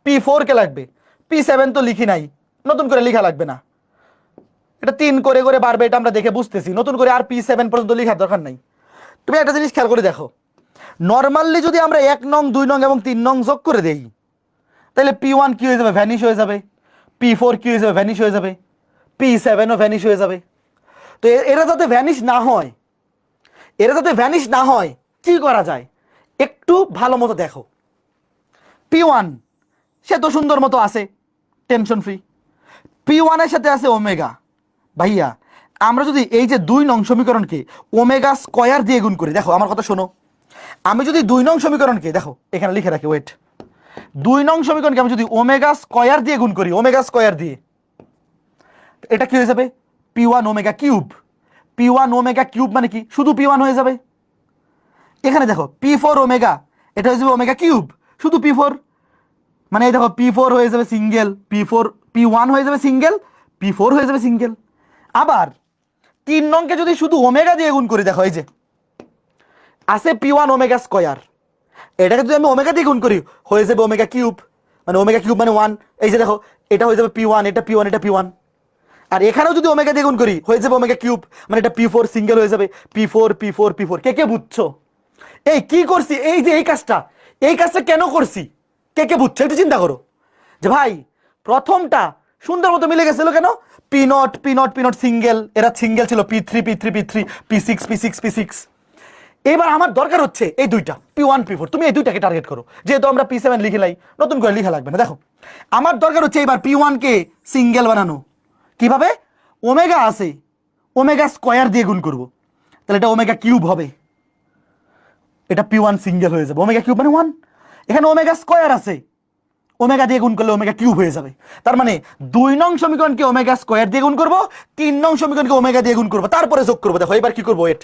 P4 কে লাগবে। P7 তো লিখি নাই, নতুন করে লেখা লাগবে না, এটা 3 করে করে বাড়বে, এটা আমরা দেখে বুঝতেছি, নতুন করে আর P7 পর্যন্ত লেখার দরকার নাই। তুমি একটা জিনিস খেয়াল করে দেখো, নর্মালি যদি আমরা 1 নং 2 নং এবং 3 নং যোগ করে দেই তাহলে P1 কি হয়ে যাবে? ভ্যানিশ হয়ে যাবে। P4 কি হয়ে যাবে? ভ্যানিশ হয়ে যাবে। P7 ও ভ্যানিশ হয়ে যাবে। তো এরা যাতে ভ্যানিশ না হয়, এরা যাতে ভ্যানিশ না হয় কি করা যায় একটু ভালো মতো দেখো। P1 সে তো সুন্দর মতো আছে, টেনশন ফ্রি। P1 এর সাথে আছে ওমেগা। ভাইয়া আমরা যদি এই যে 2 নং সমীকরণকে ওমেগা স্কয়ার দিয়ে গুণ করি, দেখো আমার কথা শোনো, আমি যদি 2 নং সমীকরণকে দেখো এখানে লিখে রাখি, ওয়েট, 2 নং সমীকরণকে আমি যদি ওমেগা স্কয়ার দিয়ে গুণ করি, ওমেগা স্কয়ার দিয়ে, এটা কি হয়ে যাবে? P1 omega cube. P1 omega cube মানে কি? শুধু P1 হয়ে যাবে। এখানে দেখো P4 ওমেগা, এটা হয়ে যাবে ওমেগা কিউব, শুধু P4, মানে এই দেখো P4 হয়ে যাবে সিঙ্গেল, P1 হয়ে যাবে সিঙ্গেল, P4 হয়ে যাবে সিঙ্গেল। আবার 3 নংকে যদি শুধু ওমেগা দিয়ে গুণ করি, দেখো এই যে আছে P1 ওমেগা স্কয়ার, এটাকে যদি আমি ওমেগা দিয়ে গুণ করি হয়ে যাবে ওমেগা কিউব, মানে ওমেগা কিউব মানে 1। এই যে দেখো এটা হয়ে যাবে P1, এটা P1, এটা P1। আর এখানেও যদি ওমেগা দিয়ে গুণ করি হয়ে যাবে ওমেগা কিউব, মানে এটা P4 সিঙ্গেল হয়ে যাবে, P4 P4 P4। কে কে বুঝছো এই কি করছি? এই যে এই কাজটা কেন করছি কে কে বুঝছো? একটু চিন্তা করো যে ভাই প্রথমটা সুন্দর মতো মিলে গেছিল কেন? P0 সিঙ্গেল, এরা সিঙ্গেল ছিল, P3 P3 P3 P6 P6 P6। এবার আমার দরকার হচ্ছে এই দুইটা P1 P4, তুমি এই দুইটাকে টার্গেট করো, যেহেতু আমরা P7 লিখে লাই, নতুন করে লেখা লাগবে না। দেখো আমার দরকার হচ্ছে এবার P1 কে সিঙ্গেল বানানো। কিভাবে? ওমেগা আছে, ওমেগা স্কয়ার দিয়ে গুণ করব, তাহলে এটা ওমেগা কিউব হবে, এটা P1 সিঙ্গেল হয়ে যাবে, ওমেগা কিউব মানে 1। এখানে ওমেগা স্কয়ার আছে, ওমেগা দিয়ে গুণ করলে ওমেগা কিউব হয়ে যাবে। তার মানে 2 নং সমীকরণকে ওমেগা স্কয়ার দিয়ে গুণ করব, 3 নং সমীকরণকে ওমেগা দিয়ে গুণ করব, তারপরে যোগ করব। দেখো এবার কি করব, ওয়েট,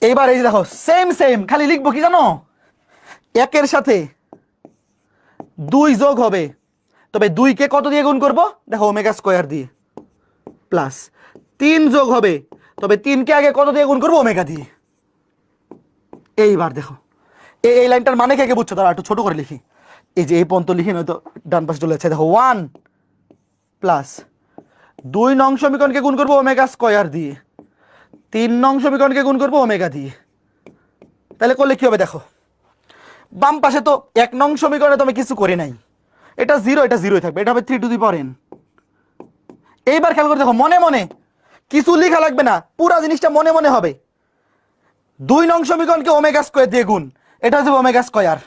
এইবার এই যে দেখো সেম খালি লিখবো কি জানো? 1 এর সাথে 2 যোগ হবে, তবে 2 কে কত দিয়ে গুণ করব? দেখো ওমেগা স্কয়ার দিয়ে, প্লাস 3 যোগ হবে, তবে 3 কে আগে কত দিয়ে গুণ করব? ওমেগা দিয়ে। এইবার দেখো এই লাইনটার মানে কে কে বুঝছো? তারা একটু ছোট করে লিখি, এই যে এই পর্যন্ত লিখি, নয়তো ডান পাশে চলে যাচ্ছে। দেখো 1 প্লাস 2 নং সমীকরণকে গুণ করব ওমেগা স্কয়ার দিয়ে, 3 নং সমীকরণকে গুণ করব ওমেগা দিয়ে। তাহলে করলে কি হবে? দেখো বাম পাশে তো 1 নং সমীকরণে তো আমি কিছু করি নাই, এটা 0, এটা 0 থাকবে, এটা হবে 3 টু দি পাওয়ার n। এইবার খেয়াল করে দেখো, মনে মনে কিছু লেখা লাগবে না, পুরো জিনিসটা মনে মনে হবে। 2 নং সমীকরণকে ওমেগা স্কয়ার দিয়ে গুণ, এটা হচ্ছে ওমেগা স্কয়ার।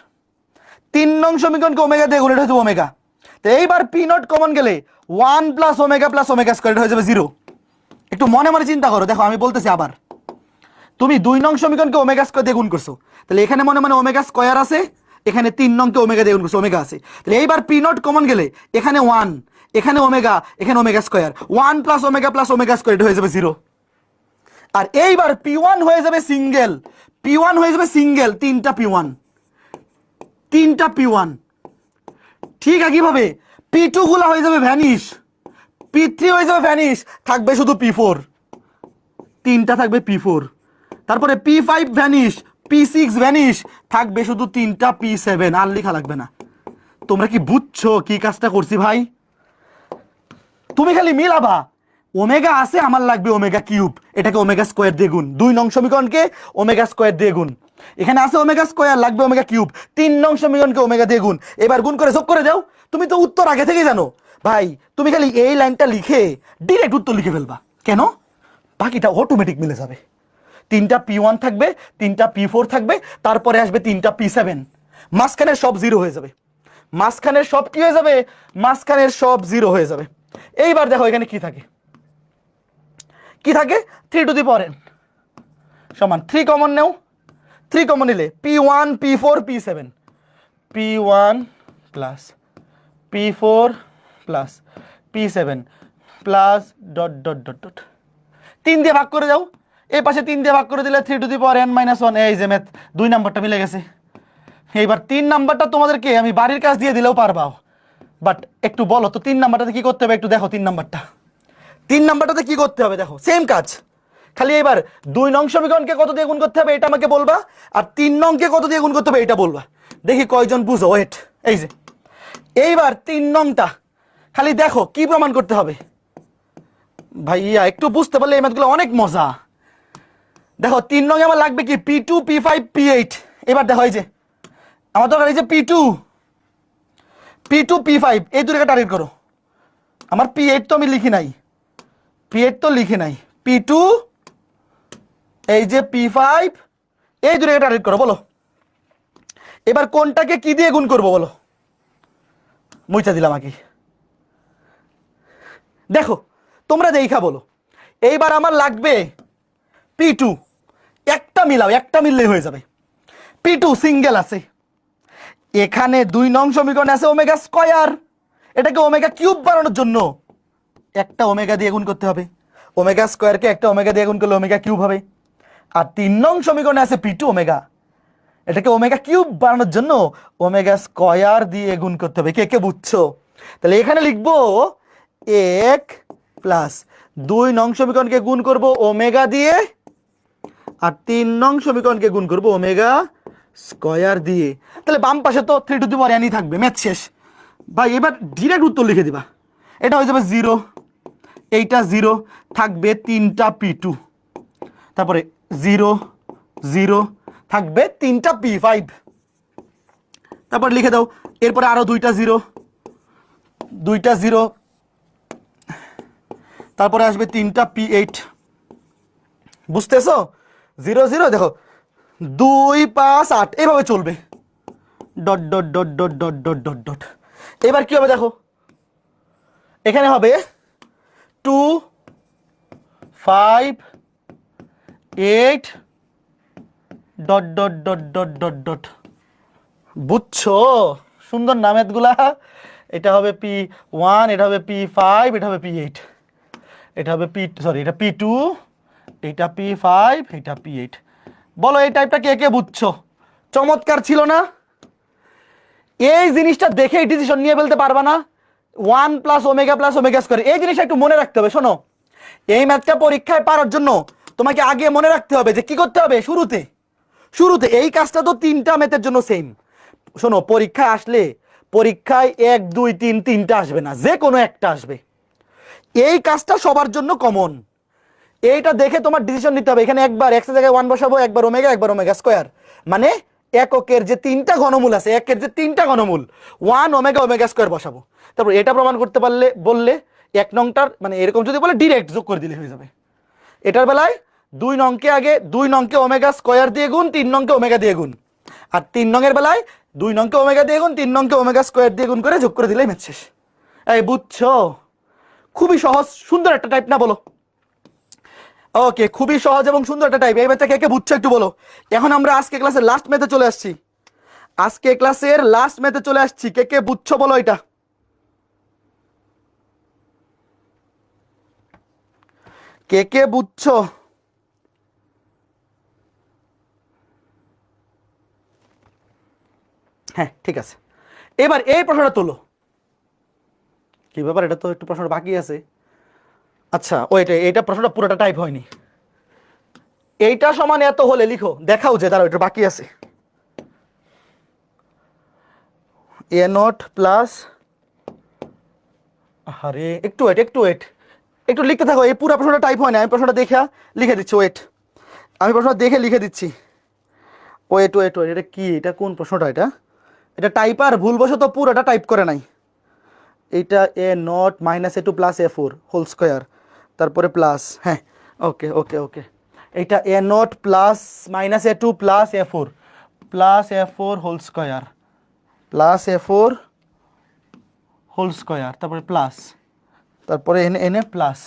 3 নং সমীকরণকে ওমেগা দিয়ে গুণ, এটা হচ্ছে ওমেগা। তো এইবার P0 কমন গেলে 1 প্লাস ওমেগা স্কয়ার, এটা হয়ে যাবে 0। একটু মনে মনে চিন্তা করো, দেখো আমি বলতেছি আবার, তুমি 2 নং সমীকরণকে ওমেগা স্কয়ার দিয়ে গুণ করছো, তাহলে এখানে মনে মনে ওমেগা স্কয়ার আছে, এখানে 3 নংকে ওমেগা দিয়ে গুণ করছো, ওমেগা আছে। তাহলে এইবার P0 কমন গেলে এখানে 1, এখানে ওমেগা, এখানে omega square, 1 plus omega square, এটা হয়ে যাবে 0। আর এইবার P1 হয়ে যাবে সিঙ্গেল, P1 হয়ে যাবে সিঙ্গেল, তিনটা P1। ঠিক একইভাবে P2 গুলা হয়ে যাবে ভ্যানিশ, P3 হয়ে যাবে ভ্যানিশ, থাকবে শুধু P4, তিনটা থাকবে P4। তারপরে P5 ভ্যানিশ, P6 ভ্যানিশ, থাকবে শুধু তিনটা P7, আর লেখা লাগবে না। তোমরা কি বুঝছো কি কাজটা করছি ভাই? তুমি খালি মিলাবা, ওমেগা আছে, আমার লাগবে ওমেগা কিউব, এটাকে ওমেগা স্কয়ার দিয়ে গুণ, 2 নং সমীকরণকে ওমেগা স্কয়ার দিয়ে গুণ, এখানে আছে ওমেগা স্কয়ার, লাগবে ওমেগা কিউব, 3 নং সমীকরণকে ওমেগা দিয়ে গুণ, এবার গুণ করে যোগ করে দাও। তুমি তো উত্তর আগে থেকেই জানো ভাই, তুমি খালি এই লাইনটা লিখে ডিরেক্ট উত্তর লিখে ফেলবা, কেন? বাকিটা অটোমেটিক মিলে যাবে। 3টা P1 থাকবে, 3টা P4 থাকবে, তারপরে আসবে 3টা P7, মাঝখানের সব 0 হয়ে যাবে, মাঝখানের সব কি হয়ে যাবে? মাঝখানের সব 0 হয়ে যাবে। এইবার দেখো এখানে কি থাকে, 3 টু দি পাওয়ার n সমান 3 কমন নেও, 3 কমন নিলে P1 P4 P7, P1 plus P4 plus P7 plus dot dot dot dot 3 দিয়ে ভাগ করে যাও, এই পাশে 3 দিয়ে ভাগ করে দিলে 3 to the power n minus 1, এই যে ম্যাথ 2 নাম্বারটা মিলে গেছে। এইবার 3 নাম্বারটা তোমাদেরকে আমি বাড়ির কাজ দিয়ে দিলেও পারবাও, বাট একটু বলো তো 3 নাম্বারটাতে কি করতে হবে একটু দেখো। 3 নাম্বারটাতে কি করতে হবে দেখো, সেম কাজ, খালি এবার 2 নং সমীকরণকে কত দিয়ে গুণ করতে হবে এটা আমাকে বলবা, আর 3 নংকে কত দিয়ে গুণ করতে হবে এটা বলবা। দেখি কয়জন বুঝো। ওয়েট, এই যে এইবার 3 নংটা খালি দেখো কি প্রমাণ করতে হবে। ভাইয়া একটু বুঝতে পারলে এই ম্যাথগুলো অনেক মজা। দেখো 3 নং আমার লাগবে কি P2 P5 P8। এবার দেখো এই যে আমার দরকার এই যে P2 P5 এই দুটোকে টার্গেট করো। আমার P8 তো আমি লিখি নাই, P8 তো লিখি নাই, P2 এই যে P5 এই দুটোকে টার্গেট করো। বলো এবার কোনটাকে কি দিয়ে গুণ করবো বলো, মুইটা দিলাম আগে। দেখো তোমরা দেখা বলো। এইবার আমার লাগবে P2, একটা মিলাও, একটা মিললেই হয়ে যাবে। P2 সিঙ্গেল আছে, এখানে 2 নং সমীকরণ আছে ওমেগা স্কয়ার, এটাকে ওমেগা কিউব বানানোর জন্য একটা ওমেগা দিয়ে গুণ করতে হবে। ওমেগা স্কয়ারকে একটা ওমেগা দিয়ে গুণ করলে ওমেগা কিউব হবে। আর 3 নং সমীকরণে আছে P2 ওমেগা, এটাকে ওমেগা কিউব বানানোর জন্য ওমেগা স্কয়ার দিয়ে গুণ করতে হবে। কে কে বুঝছো? তাহলে এখানে লিখবো 1 প্লাস 2 নং সমীকরণকে গুণ করব ওমেগা দিয়ে, আর 3 নং সমীকরণকে গুণ করব ওমেগা স্কয়ার দিয়ে। তাহলে বাম পাশে তো 3 টু দি পাওয়ার n থাকবে, ম্যাথ শেষ ভাই। এবার ডিরেক্ট উত্তর লিখে দিবা, এটা হয়ে যাবে 0, এইটা 0 থাকবে 3টা P2, তারপরে 0 0 থাকবে 3টা P5, তারপর লিখে দাও। এরপরে আরো 2টা 0, তারপরে আসবে 3টা P8। বুঝতেছো? 0 0 দেখো 2 5 8 এইভাবে চলবে, dot dot dot dot dot dot dot dot. এবার কি হবে দেখো, এখানে হবে 2 5 8 dot dot dot dot dot dot. বুঝছো? সুন্দর না ম্যাথগুলা? এটা হবে P1, এটা হবে P5, এটা হবে P8, এটা হবে এটা P2, এটা P5, এটা P8। বলো এই টাইপটা কে কে বুঝছো? চমৎকার ছিল না? এই জিনিসটা দেখেই ডিসিশন নিয়ে ফেলতে পারবা না? 1 প্লাস ওমেগা স্কয়ার, এই জিনিসটা একটু মনে রাখতে হবে। শোনো, এই ম্যাথটা পরীক্ষায় পারার জন্য তোমাকে আগে মনে রাখতে হবে যে কি করতে হবে। শুরুতে এই কাজটা তো 3টা ম্যাথের জন্য সেম। শোনো, পরীক্ষায় আসলে পরীক্ষায় 1 2 3 3টা আসবে না, যে কোনো একটা আসবে। এই কাজটা সবার জন্য কমন। এইটা দেখে তোমার ডিসিশন নিতে হবে। এখানে একবার x এর জায়গায় 1 বসাবো, একবার ওমেগা স্কয়ার, মানে এককের যে 3টা ঘনমূল আছে, একের যে 3টা ঘনমূল 1 ওমেগা স্কয়ার বসাবো। তারপর এটা প্রমাণ করতে পারলে বললে 1 নংটার মানে এরকম যদি বলে ডিরেক্ট যোগ করে দিলে হয়ে যাবে। এটার বেলায় 2 নংকে আগে 2 নংকে ওমেগা স্কয়ার দিয়ে গুণ, 3 নংকে ওমেগা দিয়ে গুণ, আর 3 নংয়ের বেলায় 2 নংকে ওমেগা দিয়ে গুণ, 3 নংকে ওমেগা স্কয়ার দিয়ে গুণ করে যোগ করে দিলেই ম্যাথ শেষ। এই বুঝছো? খুবই সহজ সুন্দর একটা টাইপ না বলো? ওকে, খুবই সহজ এবং সুন্দর একটা টাইপ। এই ম্যাথটা কে কে বুঝছো একটু বলো। এখন আমরা আজকে ক্লাসের লাস্ট ম্যাথে চলে আসছি। কে কে বুঝছো বলো এটা? কে কে বুঝছো? হ্যাঁ ঠিক আছে, এবার এই প্রশ্নটা তোলো। কি ব্যাপার, এটা তো একটু প্রশ্নটা বাকি আছে। আচ্ছা এইটা প্রশ্নটা পুরোটা টাইপ হয়নি। এইটা সমান এত হলে লিখো, দেখাও যে দাঁড়াও এটা বাকি আছে। a0 প্লাস, আরে একটু ওয়েট একটু লিখতে থাকো। এই পুরো প্রশ্নটা টাইপ হয় না, আমি প্রশ্নটা দেখে লিখে দিচ্ছি। আমি প্রশ্নটা দেখে লিখে দিচ্ছি। ওয়েট এটা কি, এটা কোন প্রশ্নটা? এটা টাইপার ভুলবশত পুরোটা টাইপ করে নাই। এইটা a0 minus a2 plus a4 whole square, তারপরে প্লাস, হ্যাঁ ওকে এইটা a0 plus minus a2 plus a4 whole square, তারপরে প্লাস, তারপরে এনে প্লাস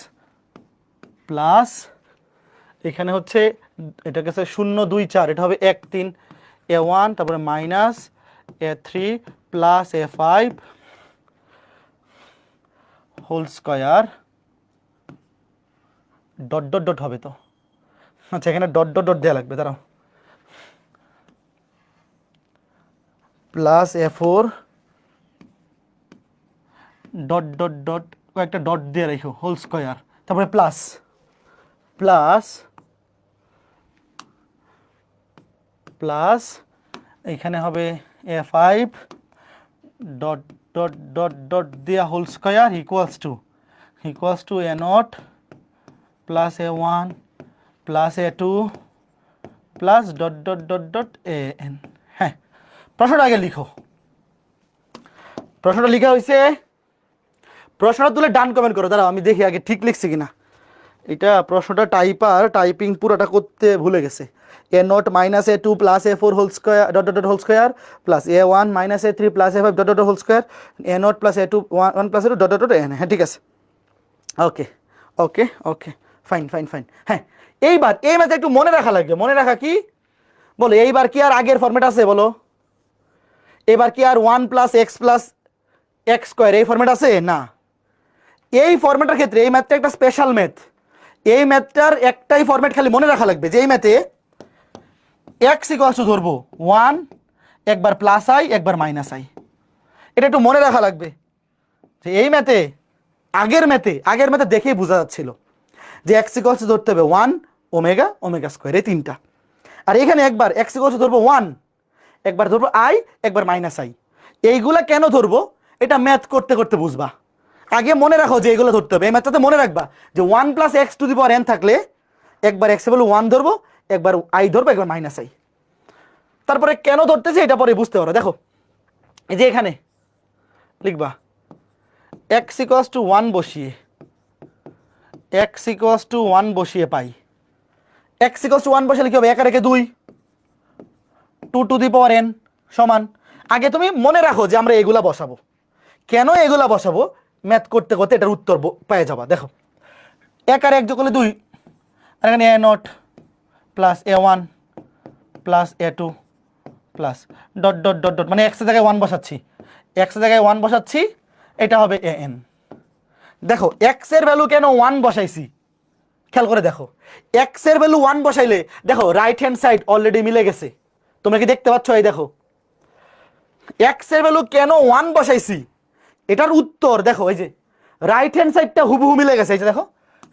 এখানে হচ্ছে এটা কাছে 0 2 4, এটা হবে 1 3 a1, তারপরে minus a3 plus a5 whole square dot dot dot হবে তো, আচ্ছা এখানে ডট ডট ডট দেওয়া লাগবে, দাঁড়াও, plus a4 dot dot dot কয়েকটা ডট দিয়ে রেখো হোল স্কয়ার, তারপরে প্লাস প্লাস প্লাস এইখানে হবে a5 dot dot dot dot দিয়া whole square equals to a0 plus a1 plus a2 plus dot dot dot dot an। হ্যাঁ, প্রশ্নটা আগে লিখো। প্রশ্নটা লেখা হয়েছে, প্রশ্নটা তুলে ডান কমেন্ট করো, দাঁড়াও আমি দেখি আগে ঠিক লিখছি কিনা। এটা প্রশ্নটা টাইপিং পুরোটা করতে ভুলে গেছে। a0 minus a2 plus a4 whole square dot dot dot whole square plus a1 minus a3 plus a5 dot dot dot whole square a0 plus a2 1 plus a2 dot dot dot an। হ্যাঁ ঠিক আছে, okay okay okay, fine fine fine. হ্যাঁ, এইবার এই ম্যাথে একটু মনে রাখা লাগবে। মনে রাখা কি বলো, এইবার কি আর আগের ফরম্যাট আছে বলো? এবার কি আর 1 plus x plus x square এই ফরম্যাট আছে? না। এই ফরম্যাটের ক্ষেত্রে এই ম্যাথটা একটা স্পেশাল ম্যাথ। এই ম্যাথটার একটাই ফরম্যাট খালি মনে রাখা লাগবে, যে এই ম্যাথে এক্স ইকুয়ালস টু ধরবো 1, একবার প্লাস আই একবার মাইনাস আই। এটা একটু মনে রাখা লাগবে যে এই ম্যাথে আগের ম্যাথে দেখেই বোঝা যাচ্ছিল যে এক্স ইকুয়ালস টু ধরতে হবে 1 ওমেগা ওমেগা স্কোয়ার, এই তিনটা। আর এখানে একবার এক্স ইকুয়ালস টু ধরবো 1, একবার ধরবো আই একবার মাইনাস আই। এইগুলা কেন ধরবো এটা ম্যাথ করতে করতে বুঝবা। আগে মনে রাখো যে এইগুলো ধরতে হবে। এই ম্যাথটাতে মনে রাখবা যে 1 plus x two the power n থাকলে একবার এক্স বলে 1 ধরবো, একবার আই ধরবো, একবার মাইনাস আই। তারপরে কেন ধরতেছি এটা পরে বুঝতে পারো। দেখো এই যে এখানে লিখবা এক্স ইকুয়ালস টু 1 বসিয়ে পাই এক্স ইকুয়ালস টু 1 বসালে কি হবে, 1 আর 1 2, 2 টু দি পাওয়ার n সমান। আগে তুমি মনে রাখো যে আমরা এগুলা বসাবো। কেন এগুলা বসাবো ম্যাথ করতে করতে এটার উত্তর পেয়ে যাবা। দেখো 1 আর 1 যোগ করলে 2, আর এখানে a0 plus a1 plus a2 plus dot dot dot dot, মানে এক্সের জায়গায় 1 বসাচ্ছি, এটা হবে an। দেখো এক্স এর ভ্যালু কেন 1 বসাইছি, খেয়াল করে দেখো। এক্স এর ভ্যালু 1 বসাইলে দেখো রাইট হ্যান্ড সাইড অলরেডি মিলে গেছে। তোমরা কি দেখতে পাচ্ছ? এই দেখো এক্স এর ভ্যালু কেন 1 বসাইছি, এটার উত্তর দেখো এই যে রাইট হ্যান্ড সাইডটা হুবহু মিলে গেছে। এই যে দেখো,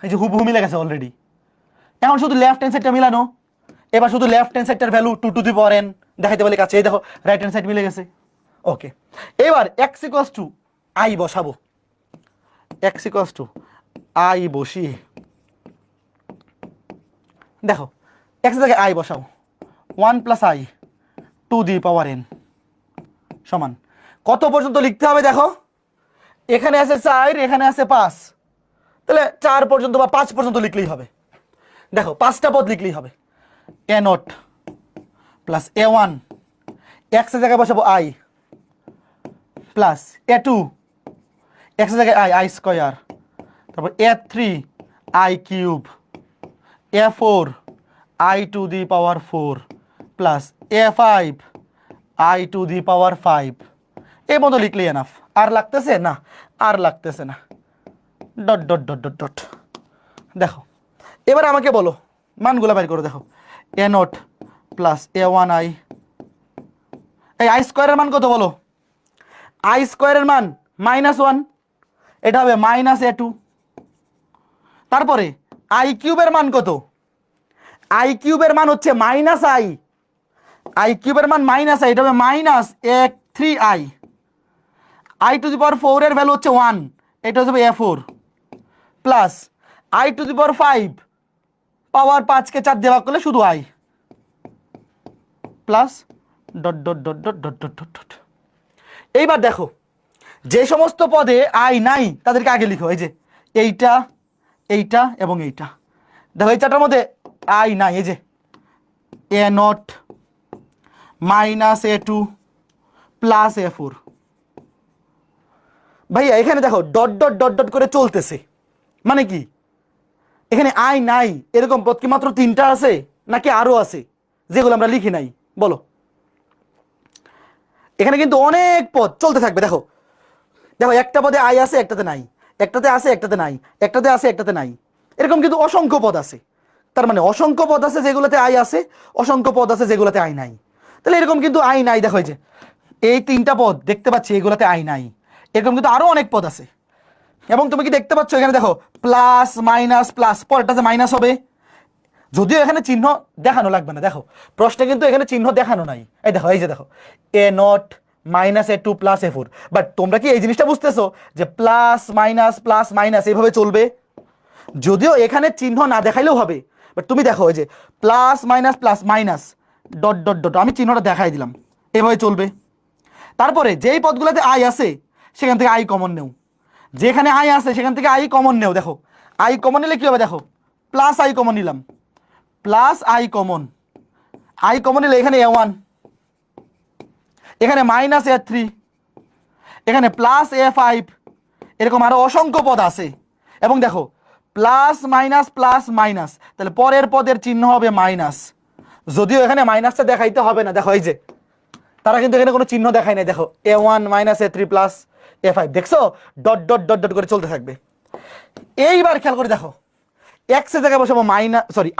এই যে হুবহু মিলে গেছে অলরেডি। এখন শুধু লেফট হ্যান্ড সাইডটা মিলানো। এবার শুধু লেফট হ্যান্ড সাইডটার value 2 to the power n দেখাইতে বলে কাছে। এই দেখো রাইট হ্যান্ড সাইড মিলে গেছে। ওকে, এবার এক্স ইকুয়ালস টু আই বসাবো। এক্স ইকুয়ালস টু আই বসিয়ে দেখো এক্স জায়গায় আই বসাও, 1 plus I to the power n সমান কত পর্যন্ত লিখতে হবে? দেখো এখানে আছে 4, এখানে আছে 5, তাহলে 4 পর্যন্ত বা 5 পর্যন্ত লিখলেই হবে। দেখো 5টা পদ লিখলেই হবে। a0 প্লাস a1 এক্স এর জায়গায় বসাবো আই প্লাস a2 এক্স এর জায়গায় আই স্কয়ার, তারপর a3 I cube, a4 I to the power 4 plus a5 I to the power 5। এই মতো লিখলেই এনাফ। আর লাগতেছে না? আর লাগতেছে না। Dot dot dot dot dot. দেখো এবার আমাকে বলো মানগুলো বের করো। দেখো a0 প্লাস a1 আই, এই আই স্কোয়ারের মান কত বলো? আই স্কোয়ারের মান -1, এটা হবে -a2। তারপরে আই কিউবের মান কত? আই কিউবের মান হচ্ছে -i, আই কিউবের মান -i, এটা হবে -3i। I to the power 4 এর ভ্যালু হচ্ছে 1, এটা হবে a4 plus I to the power 5 power 5 কে 4 দিয়ে ভাগ করলে শুধু I plus dot dot dot dot dot dot dot dot. এইবার দেখো যে সমস্ত পদে আই নাই তাদেরকে আগে লিখো। এই যে এইটা, এইটা এবং এইটা। দেখো এই চারটার মধ্যে আই নাই। এই যে a0 -a2 প্লাস a4। ভাইয়া এখানে দেখো ডট ডট ডট ডট করে চলতেছে, মানে কি এখানে আই নাই এরকম পদ কি মাত্র 3টা আছে নাকি আরো আছে যেগুলো আমরা লিখি নাই? বলো। এখানে কিন্তু অনেক পদ চলতে থাকবে। দেখো দেখো, একটা পদে আই আছে, একটাতে নাই, একটাতে আছে, একটাতে নাই, একটাতে আছে, একটাতে নাই, এরকম কিন্তু অসংখ্য পদ আছে। তার মানে অসংখ্য পদ আছে যেগুলোতে আই আছে, অসংখ্য পদ আছে যেগুলোতে আই নাই। তাহলে এরকম কিন্তু আই নাই, দেখো এই যে এই তিনটা পদ দেখতে পাচ্ছি এগুলোতে আই নাই, এরকম কিন্তু আরো অনেক পদ আছে। এবং তুমি কি দেখতে পাচ্ছ এখানে দেখো প্লাস মাইনাস প্লাস, পরেরটাতে মাইনাস হবে, যদিও এখানে চিহ্ন দেখানো লাগবে না। দেখো প্রশ্নে কিন্তু এখানে চিহ্ন দেখানো নাই, এই দেখো এই যে দেখো A nought minus A two plus A four. But তোমরা কি এই জিনিসটা বুঝতেছো যে প্লাস মাইনাস এইভাবে চলবে? যদিও এখানে চিহ্ন না দেখাইলেও হবে, বাট তুমি দেখো এই যে plus minus dot dot dot, আমি চিহ্নটা দেখাই দিলাম, এভাবে চলবে। তারপরে যেই পদগুলোতে আই আছে সেখান থেকে আই কমন নেও, যেখানে আই আছে সেখান থেকে আই কমন নেও। দেখো আই কমন নিলে কি হবে, দেখো প্লাস আই কমন নিলাম, প্লাস আই কমন নিলে এখানে এ ওয়ান, এখানে মাইনাস এ থ্রি, এখানে প্লাস এ ফাইভ, এরকম আরো অসংখ্য পদ আছে। এবং দেখো প্লাস মাইনাস, তাহলে পরের পদের চিহ্ন হবে মাইনাস, যদিও এখানে মাইনাসটা দেখাইতে হবে না। দেখো এই যে তারা কিন্তু এখানে কোনো চিহ্ন দেখায় নাই। দেখো A one minus A three plus A five, দেখছো ডট ডট ডট ডট করে চলতে থাকবে। এইবার খেয়াল করে দেখো এক্স এর জায়গায় বসাবো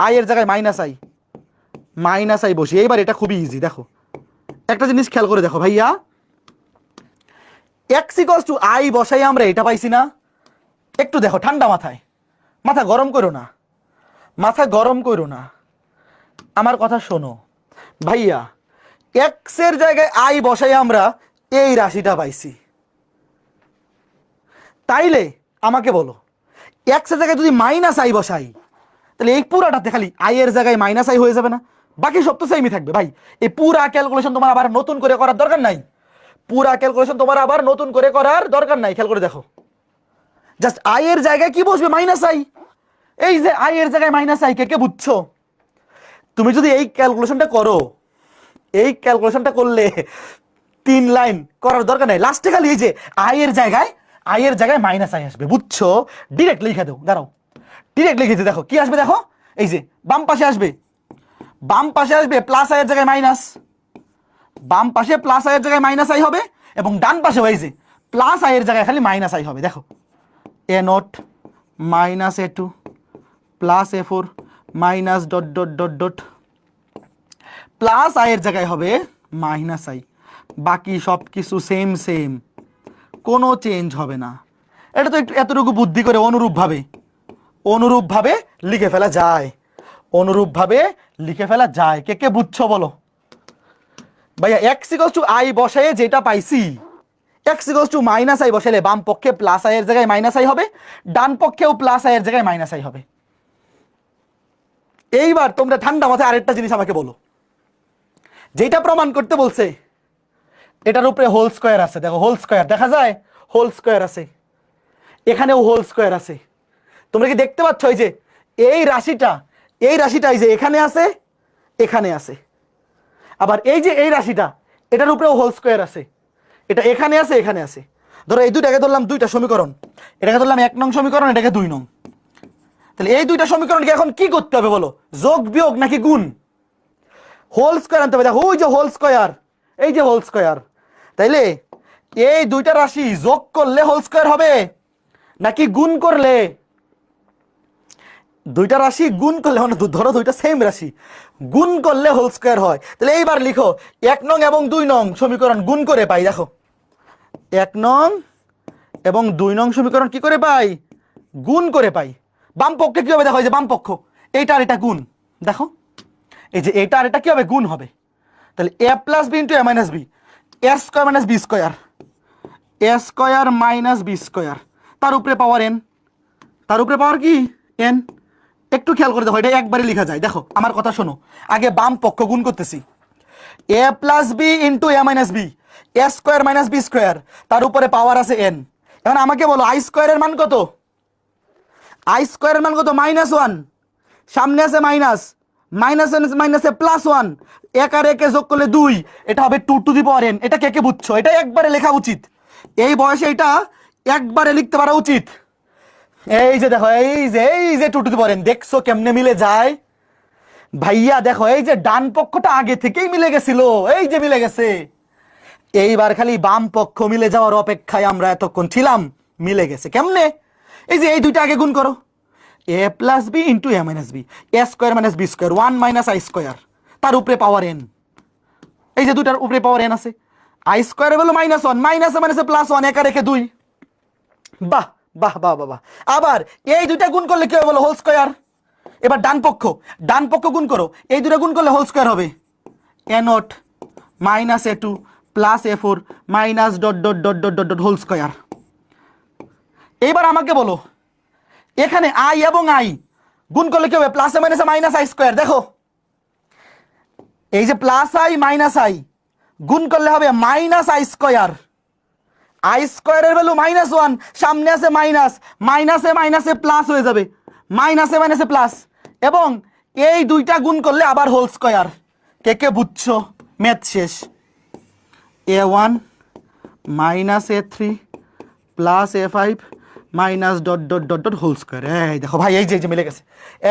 আই এর জায়গায় মাইনাস আই বসি। এইবার এটা খুবই ইজি। দেখো একটা জিনিস খেয়াল করে দেখো ভাইয়া, এক্স ইকুয়ালস টু আই বসাই আমরা এটা পাইছি না? একটু দেখো ঠান্ডা মাথায়, মাথা গরম করো না, আমার কথা শোনো ভাইয়া, এক্স এর জায়গায় আই বসাই আমরা এই রাশিটা পাইছি। তাইলে আমাকে বলো এক্স এর জায়গায় যদি মাইনাস আই বসাই তাহলে এই পুরাটাতে খালি আই এর জায়গায় মাইনাস আই হয়ে যাবে না? বাকি সব তো সেমই থাকবে ভাই। এই পুরা ক্যালকুলেশন তোমার আবার নতুন করে করার দরকার নাই, খেয়াল করে দেখো জাস্ট আই এর জায়গায় কি বসবে, মাইনাস আই। এই যে আই এর জায়গায় মাইনাস আই, কে বুঝছো? তুমি যদি এই ক্যালকুলেশনটা করো, এই ক্যালকুলেশনটা করলে 3 লাইন করার দরকার নাই, লাস্টে খালি এই যে আই এর জায়গায় মাইনাস আই আসবে, বুঝছো? ডিরেক্ট লিখে দাও, দাঁড়াও ডিরেক্ট লিখে দাও। দেখো কি আসবে, দেখো এই যে বাম পাশে আসবে প্লাস আই এর জায়গায় মাইনাস, বাম পাশে প্লাস আই এর জায়গায় মাইনাস আই হবে, এবং ডান পাশে এই যে প্লাস আই এর জায়গায় খালি মাইনাস আই হবে। দেখো A nought minus A two plus A four minus dot dot dot dot, plus I এর জায়গায় হবে মাইনাস আই, বাকি সব কিছু সেম, কোনো চেঞ্জ হবে না। এটা তো একটু এতটুকু বুদ্ধি করে অনুরূপভাবে লিখে ফেলা যায়, কে বুঝছো বলো ভাইয়া? এক্স ইকুয়ালস টু আই বসায়ে যেটা পাইছি, X equals to minus I বসাইলে বাম পক্ষে প্লাস আই এর জায়গায় মাইনাস আই হবে, ডান পক্ষেও প্লাস আই এর জায়গায় মাইনাস আই হবে। এইবার তোমরা ঠান্ডা মাথায় আরেকটা জিনিস আমাকে বলো, যেটা প্রমাণ করতে বলছে এটার উপরে হোল স্কয়ার আছে। দেখো হোল স্কয়ার দেখা যায়, হোল স্কয়ার আছে, এখানেও হোল স্কয়ার আছে। তোমরা কি দেখতে পাচ্ছ এই যে এই রাশিটা এই যে এখানে আছে, আবার এই যে এই রাশিটা এটার উপরেও হোল স্কয়ার আছে, এটা এখানে আছে। ধরো এই দুইটাকে ধরলাম দুইটা সমীকরণ, এটাকে ধরলাম 1 নং সমীকরণ, এটাকে 2 নং। তাহলে এই দুইটা সমীকরণকে এখন কি করতে হবে বলো? যোগ বিয়োগ নাকি গুণ? হোল স্কয়ার আনতে হবে। দেখো ওই যে হোল স্কয়ার, এই যে হোল স্কয়ার। তাইলে এই দুইটা রাশি যোগ করলে হোল স্কয়ার হবে নাকি গুণ করলে? দুইটা রাশি গুণ করলে, মানে ধরো দুইটা সেম রাশি গুণ করলে হোল স্কয়ার হয়। তাহলে এইবার লিখো 1 নং এবং 2 নং সমীকরণ গুণ করে পাই। দেখো 1 নং এবং 2 নং সমীকরণ কি করে পাই? গুণ করে পাই। বাম পক্ষে কি হবে? দেখো এই যে বাম পক্ষ, এইটা আর এটা গুণ। দেখো এই যে এইটা আর এটা কি হবে? গুণ হবে। তাহলে a plus B into A minus B, A square minus B square, a square minus B square, তার উপরে পাওয়ার এন, তার উপরে পাওয়ার কি এন। একটু খেয়াল করে দেখো, এটা একবারে লেখা যায়। দেখো আমার কথা শোনো, আগে বাম পক্ষ গুণ করতেছি, এ প্লাস বি ইন্টু এ মাইনাস বি, এ স্কোয়ার মাইনাস বি স্কোয়ার, তার উপরে পাওয়ার আছে এন। এখন আমাকে বলো আই স্কোয়ারের মান কত? আই স্কোয়ারের মান কত? -1, সামনে আছে মাইনাসে প্লাস 1, এক আর একে যোগ করলে 2, এটা হবে 2 টু দি পাওয়ার n। এটা কে বুঝছো? এটা একবারে লেখা উচিত, এই বয়সে এটা একবারে লিখতে পারা উচিত। এই যে দেখো এই যে 2 টু দি পাওয়ার n, দেখছো কেমনে মিলে যায় ভাইয়া? দেখো এই যে ডান পক্ষটা আগে থেকেই মিলে গেছিল, এই যে মিলে গেছে। এইবার খালি বাম পক্ষ মিলে যাওয়ার অপেক্ষায় আমরা এতক্ষণ ছিলাম, মিলে গেছে। কেমনে? এই যে এই দুইটা আগে গুণ করো, A plus B into A minus B, A square minus B square, 1 minus I square, তার উপরে পাওয়ার এন। এই যে দুইটার উপরে পাওয়ার এন আছে, আই স্কোয়ার হলো -1, মাইনাসে মাইনাসে +1, একা রেখে 2। বাহ বাহ বাহ বাহ বাহ। আবার এই দুইটা গুণ করলে কি হবে বলো? Whole square. এবার ডান পক্ষ গুণ করো, এই দুটো গুণ করলে হোল স্কোয়ার হবে, a0 minus a2 plus a4 minus dot dot dot dot dot dot whole square. এইবার আমাকে বলো, এখানে আই এবং আই গুণ করলে কি হবে? প্লাসে মাইনাসে মাইনাস আই স্কোয়ার। দেখো এই যে প্লাস আই মাইনাস আই গুণ করলে হবে মাইনাস আই স্কোয়ার। আই স্কোয়ারের ভ্যালু -1, সামনে আছে মাইনাস, মাইনাসে মাইনাসে প্লাস হয়ে যাবে, মাইনাসে মাইনাসে প্লাস, এবং এই দুইটা গুণ করলে আবার হোল স্কোয়ার। কে কে বুঝছো? ম্যাথ শেষ। a1 minus a3 plus a5 minus dot dot dot dot whole square. এই দেখো ভাই, এই যে মিলে গেছে,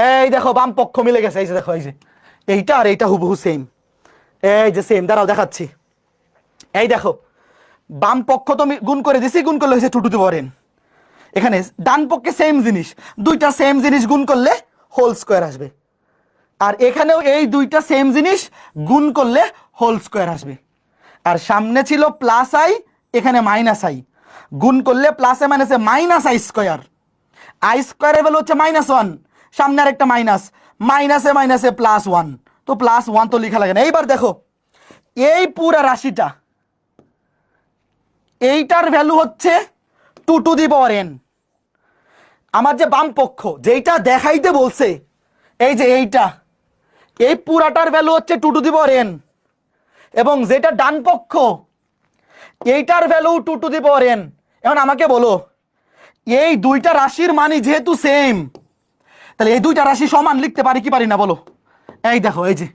এই দেখো বাম পক্ষ মিলে গেছে। এই যে দেখো, এই যে এইটা আর এইটা হুবহু সেম, এই যে সেম। দাঁড়াও দেখাচ্ছি। এই দেখো বাম পক্ষ তো গুণ করে দিছি, গুণ করলে হয়েছে 2 টু দি পাওয়ার n। এখানে ডান পক্ষে সেম জিনিস, দুইটা সেম জিনিস গুণ করলে হোল স্কোয়ার আসবে, আর এখানেও এই দুইটা সেম জিনিস গুণ করলে হোল স্কোয়ার আসবে। আর সামনে ছিল প্লাস আই, এখানে মাইনাস আই, গুণ করলে প্লাসে মাইনাসে মাইনাস আই স্কোয়ার। আই স্কোয়ারের ভ্যালু হচ্ছে -1, সামনে আর একটা মাইনাস, মাইনাসে মাইনাসে +1, তো +1 তো লেখা লাগে না। এইবার দেখো এই পুরা রাশিটা, এইটার ভ্যালু হচ্ছে 2 টু দি পাওয়ার n। আমার যে বাম পক্ষ যেইটা দেখাইতে বলছে, এই যে এইটা, এই পুরাটার ভ্যালু হচ্ছে 2 টু দি পাওয়ার n, এবং যেটা ডান পক্ষ এইটার value 2 to the power n। এখন আমাকে বলো, এই দুইটা রাশির মানই যেহেতু সেম, তাহলে এই দুইটা রাশি সমান লিখতে পারি কি পারি না বলো? এই দেখো, এই যে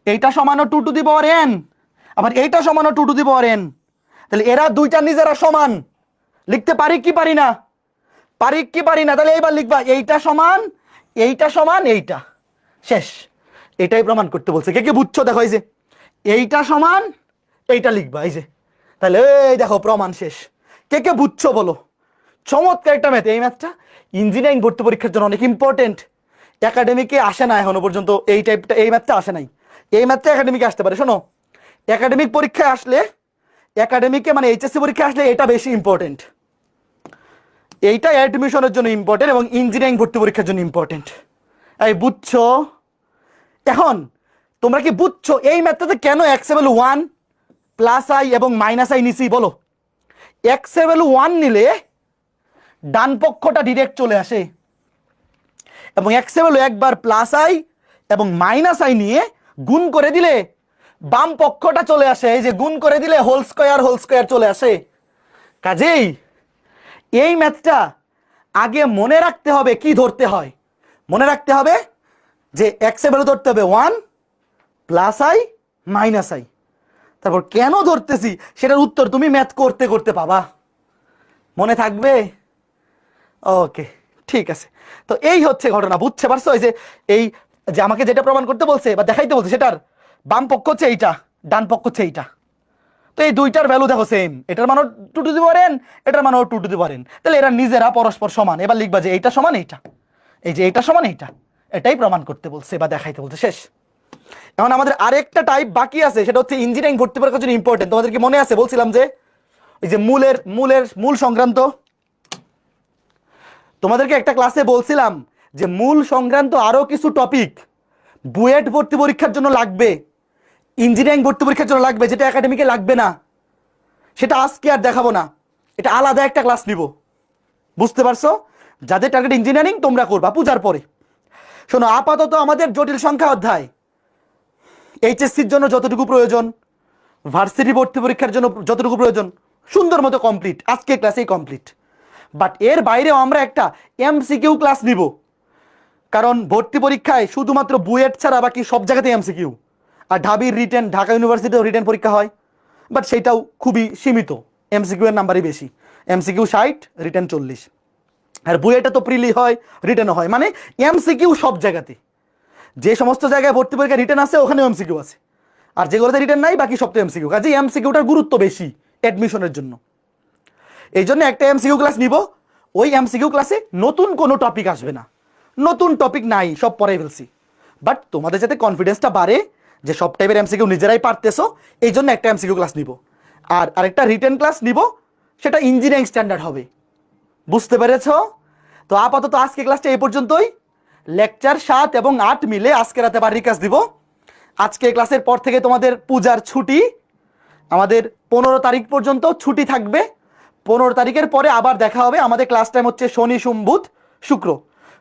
এইটা সমানও 2 টু দি পাওয়ার n, আবার এইটা সমানও 2 টু দি পাওয়ার n, তাহলে এরা দুইটা নিজেরা সমান লিখতে পারি কি পারি না? পারি কি পারি না? তাহলে এইবার লিখবা এইটা সমান এইটা সমান এইটা, শেষ। এটাই প্রমাণ করতে বলছে। কে কে বুঝছো? দেখো এই যে এইটা সমান এইটা লিখবা, এই যে, তাহলে এই দেখো প্রমাণ শেষ। কে কে বুঝছো বলো? চমৎকার একটা ম্যাথ। এই ম্যাথটা ইঞ্জিনিয়ারিং ভর্তি পরীক্ষার জন্য অনেক ইম্পর্টেন্ট। একাডেমিকে আসে না এখনো পর্যন্ত এই টাইপটা, এই ম্যাথটা আসে নাই। এই ম্যাথটা একাডেমিকে আসতে পারে। শোনো, একাডেমিক পরীক্ষায় আসলে, একাডেমিকে মানে এইচএসসি পরীক্ষায় আসলে এটা বেশি ইম্পর্টেন্ট। এইটা অ্যাডমিশনের জন্য ইম্পর্টেন্ট এবং ইঞ্জিনিয়ারিং ভর্তি পরীক্ষার জন্য ইম্পর্টেন্ট। এই বুঝছো? এখন তোমরা কি বুঝছো এই ম্যাথটাতে কেন x এর ভ্যালু 1 প্লাস আই এবং মাইনাস আই নিছি? বলো, x এর ভ্যালু 1 নিলে ডান পক্ষটা ডিরেক্ট চলে আসে, এবং x এর ভ্যালু একবার প্লাস আই এবং মাইনাস আই নিয়ে গুণ করে দিলে বাম পক্ষটা চলে আসে। এই যে গুণ করে দিলে হোল স্কোয়ার চলে আসে। কাজেই এই ম্যাথটা আগে মনে রাখতে হবে, কি ধরতে হয়? মনে রাখতে হবে যে x এর ভ্যালু ধরতে হবে 1 প্লাস আই মাইনাস আই। তারপর কেন ধরতেছি সেটার উত্তর তুমি ম্যাথ করতে করতে পাবা, মনে থাকবে। ওকে, ঠিক আছে। তো এই হচ্ছে ঘটনা, বুঝতে পারছো? এই যে এই যে আমাকে যেটা প্রমাণ করতে বলছে বা দেখাইতে বলছে, সেটার বাম পক্ষ হচ্ছে এইটা, ডান পক্ষ হচ্ছে এইটা। তো এই দুইটার ভ্যালু দেখো সেম, এটার মানও 2 টু দি পাওয়ার n, এটার মানও 2 টু দি পাওয়ার n, তাহলে এরা নিজেরা পরস্পর সমান। এবার লিখবা যে এইটা সমান এইটা, এই যে এইটা সমান এইটা, এটাই প্রমাণ করতে বলছে বা দেখাইতে বলছে। শেষ। এখন আমাদের আরেকটা টাইপ বাকি আছে, সেটা হচ্ছে ইঞ্জিনিয়ারিং ভর্তি পরীক্ষার জন্য ইম্পর্টেন্ট। তোমাদের কি মনে আছে বলছিলাম যে এই যে মূল সংক্রান্ত, তোমাদেরকে একটা ক্লাসে বলছিলাম যে মূল সংক্রান্ত আরো কিছু টপিক বুয়েট ভর্তি পরীক্ষার জন্য লাগবে, ইঞ্জিনিয়ারিং ভর্তি পরীক্ষার জন্য লাগবে, যেটা একাডেমিকে লাগবে না। সেটা আজকে আর দেখাবো না, এটা আলাদা একটা ক্লাস নিব। বুঝতে পারছো? যাদের টার্গেট ইঞ্জিনিয়ারিং তোমরা করবা পূজার পরে। শোনো, আপাতত আমাদের জটিল সংখ্যা অধ্যায় এইচএসসির জন্য যতটুকু প্রয়োজন, ভার্সিটি ভর্তি পরীক্ষার জন্য যতটুকু প্রয়োজন, সুন্দর মতো কমপ্লিট, আজকে ক্লাসেই কমপ্লিট। বাট এর বাইরেও আমরা একটা এমসিকিউ ক্লাস নিব, কারণ ভর্তি পরীক্ষায় শুধুমাত্র বুয়েট ছাড়া বাকি সব জায়গাতেই এমসিকিউ। আর ঢাবির রিটেন, ঢাকা ইউনিভার্সিটিও রিটেন পরীক্ষা হয়, বাট সেটাও খুবই সীমিত, এমসিকিউ এর নাম্বারই বেশি, এমসিকিউ 60, রিটেন 40। আর বুয়েটে তো প্রিলি হয়, রিটেনও হয়, মানে এমসিকিউ সব জায়গাতে। যে সমস্ত জায়গায় ভর্তি পরীক্ষা রিটেন আছে ওখানেও এমসিকিউ আছে, আর যেগুলোতে রিটেন নাই বাকি সব তো এমসিকিউ, কাজে এমসিকিউটার গুরুত্ব বেশি অ্যাডমিশনের জন্য। এই জন্য একটা এমসিকিউ ক্লাস নিব, ওই এমসিকিউ ক্লাসে নতুন কোনো টপিক আসবে না, নতুন টপিক নাই, সব পড়াই ফেলছি। বাট তোমাদের যাতে কনফিডেন্সটা বাড়ে যে সব টাইপের এমসিকিউ নিজেরাই পারতেছো, এই জন্য একটা এমসিকিউ ক্লাস নিব। আর আরেকটা রিটেন ক্লাস নিব, সেটা ইঞ্জিনিয়ারিং স্ট্যান্ডার্ড হবে। বুঝতে পেরেছ? তো আপাতত আজকে ক্লাসটা এই পর্যন্তই। লেকচার 7 এবং 8 মিলে আজকে রাতে আবার রিকাজ দিব। আজকে ক্লাসের পর থেকে তোমাদের পূজার ছুটি, আমাদের 15 তারিখ পর্যন্ত ছুটি থাকবে। 15 তারিখের পরে আবার দেখা হবে। আমাদের ক্লাস টাইম হচ্ছে শনি সোম বুধ শুক্র,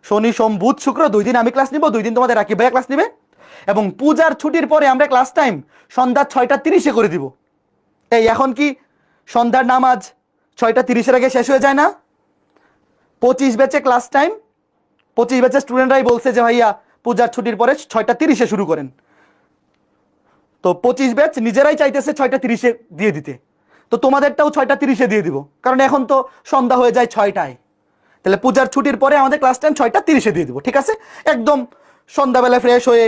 শনি সোম বুধ শুক্র 2 দিন আমি ক্লাস নিব, 2 দিন তোমাদের রাকিব ভাইয়া ক্লাস নিবে। এবং পূজার ছুটির পরে আমরা ক্লাস টাইম সন্ধ্যা 6:30 করে দিব। এই এখন কি সন্ধ্যার নামাজ 6:30 আগে শেষ হয়ে যায় না? 25 ব্যাচে ক্লাস টাইম, 25 ব্যাচের স্টুডেন্টরাই বলছে যে ভাইয়া পূজার ছুটির পরে 6:30 শুরু করেন। তো 25 ব্যাচ নিজেরাই চাইতেছে 6:30 দিয়ে দিতে, তো তোমাদেরটাও 6:30 দিয়ে দিব, কারণ এখন তো সন্ধ্যা হয়ে যায় 6টায়। তাহলে পূজার ছুটির পরে আমাদের ক্লাস টাইম 6:30 দিয়ে দিব, ঠিক আছে? একদম সন্ধ্যাবেলায় ফ্রেশ হয়ে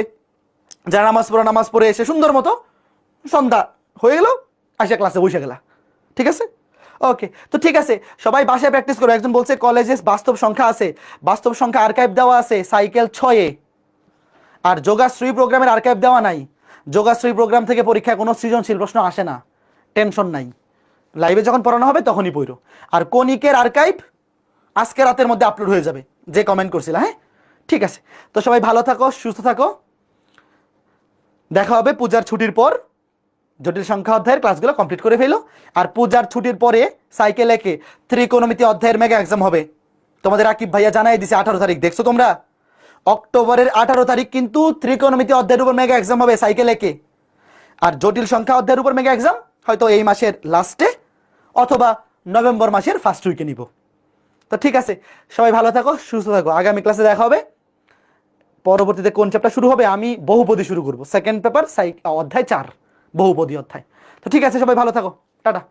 যারা নামাজ পড়ে এসে সুন্দর মতো সন্ধ্যা হয়ে গেল, আসে ক্লাসে বসে গেলা, ঠিক আছে? ওকে, তো ঠিক আছে, সবাই বাসায় প্র্যাকটিস করো। একজন বলছে কলেজে বাস্তব সংখ্যা আছে, বাস্তব সংখ্যা আর্কাইভ দেওয়া আছে সাইকেল 6-এ, আর যোগাশ্রী প্রোগ্রামের আর্কাইভ দেওয়া নাই। যোগাশ্রী প্রোগ্রাম থেকে পরীক্ষায় কোনো সৃজনশীল প্রশ্ন আসে না, টেনশন নাই, লাইভে যখন পড়ানো হবে তখনই পড়ো। আর কনিকের আর্কাইভ আজকে রাতের মধ্যে আপলোড হয়ে যাবে, যে কমেন্ট করছিল। হ্যাঁ, ঠিক আছে, তো সবাই ভালো থাকো, সুস্থ থাকো, দেখা হবে পূজার ছুটির পর। জটিল সংখ্যা অধ্যায়ের ক্লাসগুলো কমপ্লিট করে ফেলো। আর পূজার ছুটির পরে সাইকেল একে ত্রিকোণমিতি অধ্যায়ের মেগা এক্সাম হবে, তোমাদের আকিব ভাইয়া জানাই দিছে 18 তারিখ। দেখছো তোমরা? অক্টোবরের 18 তারিখ কিন্তু ত্রিকোণমিতি অধ্যায়ের উপর মেগা এক্সাম হবে সাইকেল একে। আর জটিল সংখ্যা অধ্যায়ের উপর মেগা এক্সাম হয়তো এই মাসের লাস্টে অথবা নভেম্বর মাসের ফার্স্ট উইকে নিব। তো ঠিক আছে, সবাই ভালো থাকো, সুস্থ থাকো, আগামী ক্লাসে দেখা হবে। পরবর্তীতে কোন চ্যাপ্টার শুরু হবে? আমি বহুপদী শুরু করব, সেকেন্ড পেপার অধ্যায় 4, বহুপদী অধ্যায়। তো ঠিক আছে, সবাই ভালো থাকো, টাটা।